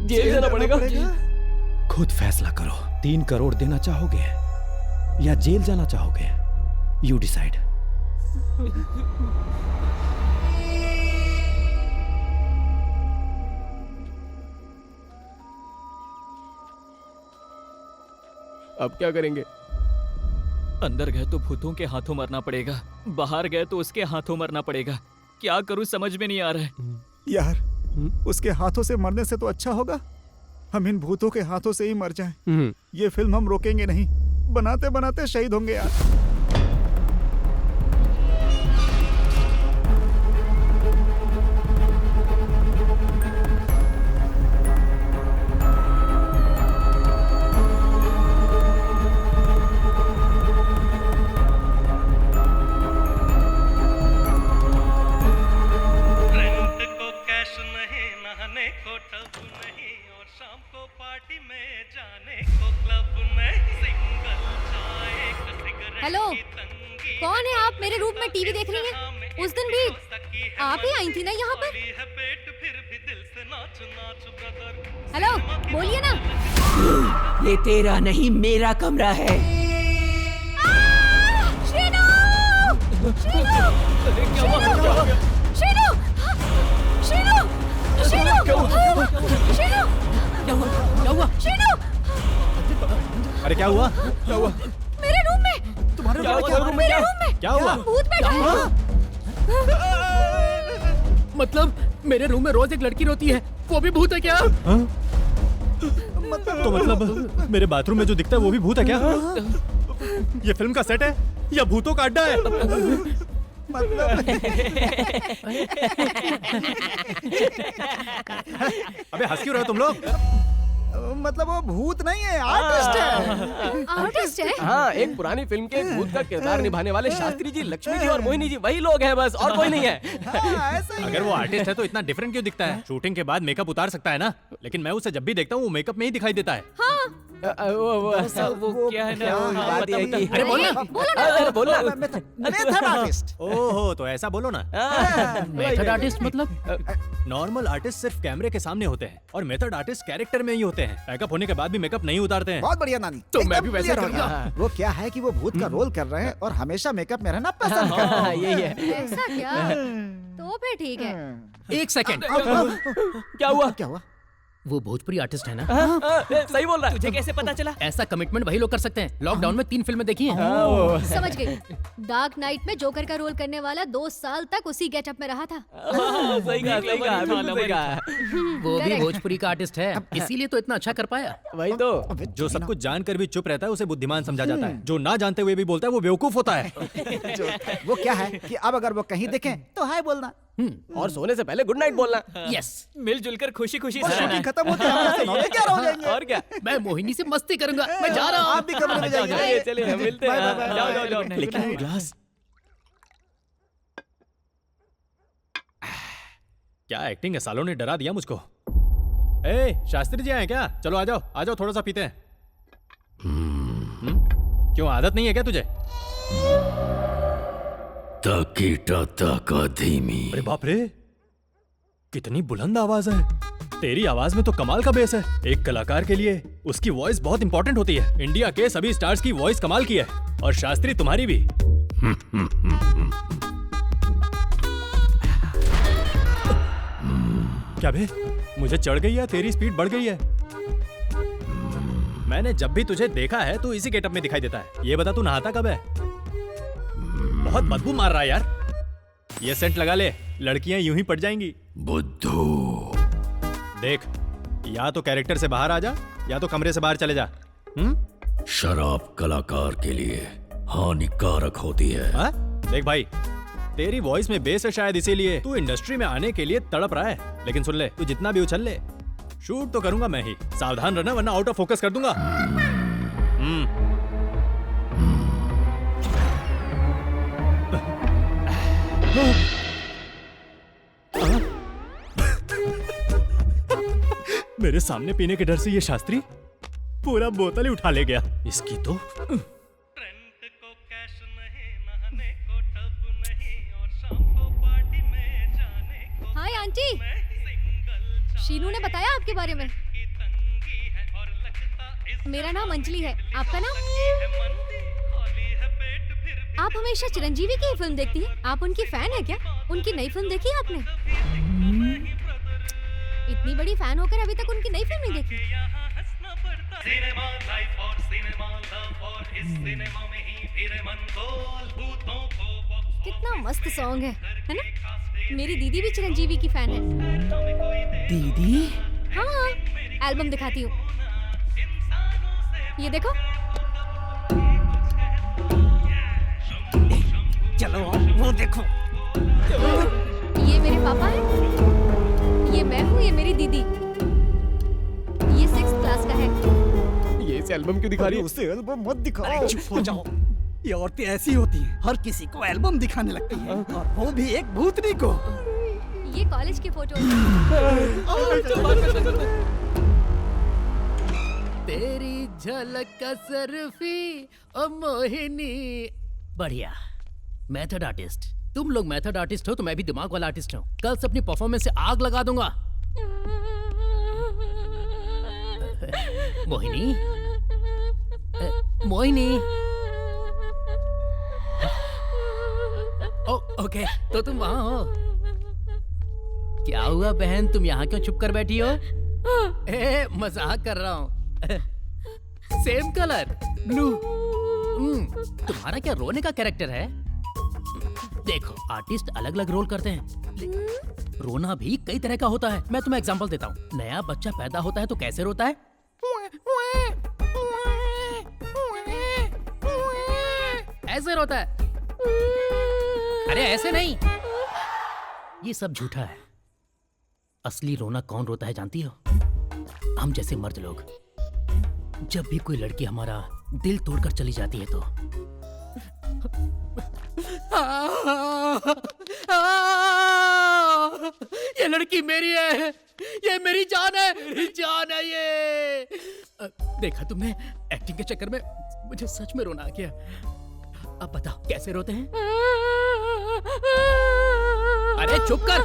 [SPEAKER 2] जेल जाना पड़ेगा?
[SPEAKER 5] खुद फैसला करो, 3 करोड़ देना चाहोगे या जेल जाना चाहोगे? You decide.
[SPEAKER 2] अब क्या करेंगे?
[SPEAKER 6] अंदर गए तो भूतों के हाथों मरना पड़ेगा, बाहर गए तो उसके हाथों मरना पड़ेगा। क्या करूं समझ में नहीं आ रहा है।
[SPEAKER 10] यार उसके हाथों से मरने से तो अच्छा होगा हम इन भूतों के हाथों से ही मर जाएं। ये फिल्म हम रोकेंगे नहीं, बनाते बनाते शहीद होंगे यार।
[SPEAKER 22] हेलो, कौन है आप? मेरे रूम में टीवी देख रही हैं? उस दिन भी आप ही आई थी ना यहाँ पर? हेलो, बोलिए ना।
[SPEAKER 20] ये तेरा नहीं मेरा कमरा है।
[SPEAKER 22] शीनू! शीनू! शीनू! शीनू! शीनू! शीनू!
[SPEAKER 5] क्या हुआ?
[SPEAKER 22] शीनू!
[SPEAKER 5] अरे क्या हुआ? क्या हुआ?
[SPEAKER 22] मेरे रूम में!
[SPEAKER 10] तुम्हारे
[SPEAKER 22] रूम में
[SPEAKER 5] क्या हुआ?
[SPEAKER 22] भूत बैठा है।
[SPEAKER 8] मतलब मेरे रूम में रोज एक लड़की रोती है, वो भी भूत है क्या?
[SPEAKER 5] तो मतलब मेरे बाथरूम में जो दिखता है वो भी भूत है क्या? ये फिल्म का सेट है या भूतों का अड्डा है? अबे हंस क्यों रहे हो तुम लोग?
[SPEAKER 10] मतलब वो भूत नहीं है, आर्टिस्ट है।
[SPEAKER 7] आर्टिस्ट है?
[SPEAKER 4] हाँ, एक पुरानी फिल्म के एक भूत का किरदार निभाने वाले शास्त्री जी, लक्ष्मी जी और मोहिनी जी वही लोग हैं बस, और कोई नहीं है।
[SPEAKER 5] अगर वो आर्टिस्ट है तो इतना डिफरेंट क्यों दिखता है? शूटिंग के बाद मेकअप उतार सकता है ना, लेकिन मैं उसे जब भी देखता हूँ वो मेकअप में ही दिखाई देता है।
[SPEAKER 6] वो क्या है ना,
[SPEAKER 5] बात ये है कि
[SPEAKER 6] अरे
[SPEAKER 5] बोलना
[SPEAKER 10] मेथड आर्टिस्ट।
[SPEAKER 5] ओहो, तो ऐसा बोलो ना।
[SPEAKER 21] मेथड आर्टिस्ट मतलब?
[SPEAKER 5] नॉर्मल आर्टिस्ट सिर्फ कैमरे के सामने होते हैं और मेथड आर्टिस्ट कैरेक्टर में ही होते हैं। मेकअप होने के बाद भी मेकअप नहीं उतारते हैं।
[SPEAKER 10] बहुत बढ़िया नानी,
[SPEAKER 5] तो मैं
[SPEAKER 10] एकदम
[SPEAKER 5] भी वैसा
[SPEAKER 10] clear हो
[SPEAKER 5] करूंगा।
[SPEAKER 10] गया। वो क्या है कि वो भूत का रोल कर रहे हैं और हमेशा मेकअप में रहना पसंद करते हैं।
[SPEAKER 4] यही है।
[SPEAKER 7] ऐसा क्या? तो फिर ठीक है।
[SPEAKER 21] एक सेकंड।
[SPEAKER 4] क्या हुआ?
[SPEAKER 10] क्या हुआ?
[SPEAKER 21] वो भोजपुरी आर्टिस्ट है ना?
[SPEAKER 4] सही बोल रहा है।
[SPEAKER 6] तुझे कैसे पता चला?
[SPEAKER 21] ऐसा कमिटमेंट वही लोग कर सकते हैं। लॉकडाउन में 3 फिल्में देखी हैं।
[SPEAKER 7] समझ गई। डार्क नाइट में जोकर का रोल करने वाला 2 साल तक उसी गेटअप में रहा था।
[SPEAKER 4] सही कहा, सही कहा, बिल्कुल सही कहा।
[SPEAKER 21] वो भी
[SPEAKER 7] Correct।
[SPEAKER 21] भोजपुरी का आर्टिस्ट है, इसीलिए तो इतना अच्छा कर पाया।
[SPEAKER 4] वही तो।
[SPEAKER 5] जो सब कुछ जानकर भी चुप रहता है उसे बुद्धिमान समझा जाता है। जो ना जानते हुए भी बोलता है वो बेवकूफ होता है।
[SPEAKER 10] वो क्या है कि अब अगर वो कहीं दिखे तो हाय बोलना
[SPEAKER 4] और सोने से पहले गुड नाइट बोलना।
[SPEAKER 21] यस,
[SPEAKER 6] मिलजुल कर खुशी खुशी
[SPEAKER 10] और शूटिंग खत्म होते हैं क्या हो जाएंगे।
[SPEAKER 4] और क्या?
[SPEAKER 21] मैं मोहिनी से मस्ती करूंगा। मैं जा रहा हूँ।
[SPEAKER 10] आप भी कमरे में जाइए।
[SPEAKER 4] चलिए मिलते हैं। जाओ जाओ जाओ।
[SPEAKER 5] लेकिन वो ग्लास क्या एक्टिंग है, सालों ने डरा दिया मुझको। ए, शास्त्री जी आए क्या? चलो आ जाओ थोड़ा सा पीते हैं। क्यों, आदत नहीं है क्या तुझे?
[SPEAKER 16] धीमी।
[SPEAKER 5] अरे बाप रे, कितनी बुलंद आवाज है। तेरी आवाज में तो कमाल का बेस है। एक कलाकार के लिए उसकी वॉइस बहुत इंपॉर्टेंट होती है। इंडिया के सभी स्टार्स की वॉइस कमाल की है और शास्त्री तुम्हारी भी। क्या बे, मुझे चढ़ गई है, तेरी स्पीड बढ़ गई है। मैंने जब भी तुझे देखा है तू इसी गेटअप में दिखाई देता है। ये बता तू नहाता कब है? बहुत बदबू मार रहा है यार। ये सेंट लगा ले, लड़कियां यूं ही पड़ जाएंगी।
[SPEAKER 16] बुद्धू
[SPEAKER 5] देख, या तो कैरेक्टर से बाहर आ जा या तो कमरे से बाहर चले जा।
[SPEAKER 16] शराब कलाकार के लिए हानिकारक होती है।
[SPEAKER 5] हा? देख भाई, तेरी वॉइस में बेस है, शायद इसीलिए तू इंडस्ट्री में आने के लिए तड़प रहा है। लेकिन सुन ले, तू जितना भी उछल ले, शूट तो करूंगा मैं ही। सावधान रहना वरना आउट ऑफ फोकस कर दूंगा। मेरे सामने पीने के डर से ये शास्त्री पूरा बोतल ही उठा ले गया। इसकी तो
[SPEAKER 7] हाय आंटी, शीनू ने बताया आपके बारे में। मेरा नाम अंजलि है, आपका नाम? आप हमेशा चिरंजीवी की ही फिल्म देखती हैं। आप उनकी फैन है क्या? उनकी नई फिल्म देखी है आपने? इतनी बड़ी फैन होकर अभी तक उनकी नई फिल्म नहीं देखी? कितना मस्त सॉन्ग है ना? मेरी दीदी भी चिरंजीवी की फैन है।
[SPEAKER 21] दीदी?
[SPEAKER 7] हाँ, एल्बम दिखाती हूँ, ये देखो।
[SPEAKER 13] चलो वो देखो।
[SPEAKER 7] ये मेरे पापा हैं, ये मैं हूँ, ये मेरी दीदी। ये 6th क्लास का है।
[SPEAKER 4] ये इस एल्बम क्यों दिखा रही है?
[SPEAKER 10] उसे एल्बम मत दिखाओ।
[SPEAKER 13] अरे चुप हो जाओ। ये औरतें ऐसी होती हैं, हर किसी को एल्बम दिखाने लगती हैं, और वो भी एक भूतनी को।
[SPEAKER 7] ये कॉलेज की फोटो।
[SPEAKER 21] तेरी झलक का सर्फी ओ मोहिनी। बढ़िया। मेथड आर्टिस्ट, तुम लोग मेथड आर्टिस्ट हो तो मैं भी दिमाग वाला आर्टिस्ट हूँ। कल से अपनी परफॉर्मेंस से आग लगा दूंगा। मोहिनी, मोहिनी। ओके, तो तुम वहां हो। क्या हुआ बहन, तुम यहाँ क्यों चुप कर बैठी हो? मजाक कर रहा हूँ। Same colour, blue. तुम्हारा क्या रोने का कैरेक्टर है? देखो, आर्टिस्ट अलग अलग रोल करते हैं। रोना भी कई तरह का होता है। मैं तुम्हें एग्जांपल देता हूँ। नया बच्चा पैदा होता है तो कैसे रोता है? ऐसे रोता है। अरे ऐसे नहीं, ये सब झूठा है। असली रोना कौन रोता है जानती हो? हम जैसे मर्द लोग। जब भी कोई लड़की हमारा दिल तोड़कर चली जाती है तो ये लड़की मेरी है, ये मेरी जान है, जान है ये। देखा तुमने, एक्टिंग के चक्कर में मुझे सच में रोना आ गया। अब बताओ कैसे रोते हैं? अरे चुप कर,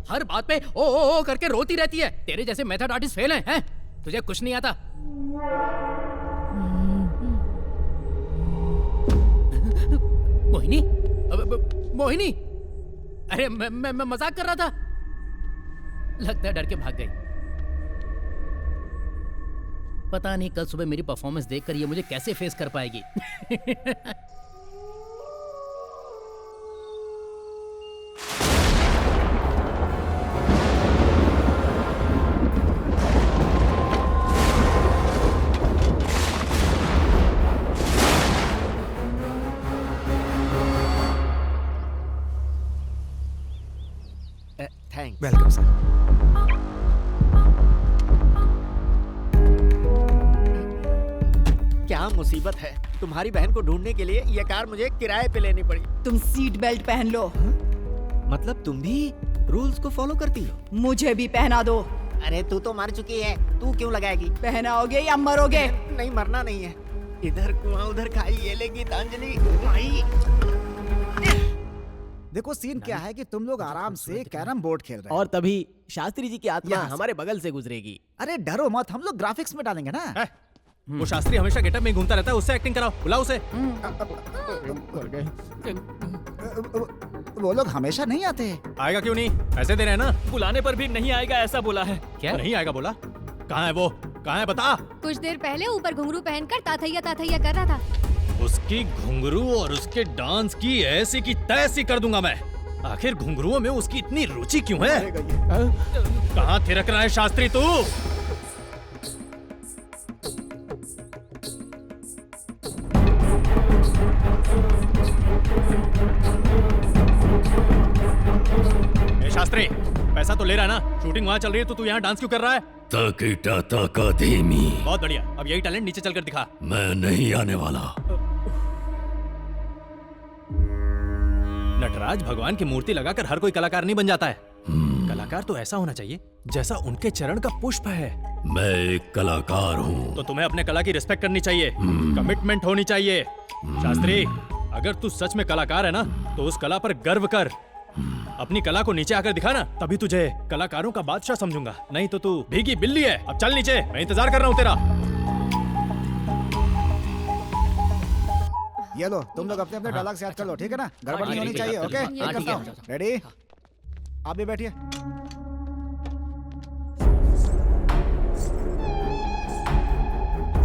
[SPEAKER 21] हर बात पे ओ करके रोती रहती है। तेरे जैसे मेथड आर्टिस्ट फेल हैं? तुझे कुछ नहीं आता। मोहिनी, मोहिनी, अरे मैं मजाक कर रहा था। लगता है डर के भाग गई। पता नहीं कल सुबह मेरी परफॉर्मेंस देखकर ये मुझे कैसे फेस कर पाएगी।
[SPEAKER 1] थैंक्स।
[SPEAKER 10] Welcome sir.
[SPEAKER 1] क्या मुसीबत है, तुम्हारी बहन को ढूंढने के लिए ये कार मुझे किराए पे लेनी पड़ी।
[SPEAKER 20] तुम सीट बेल्ट पहन लो।
[SPEAKER 1] मतलब तुम भी रूल्स को फॉलो करती हो?
[SPEAKER 20] मुझे भी पहना दो।
[SPEAKER 1] अरे तू तो मर चुकी है, तू क्यों लगाएगी?
[SPEAKER 20] पहनाओगे या मरोगे?
[SPEAKER 1] नहीं, मरना नहीं है। इधर कुआं उधर खाई, ये ले गीतांजलि भाई।
[SPEAKER 10] देखो सीन क्या है कि तुम लोग आराम से कैरम बोर्ड खेल रहे हो
[SPEAKER 4] और तभी शास्त्री जी की आत्मा
[SPEAKER 10] यहाँ से।
[SPEAKER 4] हमारे बगल से गुजरेगी।
[SPEAKER 10] अरे डरो मत, हम लोग ग्राफिक्स में डालेंगे ना।
[SPEAKER 5] वो शास्त्री हमेशा गेटअप में घूमता रहता है, उससे एक्टिंग कराओ, बुलाओ उसे।
[SPEAKER 10] वो लोग हमेशा नहीं आते।
[SPEAKER 5] आएगा क्यों नहीं? पैसे दे रहे हैं ना।
[SPEAKER 6] बुलाने पर भी नहीं आएगा ऐसा बोला है।
[SPEAKER 5] क्या नहीं आएगा बोला? कहाँ है वो? कहाँ है बता।
[SPEAKER 7] कुछ देर पहले ऊपर घुंघरू पहनकर ताथैया ताथैया कर रहा था।
[SPEAKER 5] उसकी घुंघरू और उसके डांस की ऐसी की तैसी कर दूंगा मैं। आखिर घुंघरुओं में उसकी इतनी रुचि क्यों है? कहाँ थिरक रहा है शास्त्री तू? ए शास्त्री, पैसा तो ले रहा है ना? शूटिंग वहाँ चल रही है तो तू यहाँ डांस क्यों कर रहा है?
[SPEAKER 16] ताकीटा ताका धीमी।
[SPEAKER 5] बहुत बढ़िया, अब यही टैलेंट नीचे चलकर दिखा।
[SPEAKER 16] मैं नहीं आने वाला।
[SPEAKER 5] नटराज भगवान की मूर्ति लगाकर हर कोई कलाकार नहीं बन जाता है। कलाकार तो ऐसा होना चाहिए जैसा उनके चरण का पुष्प है।
[SPEAKER 16] मैं एक कलाकार हूँ।
[SPEAKER 5] तो तुम्हें अपने कला की रिस्पेक्ट करनी चाहिए, कमिटमेंट होनी चाहिए। शास्त्री, अगर तू सच में कलाकार है ना तो उस कला पर गर्व कर। अपनी कला को नीचे आकर दिखा ना, तभी तुझे कलाकारों का बादशाह समझूंगा। नहीं तो तू भीगी बिल्ली है। अब चल नीचे, मैं इंतजार कर रहा हूँ तेरा।
[SPEAKER 10] ये लो, तुम लोग अपने अपने डायलॉग से याद कर लो, ठीक है ना? गड़बड़ नहीं होनी चाहिए। ओके,
[SPEAKER 21] हाँ, ठीक है।
[SPEAKER 10] रेडी? आप भी बैठिए।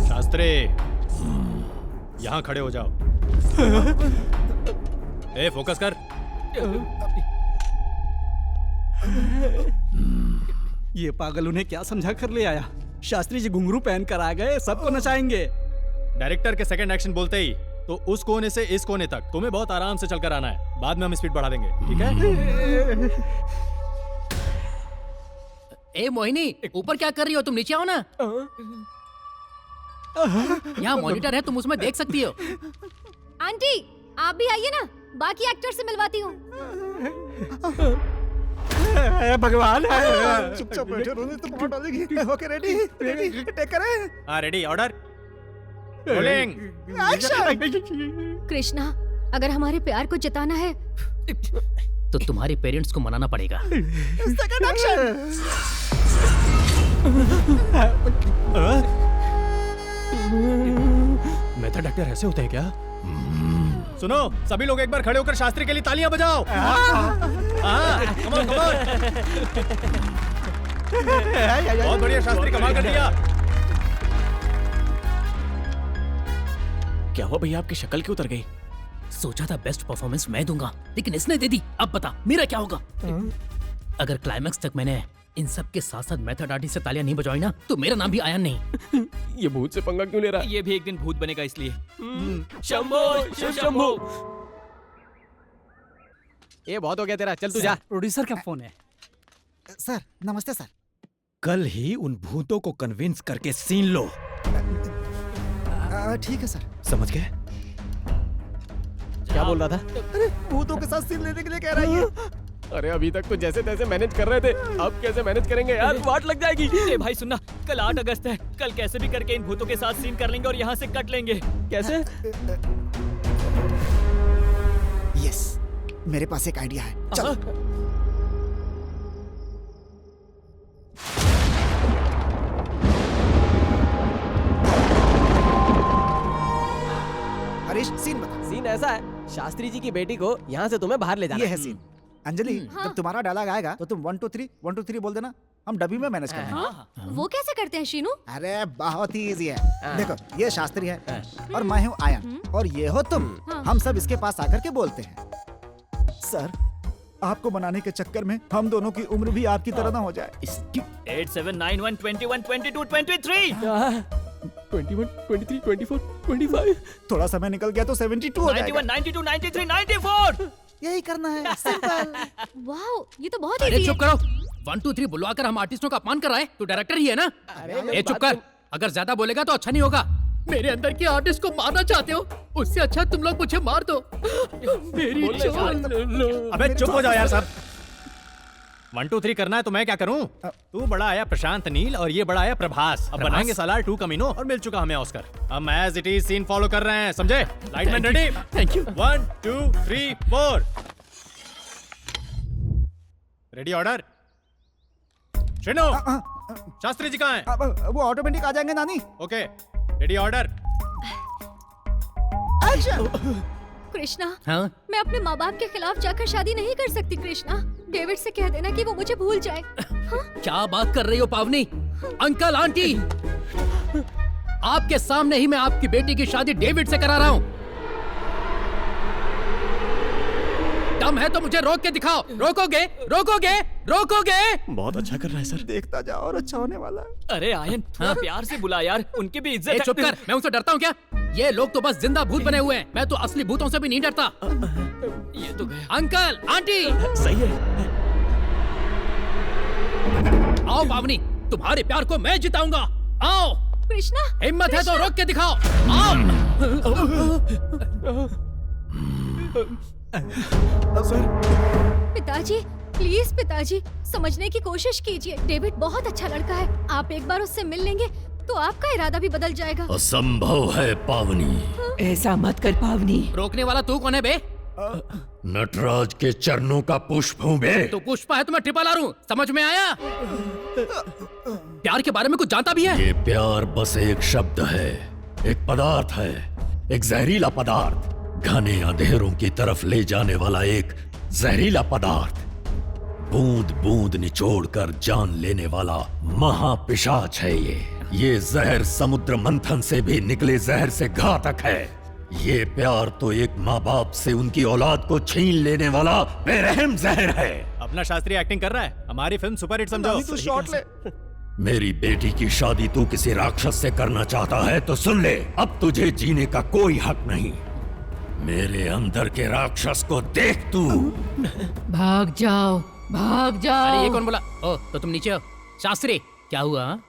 [SPEAKER 5] शास्त्री, यहाँ खड़े हो जाओ। ए, फोकस कर।
[SPEAKER 13] ये पागल उन्हें क्या समझा कर ले आया? शास्त्री जी घुंघरू पहन कर आ गए, सबको नचाएंगे।
[SPEAKER 5] डायरेक्टर के सेकंड एक्शन बोलते ही तो उस कोने से इस कोने तक तुम्हें बहुत आराम से चलकर आना है। बाद में हम स्पीड बढ़ा देंगे, ठीक है?
[SPEAKER 21] ए मोहिनी, ऊपर क्या कर रही हो? तुम नीचे आओ ना। यहाँ मॉनिटर है, तुम उसमें देख सकती हो।
[SPEAKER 7] आंटी, आप भी आइए ना, बाकी एक्टर से मिलवाती हूँ।
[SPEAKER 10] भगवान, चुपचाप बैठे, रोने तो बहुत डालेगी। Okay, ready? रेडी? टेक करें?
[SPEAKER 5] हाँ, ready, order, rolling,
[SPEAKER 10] action.
[SPEAKER 7] Krishna, अगर हमारे प्यार को जताना है
[SPEAKER 21] तो तुम्हारे पेरेंट्स को मनाना पड़ेगा।
[SPEAKER 10] Second action.
[SPEAKER 5] मेथड एक्टर ऐसे होते हैं क्या? सुनो, सभी लोग एक बार खड़े होकर शास्त्री के लिए तालियां बजाओ। Come on, come on. बहुत बढ़िया शास्त्री, कमाल कर दिया।
[SPEAKER 2] क्या हुआ भैया, आपकी शक्ल क्यों उतर गई?
[SPEAKER 21] सोचा था बेस्ट परफॉर्मेंस मैं दूंगा, लेकिन इसने दे दी। अब बता मेरा क्या होगा? अगर क्लाइमैक्स तक मैंने इन सब के साथ साथ मेथड आर्टिस्ट से तालियां नहीं बजाई ना तो मेरा नाम भी आयन नहीं।
[SPEAKER 2] ये भूत से पंगा क्यों ले रहा है?
[SPEAKER 6] ये भी एक दिन भूत बनेगा इसलिए।
[SPEAKER 2] शंभो शिव शंभो।
[SPEAKER 4] ये बहुत हो गया तेरा, चल तू जा।
[SPEAKER 13] प्रोड्यूसर का फोन है।
[SPEAKER 10] सर नमस्ते सर।
[SPEAKER 17] कल ही उन भूतों को कन्विंस करके सीन लो।
[SPEAKER 10] ठीक है सर।
[SPEAKER 17] समझ गए?
[SPEAKER 4] क्या बोल रहा था?
[SPEAKER 10] अरे भूतों के साथ सीन लेने के लिए कह रहा है।
[SPEAKER 2] अरे अभी तक तो जैसे तैसे मैनेज कर रहे थे, अब कैसे मैनेज करेंगे यार? वाट लग जाएगी।
[SPEAKER 6] ए भाई सुनना, कल 8 अगस्त है। कल कैसे भी करके इन भूतों के साथ सीन कर लेंगे और यहाँ से कट लेंगे।
[SPEAKER 2] कैसे?
[SPEAKER 10] यस, मेरे पास एक आइडिया है। चल। हरीश सीन बता।
[SPEAKER 4] सीन ऐसा है, शास्त्री जी की बेटी को यहाँ से तुम्हें बाहर ले जाना
[SPEAKER 10] ये है सीन। अंजलि जब तुम्हारा डायलॉग आएगा तो तुम 1 2 3 1 2 3 बोल देना, हम डब्बी में मैनेज करेंगे।
[SPEAKER 7] वो कैसे करते हैं शीनू?
[SPEAKER 10] अरे बहुत ही इजी है। देखो ये शास्त्री है और मैं हूँ आयन और ये हो तुम। हम सब इसके पास आकर के बोलते हैं, सर आपको बनाने के चक्कर में हम दोनों की उम्र भी आपकी तरह ना हो जाए।
[SPEAKER 6] 8 7 9 1 21 22 23
[SPEAKER 2] 21 23 24 25।
[SPEAKER 10] थोड़ा समय निकल गया तो 72 हो जाएगा।
[SPEAKER 6] 91 92 93 94।
[SPEAKER 10] यही करना है, सिंपल।
[SPEAKER 7] वाओ, ये तो बहुत
[SPEAKER 21] अरे
[SPEAKER 7] इजी
[SPEAKER 21] चुप
[SPEAKER 7] है।
[SPEAKER 21] करो। 1 2 3 बुलवाकर हम आर्टिस्टों का अपमान कर रहा है। तू डायरेक्टर ही है ना? ए चुप कर। अगर ज्यादा बोलेगा तो अच्छा नहीं होगा। मेरे अंदर के आर्टिस्ट को मारना चाहते हो? उससे अच्छा तुम लोग मुझे मार दो। मेरी जान।
[SPEAKER 5] अबे चुप हो जाओ यार सब। 1 2 3 करना है तो मैं क्या करूं? तू बड़ा आया प्रशांत नील और ये बड़ा आया प्रभास। अब बनाएंगे सालार 2 कमीनो और मिल चुका हमें ऑस्कर। हम as it is scene follow कर रहे हैं, समझे? Lightman ready?
[SPEAKER 21] Thank you.
[SPEAKER 5] 1 2 3 4। Ready order. Shino, Shastri ji कहाँ हैं?
[SPEAKER 10] वो ऑटोमेटिक आ जाएंगे नानी।
[SPEAKER 5] Okay ready order.
[SPEAKER 10] Action.
[SPEAKER 7] Krishna,
[SPEAKER 21] हाँ?
[SPEAKER 7] मैं अपने माँ बाप के खिलाफ जाकर शादी नहीं कर सकती। कृष्णा, डेविड से कह देना कि वो मुझे भूल जाए। हाँ?
[SPEAKER 21] क्या बात कर रही हो पावनी? अंकल आंटी, आपके सामने ही मैं आपकी बेटी की शादी डेविड से करा रहा हूँ। दम है तो मुझे रोक के दिखाओ। रोकोगे? रोकोगे? रोकोगे?
[SPEAKER 2] बहुत अच्छा कर रहा है सर।
[SPEAKER 10] देखता जाओ और अच्छा होने वाला है।
[SPEAKER 6] अरे आयन, थोड़ा प्यार से बुला यार, उनकी भी इज्जत है।
[SPEAKER 21] चुप कर, मैं उनसे डरता हूँ क्या? ये लोग तो बस जिंदा भूत बने हुए हैं। मैं तो असली भूतों से भी नहीं डरता।
[SPEAKER 6] ये तो गया।
[SPEAKER 21] अंकल आंटी,
[SPEAKER 2] सही है।
[SPEAKER 21] आओ पावनी, तुम्हारे प्यार को मैं जिताऊंगा। आओ।
[SPEAKER 7] कृष्णा,
[SPEAKER 21] हिम्मत है तो रोक के दिखाओ। आओ।
[SPEAKER 7] पिताजी प्लीज पिताजी, समझने की कोशिश कीजिए। डेविड बहुत अच्छा लड़का है। आप एक बार उससे मिल लेंगे तो आपका इरादा भी बदल जाएगा।
[SPEAKER 16] असंभव है पावनी।
[SPEAKER 20] ऐसा मत कर पावनी।
[SPEAKER 21] रोकने वाला तू कौन है बे?
[SPEAKER 16] नटराज के चरणों का पुष्प हूँ बे।
[SPEAKER 21] तो पुष्पा है तो मैं ट्रिपल आर हूँ। समझ में आया? प्यार के बारे में कुछ जानता भी है?
[SPEAKER 16] ये प्यार बस एक शब्द है, एक पदार्थ है, एक जहरीला पदार्थ, घने अंधेरों की तरफ ले जाने वाला एक जहरीला पदार्थ, बूंद बूंद निचोड़कर जान लेने वाला महापिशाच है ये जहर समुद्र मंथन से भी निकले जहर से घातक है। ये प्यार तो एक माँ बाप से उनकी औलाद को छीन लेने वाला बेरहम जहर है।
[SPEAKER 5] अपना शास्त्री एक्टिंग कर रहा है, हमारी फिल्म सुपरहिट समझो।
[SPEAKER 10] तू शॉट ले।
[SPEAKER 16] मेरी बेटी की शादी तू किसी राक्षस से करना चाहता है तो सुन ले, अब तुझे जीने का कोई हक नहीं। मेरे अंदर के राक्षस को देख तू।
[SPEAKER 21] भाग जाओ, भाग जाओ। अरे ये कौन बोला? ओ तो तुम नीचे हो। शास्त्री क्या हुआ? हाँ?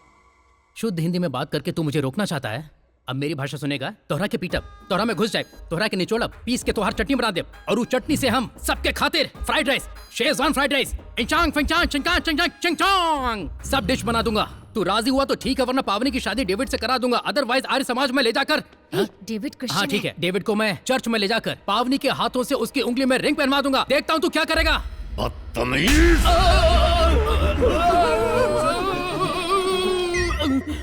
[SPEAKER 21] शुद्ध हिंदी में बात करके तू मुझे रोकना चाहता है? अब मेरी भाषा सुनेगा, तोहरा के पीटअप, तोहरा में घुस जाए, तोहरा के निचोड़ब, पीस के तोहर चटनी बना दे और उस चटनी से हम सबके खातिर fried rice, Schezwan fried rice, इंचांग फिंचांग चिंकांग चिंचांग चिंचांग सब डिश बना दूंगा। तू राजी हुआ तो ठीक है, वरना पावनी की शादी डेविड से करा दूंगा। अदरवाइज आर्य समाज में ले जाकर
[SPEAKER 7] डेविड क्रिश्चियन
[SPEAKER 21] हाँ ठीक है, डेविड को मैं चर्च में ले जाकर पावनी के हाथों से उसकी उंगली में रिंग पहनवा दूंगा। देखता हूँ तू क्या करेगा।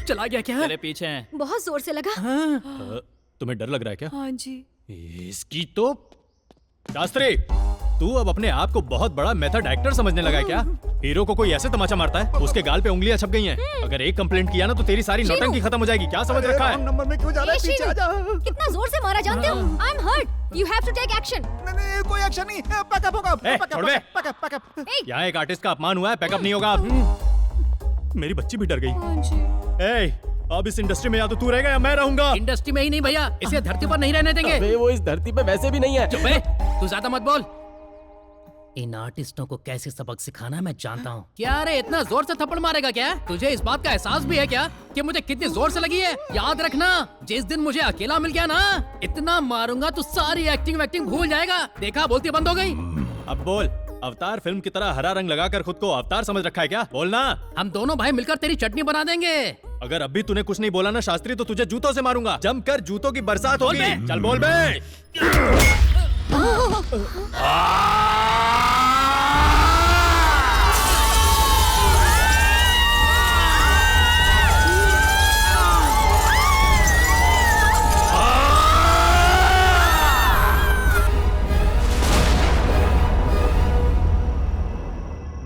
[SPEAKER 21] चला गया क्या?
[SPEAKER 6] तेरे पीछे हैं।
[SPEAKER 7] बहुत जोर से लगा।
[SPEAKER 5] तुम्हें डर लग रहा है क्या?
[SPEAKER 22] हाँ जी।
[SPEAKER 5] इसकी तो शास्त्री, तू अब अपने आप को बहुत बड़ा मेथड एक्टर समझने लगा है क्या? हीरो को कोई ऐसे तमाचा मारता है, उसके गाल पे उंगलियां छप गई हैं। अगर एक कंप्लेंट किया ना तो तेरी सारी नौटंकी खत्म हो जाएगी। क्या समझ रखा है?
[SPEAKER 10] नंबर में क्यों जा रहा है? पीछे आ जा।
[SPEAKER 7] कितना जोर से मारा जानते हो? I am hurt. You have to take action.
[SPEAKER 10] नहीं कोई एक्शन नहीं। पैकअप होगा।
[SPEAKER 5] छोड़ बे।
[SPEAKER 10] पैकअप।
[SPEAKER 5] यहाँ एक आर्टिस्ट का अपमान हुआ है, पैकअप नहीं होगा। मेरी बच्ची भी डर गई। ए, अब इस इंडस्ट्री में या तो तू रहेगा या मैं रहूंगा।
[SPEAKER 21] इंडस्ट्री में ही नहीं भैया, इसे धरती पर नहीं रहने देंगे।
[SPEAKER 4] अबे वो इस धरती पे वैसे भी नहीं है।
[SPEAKER 21] चुप बे, तू ज्यादा मत बोल। इन आर्टिस्टों को कैसे सबक सिखाना है मैं जानता हूँ। क्या रे इतना जोर से थप्पड़ मारेगा क्या? तुझे इस बात का एहसास भी है क्या कि मुझे कितनी जोर से लगी है? याद रखना, जिस दिन मुझे अकेला मिल गया ना, इतना मारूंगा तू सारी एक्टिंग वैक्टिंग भूल जाएगा। देखा, बोलती बंद हो गई।
[SPEAKER 5] अब बोल, अवतार फिल्म की तरह हरा रंग लगाकर खुद को अवतार समझ रखा है क्या? बोलना।
[SPEAKER 21] हम दोनों भाई मिलकर तेरी चटनी बना देंगे।
[SPEAKER 5] अगर अभी तूने कुछ नहीं बोला ना शास्त्री, तो तुझे जूतों से मारूंगा। जमकर जूतों की बरसात होगी। चल बोल बे।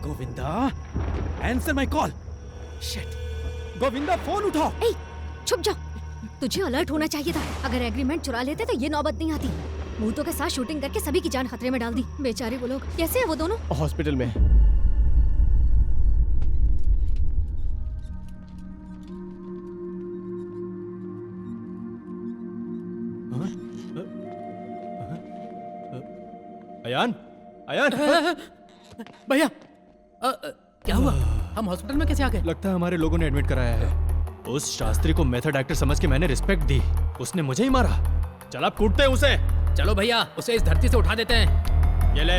[SPEAKER 5] Govinda, answer my call. Shit, Govinda phone उठाओ।
[SPEAKER 7] ए, छुप जा। तुझे अलर्ट होना चाहिए था। अगर एग्रीमेंट चुरा लेते तो ये नौबत नहीं आती। भूतों के साथ शूटिंग करके सभी की जान खतरे में डाल दी। बेचारे वो लोग। कैसे हैं वो दोनों?
[SPEAKER 4] हॉस्पिटल में।
[SPEAKER 5] अयान, अयान।
[SPEAKER 21] भैया, क्या हुआ? हम हॉस्पिटल में कैसे आ गए?
[SPEAKER 5] लगता है हमारे लोगों ने एडमिट कराया है। उस शास्त्री को मेथड एक्टर समझ के मैंने रिस्पेक्ट दी, उसने मुझे ही मारा। चल अब कूटते हैं उसे।
[SPEAKER 21] चलो भैया, उसे इस धरती से उठा देते हैं।
[SPEAKER 5] ये ले।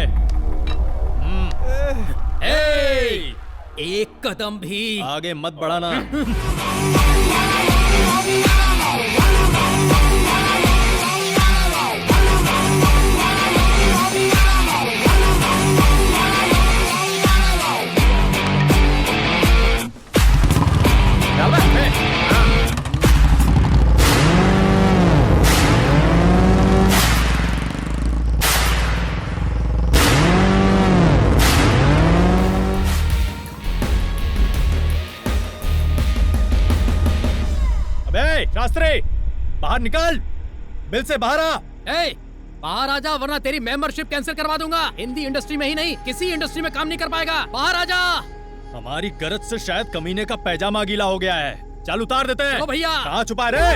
[SPEAKER 21] एक कदम भी
[SPEAKER 5] आगे मत बढ़ाना। शास्त्री, बाहर निकल। बिल से बाहर आ।
[SPEAKER 21] बाहर आ जा, वरना तेरी मेंबरशिप कैंसिल करवा दूंगा। हिंदी इंडस्ट्री में ही नहीं, किसी इंडस्ट्री में काम नहीं कर पाएगा। बाहर आ जा।
[SPEAKER 5] हमारी गरज से शायद कमीने का पैजामा गीला हो गया है। चल उतार देते हैं।
[SPEAKER 21] भैया,
[SPEAKER 5] कहाँ छुपा रहे?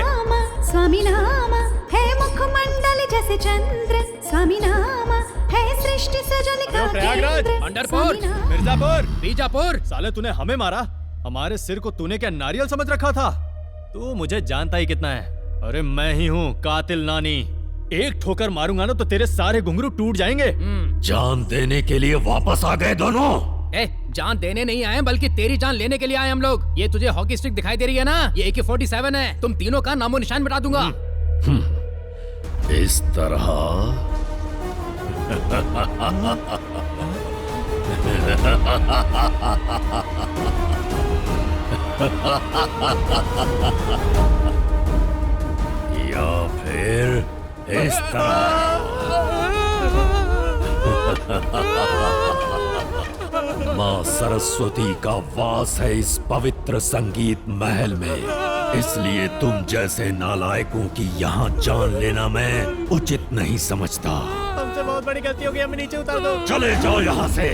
[SPEAKER 11] स्वामी नाम है मुखमंडल जैसे चंद्र, स्वामी नाम है सृष्टि सजल का
[SPEAKER 5] प्रयागराज,
[SPEAKER 21] पंढरपुर,
[SPEAKER 5] मिर्जापुर,
[SPEAKER 21] बीजापुर।
[SPEAKER 5] साले तूने हमें मारा, हमारे सिर को तूने क्या नारियल समझ रखा था? तू मुझे जानता ही कितना है। अरे मैं ही हूँ कातिल नानी। एक ठोकर मारूंगा ना तो तेरे सारे घुंघरू टूट जाएंगे।
[SPEAKER 16] जान देने के लिए वापस आ गए दोनों।
[SPEAKER 21] जान देने नहीं आए, बल्कि तेरी जान लेने के लिए आए हम लोग। ये तुझे हॉकी स्टिक दिखाई दे रही है ना, ये AK-47 है। तुम तीनों का नामो निशान मिटा दूंगा।
[SPEAKER 16] इस तरह या फिर इस तरह। माँ सरस्वती का वास है इस पवित्र संगीत महल में, इसलिए तुम जैसे नालायकों की यहाँ जान लेना मैं उचित नहीं समझता।
[SPEAKER 2] हमसे बहुत बड़ी गलती हो गई, हमें नीचे उतार दो।
[SPEAKER 16] चले जाओ यहाँ से।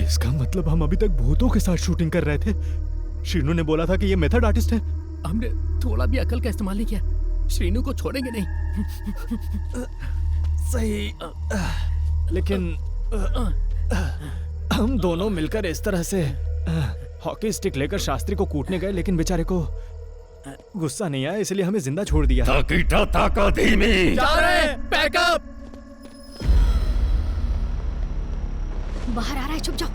[SPEAKER 5] इसका मतलब हम अभी तक भूतों के साथ शूटिंग कर रहे थे। श्रीनू ने बोला था कि ये मेथड आर्टिस्ट है।
[SPEAKER 21] हमने थोड़ा भी अकल का इस्तेमाल नहीं किया। श्रीनू को छोड़ेंगे नहीं।
[SPEAKER 5] सही, लेकिन हम दोनों मिलकर इस तरह से हॉकी स्टिक लेकर शास्त्री को कूटने गए, लेकिन बेचारे को गुस्सा नहीं आया, इसलिए हमें जिंदा छोड़ दिया।
[SPEAKER 21] जा रहे हैं, बैकअप।
[SPEAKER 7] बाहर आ रहा है, छुप जाओ।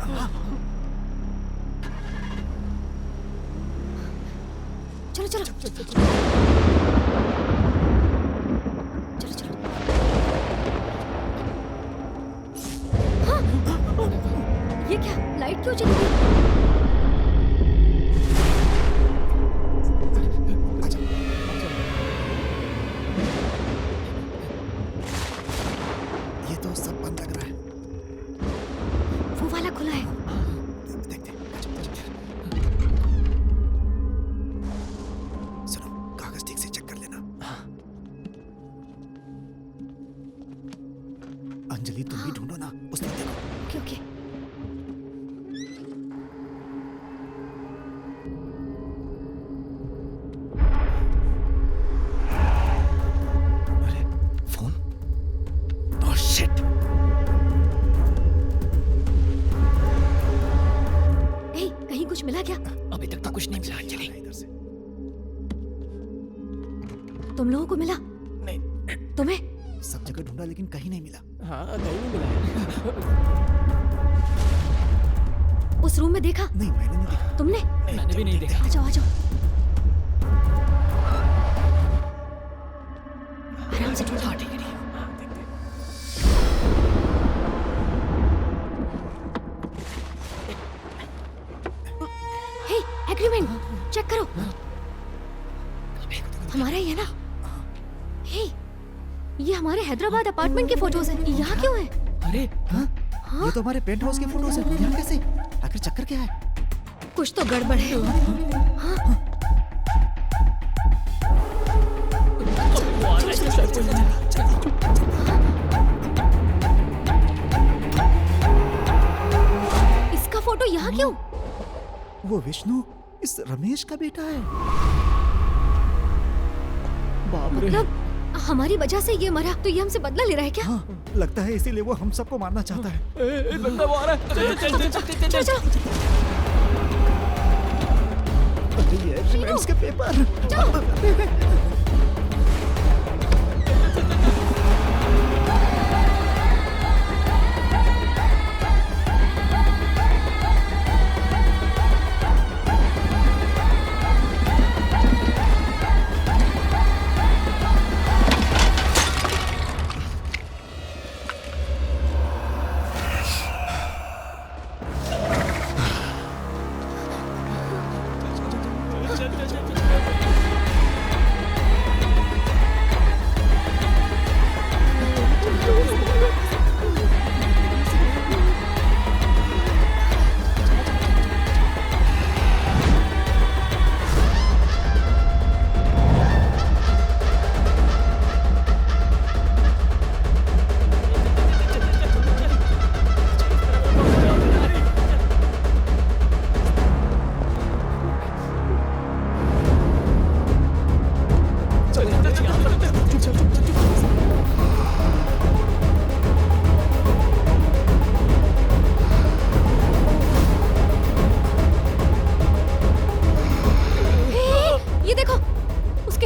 [SPEAKER 7] चलो चलो चलो चलो। हाँ, ये क्या, लाइट क्यों चली गई?
[SPEAKER 10] ये तो सब बंद लग रहा है।
[SPEAKER 7] वो वाला खुला है।
[SPEAKER 10] सुनो, कागज ठीक से चेक कर लेना।
[SPEAKER 7] मिला क्या?
[SPEAKER 6] अभी तक तो कुछ नहीं मिला अंजलि।
[SPEAKER 7] तुम लोगों को मिला?
[SPEAKER 10] नहीं।
[SPEAKER 7] तुम्हें?
[SPEAKER 10] सब जगह ढूंढा लेकिन कहीं नहीं मिला।
[SPEAKER 2] हाँ कहीं नहीं मिला।
[SPEAKER 7] उस रूम में देखा?
[SPEAKER 10] नहीं मैंने नहीं देखा।
[SPEAKER 7] तुमने?
[SPEAKER 6] मैंने भी नहीं देखा।
[SPEAKER 7] आ जाओ आ जाओ। आराम से ढूंढो।
[SPEAKER 6] ठीक है।
[SPEAKER 7] हे, एग्रीमेंट चेक करो। हमारा ही है ना? हे, ये हमारे हैदराबाद अपार्टमेंट के फोटोज हैं। यहाँ क्यों है?
[SPEAKER 10] अरे हाँ? ये तो हमारे पेंट हाउस के फोटोज हैं। यहाँ कैसे? आखिर चक्कर क्या है?
[SPEAKER 7] कुछ तो गड़बड़ है। हाँ? इसका फोटो यहाँ क्यों?
[SPEAKER 10] वो विष्णु इस रमेश का बेटा है।
[SPEAKER 7] मतलब हमारी वजह से ये मरा तो ये हमसे बदला ले रहा है क्या?
[SPEAKER 10] हाँ, लगता है इसीलिए वो हम सबको मारना चाहता है।
[SPEAKER 6] लगता है वो आ रहा है। चल।
[SPEAKER 10] ये एग्रीमेंट्स के पेपर।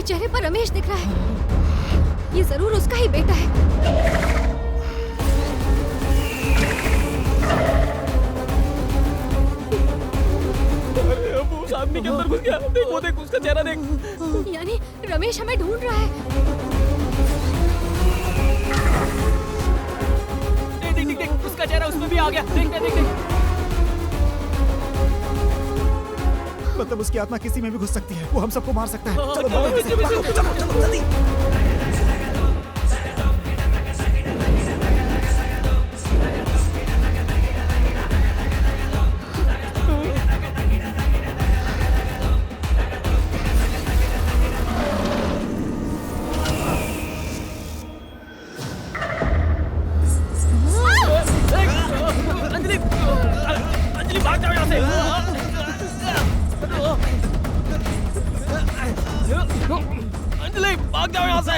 [SPEAKER 7] चेहरे पर रमेश दिख रहा है। ये जरूर उसका ही बेटा है।
[SPEAKER 6] अरे अब उस आदमी के अंदर घुस गया। देख वो देख उसका चेहरा देख।
[SPEAKER 7] यानी रमेश हमें ढूंढ रहा है।
[SPEAKER 6] देख देख उसका चेहरा उसमें भी आ गया। देख देख
[SPEAKER 10] मतलब उसकी आत्मा किसी में भी घुस सकती है। वो हम सबको मार सकता है। चलो चलो जल्दी।
[SPEAKER 6] अंजलि भाग जाओ यहाँ से। अंजलि भाग जाओ यहाँ से।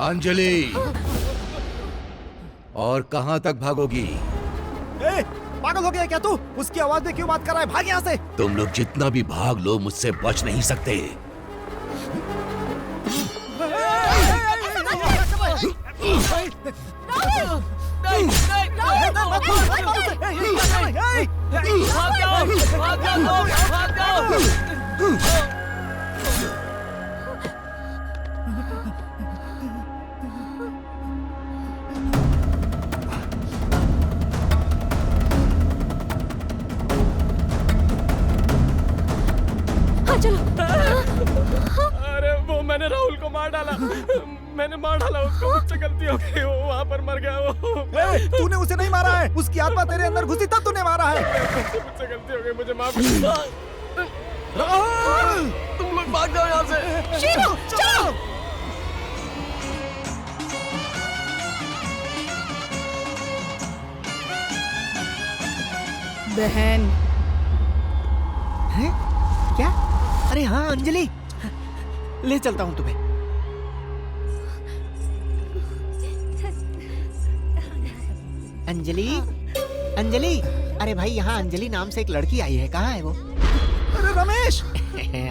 [SPEAKER 16] अंजलि और कहां तक भागोगी?
[SPEAKER 10] पागल हो गया क्या तू? उसकी आवाज में क्यों बात कर रहा है? भाग यहाँ से।
[SPEAKER 16] तुम लोग जितना भी भाग लो मुझसे बच नहीं सकते।
[SPEAKER 6] अरे वो मैंने राहुल को मार डाला। मैंने मार डाला उसको। मुझसे गलती हो गई। वो वहाँ पर मर गया। वो
[SPEAKER 10] तूने उसे नहीं मारा है। उसकी आत्मा तेरे अंदर घुसी तब तूने मारा है।
[SPEAKER 6] मुझसे गलती हो गई। मुझे माफ कर। राहुल तुम लोग भाग जाओ यहाँ से।
[SPEAKER 10] शीरो चलो।
[SPEAKER 20] बहन।
[SPEAKER 1] हैं? क्या? अरे हाँ अंजलि, ले चलता हूँ तुम्हें। अंजलि, अंजलि, अरे भाई यहाँ अंजलि नाम से एक लड़की आई है, कहाँ है वो?
[SPEAKER 13] अरे रमेश!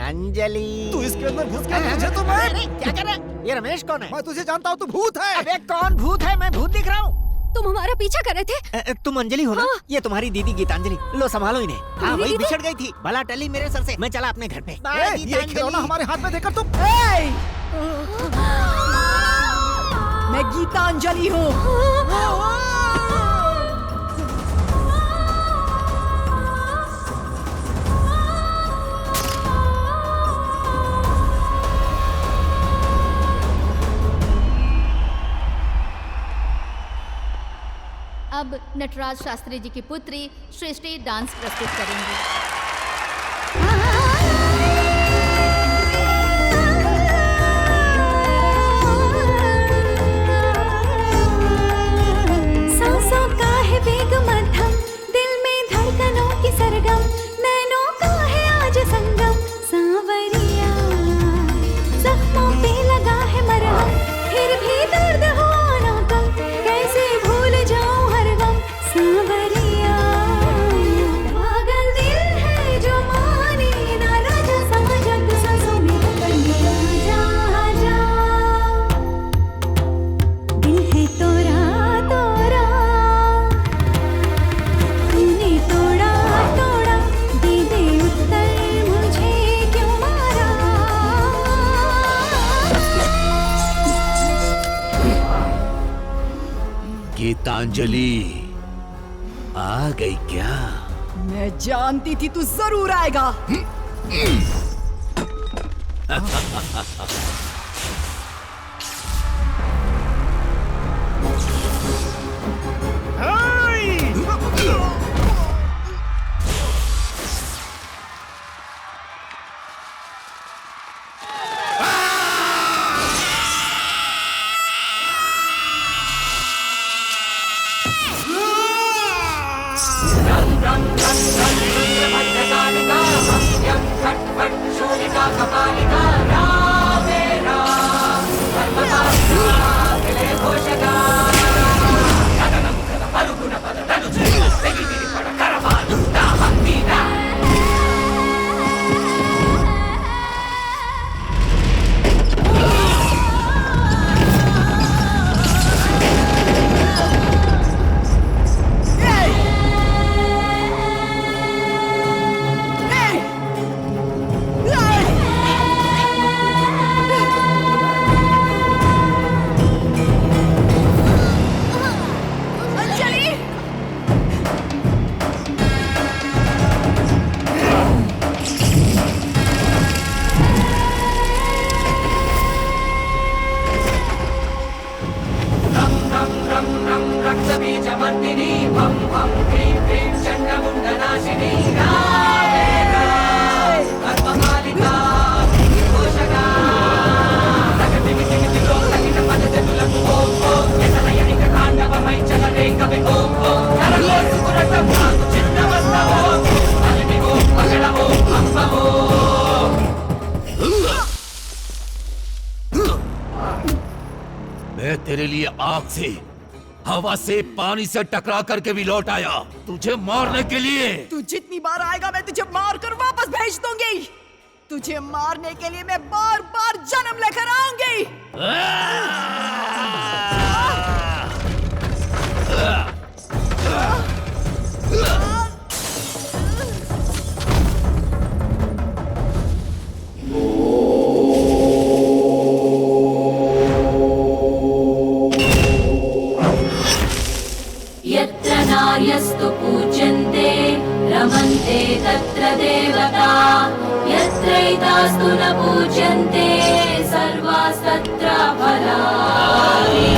[SPEAKER 1] अंजलि,
[SPEAKER 13] तू इसके अंदर घुस गया, तुझे तो मैं।
[SPEAKER 1] अरे क्या कर रहा है? ये रमेश कौन है?
[SPEAKER 13] मैं तुझे जानता हूँ, तू भूत है।
[SPEAKER 1] अबे कौन भूत है? मैं भूत दिख रहा हूँ।
[SPEAKER 7] तुम हमारा पीछा कर रहे थे?
[SPEAKER 1] तुम अंजलि हो ना?
[SPEAKER 7] हाँ।
[SPEAKER 1] ये तुम्हारी दीदी गीतांजलि, लो संभालो इन्हें। हाँ
[SPEAKER 7] मेरी
[SPEAKER 1] वही
[SPEAKER 7] दीदी?
[SPEAKER 1] बिछड़ गई थी, भला टली मेरे सर से। मैं चला अपने घर पे। बाय
[SPEAKER 13] ये
[SPEAKER 1] गीतांजलि।
[SPEAKER 13] खिलौना हमारे हाथ में देकर तुम।
[SPEAKER 20] मैं गीतांजलि हूँ।
[SPEAKER 9] अब नटराज शास्त्री जी की पुत्री सृष्टि डांस प्रस्तुत करेंगी।
[SPEAKER 11] सांसों का है वेग मध्यम, दिल में धड़कनों की सरगम, नैनों का है आज संगम। सांवरिया जख्मों पे लगा है मरहम, फिर भी दर्द हो ना कम, कैसे भूल जाऊं हर गम। सांवरिया पागल दिल है जो माने ना, राजा समझत सांसों में बंदिया जा जा। दिल है तोरा तोरा, तूने तोड़ा तोड़ा, दे दे उत्तर मुझे क्यों मारा।
[SPEAKER 16] गीतांजलि आ गई क्या?
[SPEAKER 20] मैं जानती थी तू जरूर आएगा।
[SPEAKER 16] मैं तेरे लिए आग से, हवा से, पानी से टकरा करके भी लौट आया, तुझे मारने के लिए।
[SPEAKER 20] तू जितनी बार आएगा मैं तुझे मार कर वापस भेज दूंगी। तुझे मारने के लिए मैं बार बार जन्म लेकर आऊंगी।
[SPEAKER 11] यत्र नार्यस्तु पूज्यन्ते रमन्ते तत्र देवता, यत्रैतास्तु न पूज्यन्ते सर्वास्तत्र फलानि।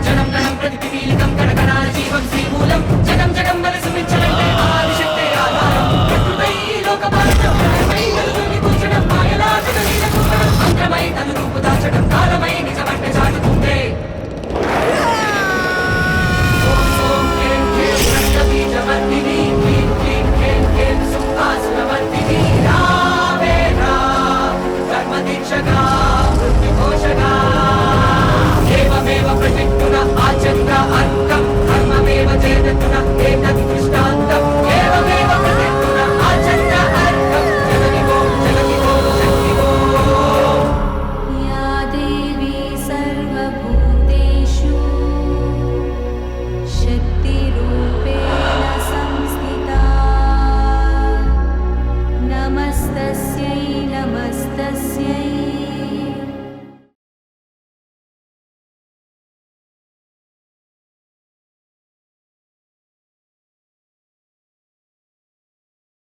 [SPEAKER 11] जनं गणं प्रतिपीलितं कणकणाजीवं श्रीमूलं, जगं जगं बलसुमिच्छलन्ते आदिशक्ते आधारं, प्रकृतै लोकपालनं प्रणयमयि कलुगुलिकुञ्चनं मायलाजगलीलकुम्भनं, मन्त्रमयि तनुरूपदाचकं कालमयि निजमण्डचाटुकुम्भे।
[SPEAKER 14] घोषका मृत्युघोषका एवमेव प्रतिष्ठुना आचन्द्र अर्कं धर्ममेव चेततुना एतत् दृष्टान्तम् एवमेव प्रतिष्ठुना आचन्द्र अर्कं जगति वो शक्ति वो
[SPEAKER 11] या देवी सर्वभूतेषु शक्तिरूपेण संस्थिता नमस्तस्यै नमस्तस्यै